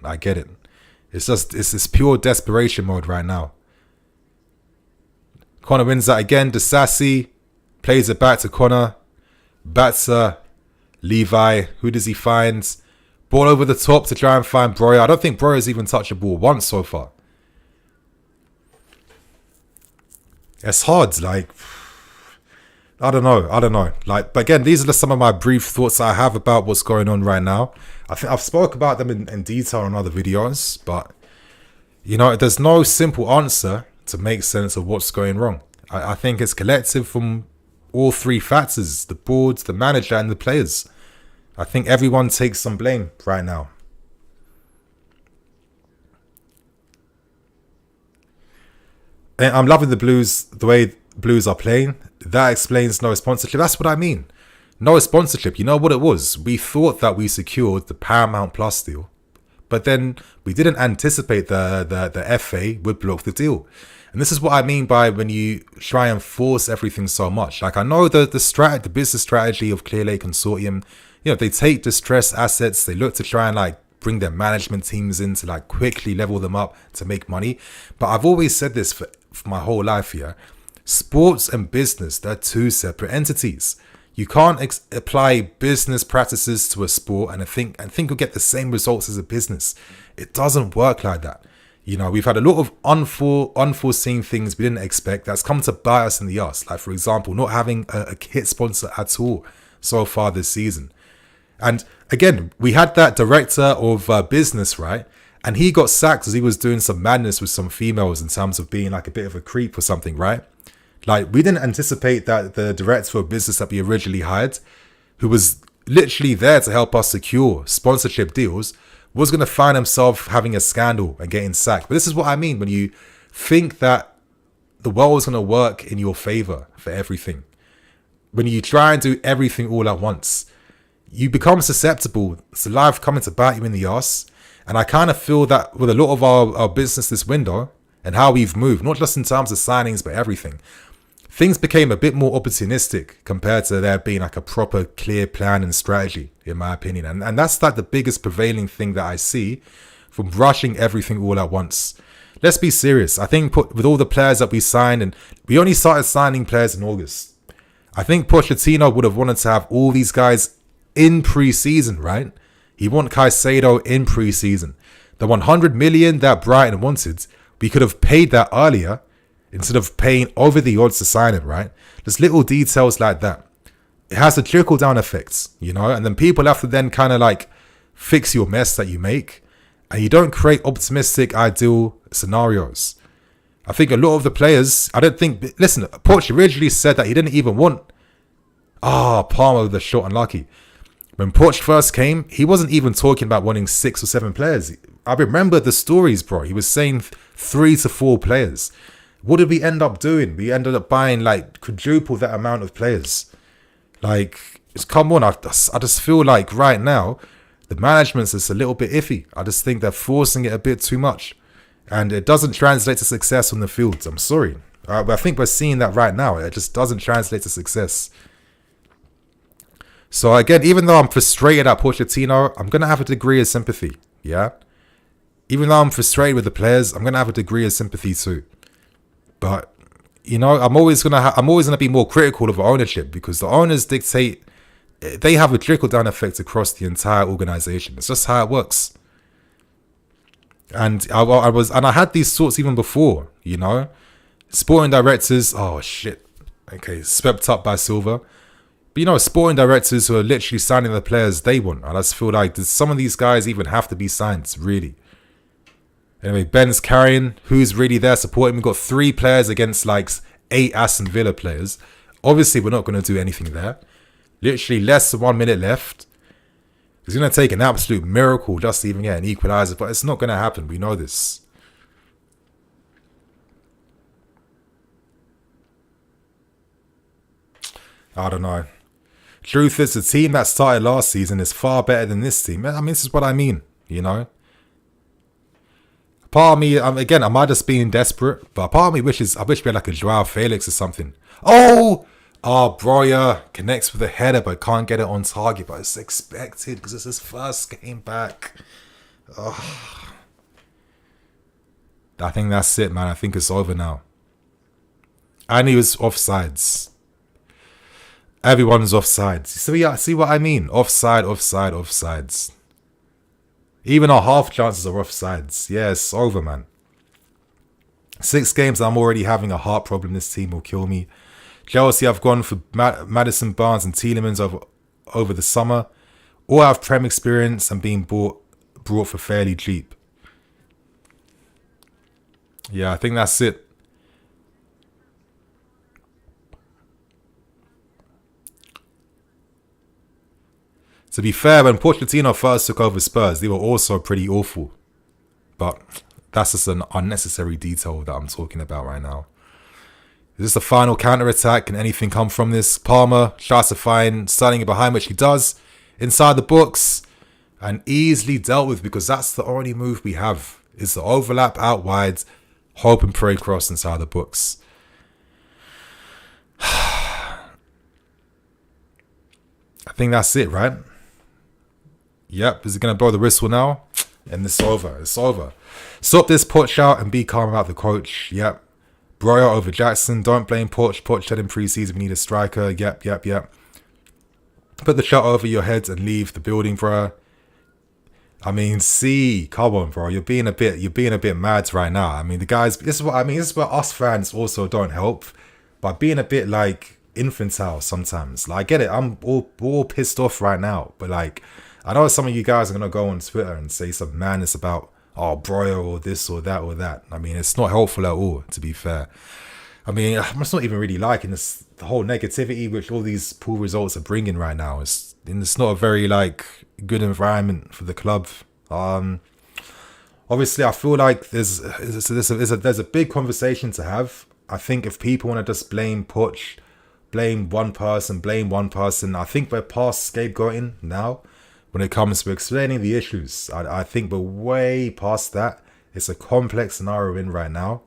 It's this pure desperation mode right now. Connor wins that again. Disasi plays it back to Connor. Batsa. Levi, who does he find? Ball over the top to try and find Breuer. I don't think Breuer's even touched the ball once so far. It's hard, like... I don't know. Like, but again, these are just some of my brief thoughts I have about what's going on right now. I think I've spoke about them in detail on other videos, but, you know, there's no simple answer to make sense of what's going wrong. I think it's collective from all 3 factors, the board, the manager, and the players. I think everyone takes some blame right now. And I'm loving the Blues, the way Blues are playing. That explains no sponsorship. That's what I mean. No sponsorship. You know what it was? We thought that we secured the Paramount Plus deal, but then we didn't anticipate the FA would block the deal. And this is what I mean by when you try and force everything so much. Like, I know the business strategy of Clear Lake Consortium, you know, they take distressed assets, they look to try and like bring their management teams in to like quickly level them up to make money. But I've always said this for my whole life here. Sports and business, they're two separate entities. You can't apply business practices to a sport and think you'll get the same results as a business. It doesn't work like that. You know, we've had a lot of unforeseen things we didn't expect that's come to bite us in the ass. Like, for example, not having a kit sponsor at all so far this season. And again, we had that director of business, right? And he got sacked because he was doing some madness with some females in terms of being like a bit of a creep or something, right? Like, we didn't anticipate that the director of business that we originally hired, who was literally there to help us secure sponsorship deals, was going to find himself having a scandal and getting sacked. But this is what I mean when you think that the world is going to work in your favor for everything. When you try and do everything all at once, you become susceptible to life coming to bite you in the ass. And I kind of feel that with a lot of our business this window and how we've moved, not just in terms of signings, but everything, things became a bit more opportunistic compared to there being like a proper clear plan and strategy, in my opinion. And that's like the biggest prevailing thing that I see from rushing everything all at once. Let's be serious. I think with all the players that we signed, and we only started signing players in August, I think Pochettino would have wanted to have all these guys in pre-season, right? He wanted Caicedo in pre-season. The 100 million that Brighton wanted, we could have paid that earlier instead of paying over the odds to sign it, right? There's little details like that. It has a trickle-down effect, you know? And then people have to then kind of like fix your mess that you make. And you don't create optimistic, ideal scenarios. I think a lot of the players, listen, Poch originally said that he didn't even want, Palmer with the shot, unlucky. When Poch first came, he wasn't even talking about wanting 6 or 7 players. I remember the stories, bro. He was saying 3 to 4 players. What did we end up doing? We ended up buying like quadruple that amount of players. Like, come on. I just feel like right now, the management's just a little bit iffy. I just think they're forcing it a bit too much. And it doesn't translate to success on the field. I'm sorry. But I think we're seeing that right now. It just doesn't translate to success. So again, even though I'm frustrated at Pochettino, I'm going to have a degree of sympathy. Yeah? Even though I'm frustrated with the players, I'm going to have a degree of sympathy too. But, you know, I'm always going to be more critical of ownership because the owners dictate, they have a trickle-down effect across the entire organization. It's just how it works. And I had these thoughts even before, you know. Sporting directors, swept up by Silva. But, you know, sporting directors who are literally signing the players they want. I just feel like, does some of these guys even have to be signed, really? Anyway, Ben's carrying. Who's really there supporting? We've got 3 players against like 8 Aston Villa players. Obviously, we're not going to do anything there. Literally less than 1 minute left. It's going to take an absolute miracle just to even get an equalizer, but it's not going to happen. We know this. I don't know. Truth is, the team that started last season is far better than this team. I mean, this is what I mean, you know. Part of me, again, am I just being desperate? But part of me I wish we had like a Joao Felix or something. Broya connects with a header but can't get it on target. But it's expected because it's his first game back. I think that's it, man. I think it's over now. And he was offsides. Everyone's offsides. See what I mean? Offsides. Even our half chances are offsides. Yeah, it's over, man. 6 games, I'm already having a heart problem. This team will kill me. Chelsea, I've gone for Madison, Barnes and Tielemans over the summer. All have Prem experience and being brought for fairly cheap. Yeah, I think that's it. To be fair, when Pochettino first took over Spurs, they were also pretty awful. But that's just an unnecessary detail that I'm talking about right now. Is this the final counter-attack? Can anything come from this? Palmer tries to find Sterling behind, which he does. Inside the box. And easily dealt with, because that's the only move we have. Is the overlap out wide. Hope and pray cross inside the box. I think that's it, right? Yep. Is he going to blow the whistle now? And it's over. It's over. Stop this Poch out and be calm about the coach. Yep. Broyer over Jackson. Don't blame Poch. Poch said in pre-season we need a striker. Yep. Put the shot over your head and leave the building, bro. I mean, come on, bro. You're being a bit mad right now. I mean, the guys. This is what us fans also don't help by being a bit like infantile sometimes. Like, I get it. I'm all pissed off right now, but like, I know some of you guys are gonna go on Twitter and say some madness about Broyer or this or that or that. I mean, it's not helpful at all, to be fair. I mean, I'm just not even really liking the whole negativity which all these poor results are bringing right now. It's not a very like good environment for the club. Obviously, I feel like there's a big conversation to have. I think if people want to just blame Poch, blame one person, I think we're past scapegoating now when it comes to explaining the issues. I think we're way past that. It's a complex scenario we're in right now.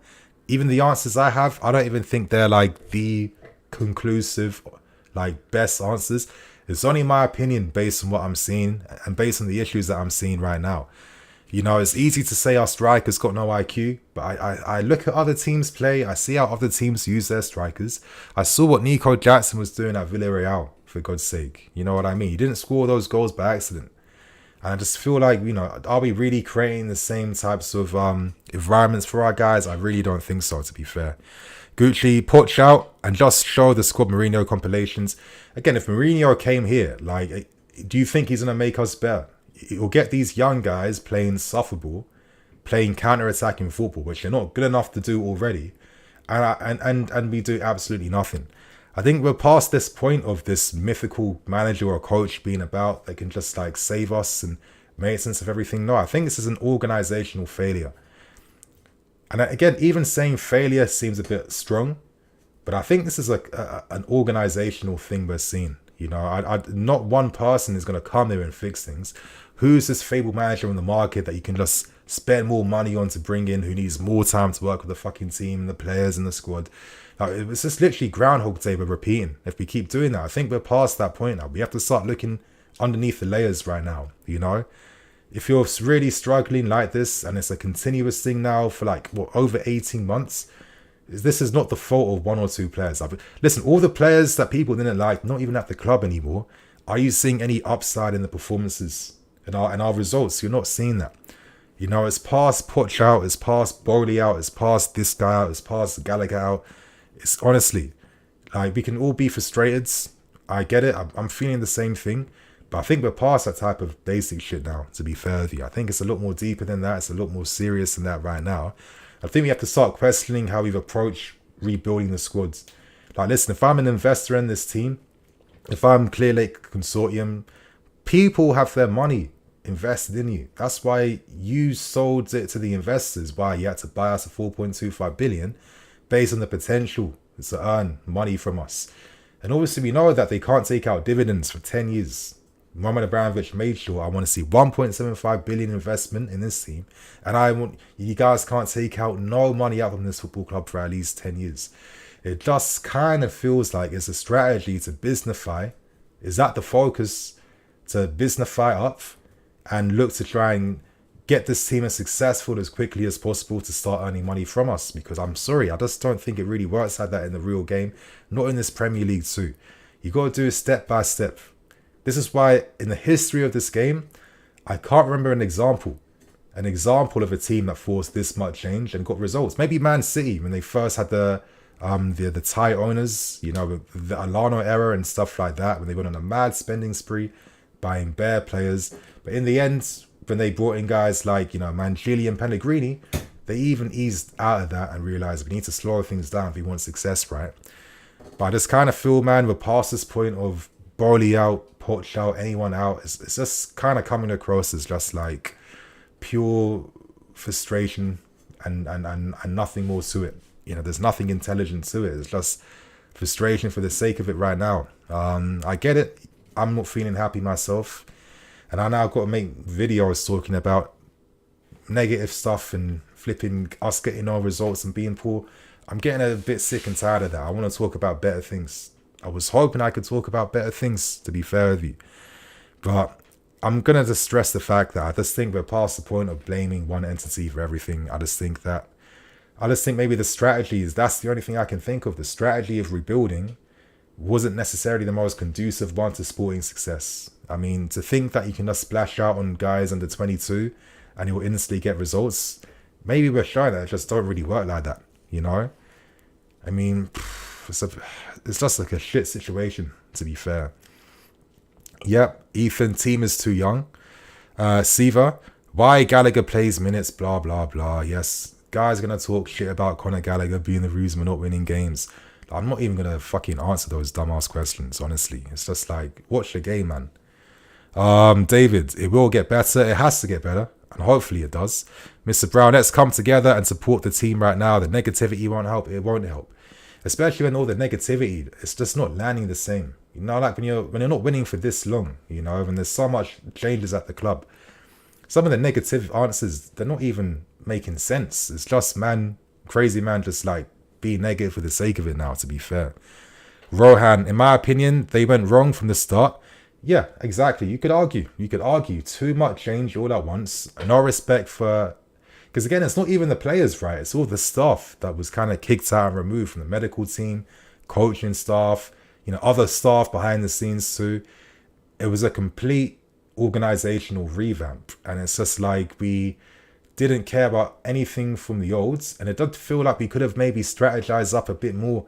Even the answers I have, I don't even think they're like the conclusive, like best answers. It's only my opinion based on what I'm seeing and based on the issues that I'm seeing right now. You know, it's easy to say our strikers got no IQ, but I look at other teams play. I see how other teams use their strikers. I saw what Nico Jackson was doing at Villarreal, for God's sake. You know what I mean? He didn't score those goals by accident. And I just feel like, you know, are we really creating the same types of environments for our guys? I really don't think so, to be fair. Gucci, Poch out and just show the squad Mourinho compilations. Again, if Mourinho came here, like, do you think he's going to make us better? He'll get these young guys playing sufferball, playing counter-attacking football, which they're not good enough to do already. And we do absolutely nothing. I think we're past this point of this mythical manager or coach being about that can just like save us and make sense of everything. No, I think this is an organizational failure. And again, even saying failure seems a bit strong, but I think this is like an organizational thing we're seeing. You know, not one person is going to come here and fix things. Who's this fabled manager on the market that you can just spend more money on to bring in, who needs more time to work with the fucking team and the players and the squad? Like, it's just literally Groundhog Day we're repeating. If we keep doing that, I think we're past that point now. We have to start looking underneath the layers right now, you know? If you're really struggling like this and it's a continuous thing now for like, over 18 months, this is not the fault of one or two players. Listen, all the players that people didn't like, not even at the club anymore, are you seeing any upside in the performances and our results? You're not seeing that. You know, it's past Poch out, it's past Bowley out, it's past this guy out, it's past Gallagher out. It's honestly, like, we can all be frustrated. I get it. I'm feeling the same thing. But I think we're past that type of basic shit now, to be fair with you. I think it's a lot more deeper than that. It's a lot more serious than that right now. I think we have to start questioning how we've approached rebuilding the squads. Like, listen, if I'm an investor in this team, if I'm Clear Lake Consortium, people have their money invested in you. That's why you sold it to the investors, why you had to buy us a 4.25 billion based on the potential to earn money from us. And obviously we know that they can't take out dividends for 10 years. Roman Abramovich made sure I want to see 1.75 billion investment in this team. And you guys can't take out no money out from this football club for at least 10 years. It just kind of feels like it's a strategy to businessify. Is that the focus? To businessify up and look to try and get this team as successful as quickly as possible to start earning money from us, because I'm sorry, I just don't think it really works like that in the real game, not in this Premier League too. You got to do it step by step. This is why in the history of this game, I can't remember an example of a team that forced this much change and got results. Maybe Man City when they first had the Thai owners, you know, the Alano era and stuff like that, when they went on a mad spending spree, buying bare players. But in the end, when they brought in guys like, you know, Managerial and Pellegrini, they even eased out of that and realized we need to slow things down if we want success, right? But I just kind of feel, man, we're past this point of Bowley out, Poch out, anyone out. It's just kind of coming across as just like pure frustration and nothing more to it. there's nothing intelligent to it. It's just frustration for the sake of it right now. I get it. I'm not feeling happy myself. And I now got to make videos talking about negative stuff and flipping us getting our results and being poor. I'm getting a bit sick and tired of that. I want to talk about better things. I was hoping I could talk about better things, to be fair with you. But I'm going to just stress the fact that I just think we're past the point of blaming one entity for everything. I just think maybe the strategy that's the only thing I can think of. The strategy of rebuilding wasn't necessarily the most conducive one to sporting success. I mean, to think that you can just splash out on guys under 22 and you'll instantly get results, maybe we're showing that it just don't really work like that, I mean, it's just like a shit situation, to be fair. Yep, Ethan, team is too young. Siva, why Gallagher plays minutes, blah, blah, blah. Yes, guys are going to talk shit about Conor Gallagher being the reason we're not winning games. I'm not even going to fucking answer those dumbass questions, honestly. It's just like, watch the game, man. David, it will get better. It has to get better. And hopefully it does. Mr. Brown, let's come together and support the team right now. The negativity won't help. It won't help. Especially when all the negativity, it's just not landing the same. Like when you're not winning for this long, when there's so much changes at the club. Some of the negative answers, they're not even making sense. It's just crazy man, just like being negative for the sake of it now, to be fair. Rohan, in my opinion, they went wrong from the start. Yeah, exactly. You could argue too much change all at once. No respect for... Because again, it's not even the players, right? It's all the staff that was kind of kicked out and removed from the medical team, coaching staff, other staff behind the scenes too. It was a complete organizational revamp. And it's just like we didn't care about anything from the olds. And it did feel like we could have maybe strategized up a bit more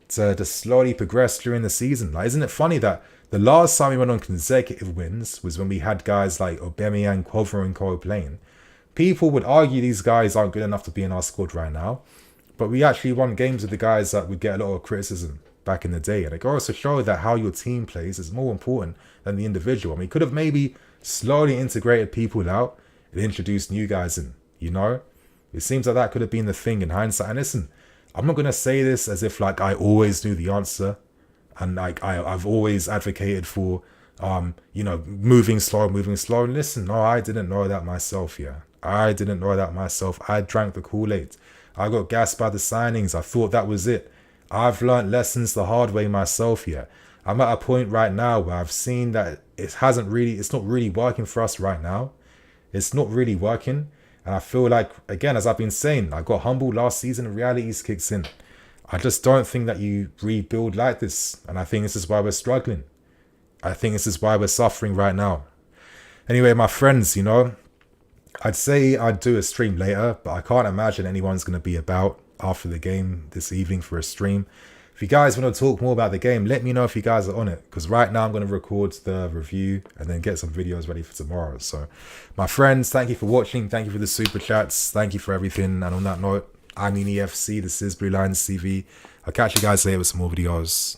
to just slowly progress during the season. Like, isn't it funny that the last time we went on consecutive wins was when we had guys like Aubameyang, Quavo and Co playing? People would argue these guys aren't good enough to be in our squad right now. But we actually won games with the guys that would get a lot of criticism back in the day. And it goes to show that how your team plays is more important than the individual. And we could have maybe slowly integrated people out and introduced new guys in, It seems like that could have been the thing in hindsight. And listen, I'm not going to say this as if like I always knew the answer. And like I've always advocated for, moving slow. And listen, no, I didn't know that myself, yeah. I didn't know that myself. I drank the Kool-Aid. I got gassed by the signings. I thought that was it. I've learned lessons the hard way myself, yeah. I'm at a point right now where I've seen that it's not really working for us right now. It's not really working. And I feel like, again, as I've been saying, I got humbled last season and realities kicks in. I just don't think that you rebuild like this. And I think this is why we're struggling. I think this is why we're suffering right now. Anyway, my friends, I'd say I'd do a stream later, but I can't imagine anyone's going to be about after the game this evening for a stream. If you guys want to talk more about the game, let me know if you guys are on it. Because right now I'm going to record the review and then get some videos ready for tomorrow. So, my friends, thank you for watching. Thank you for the super chats. Thank you for everything. And on that note, I'm in EFC. This is BlueLionsTV. I'll catch you guys later with some more videos.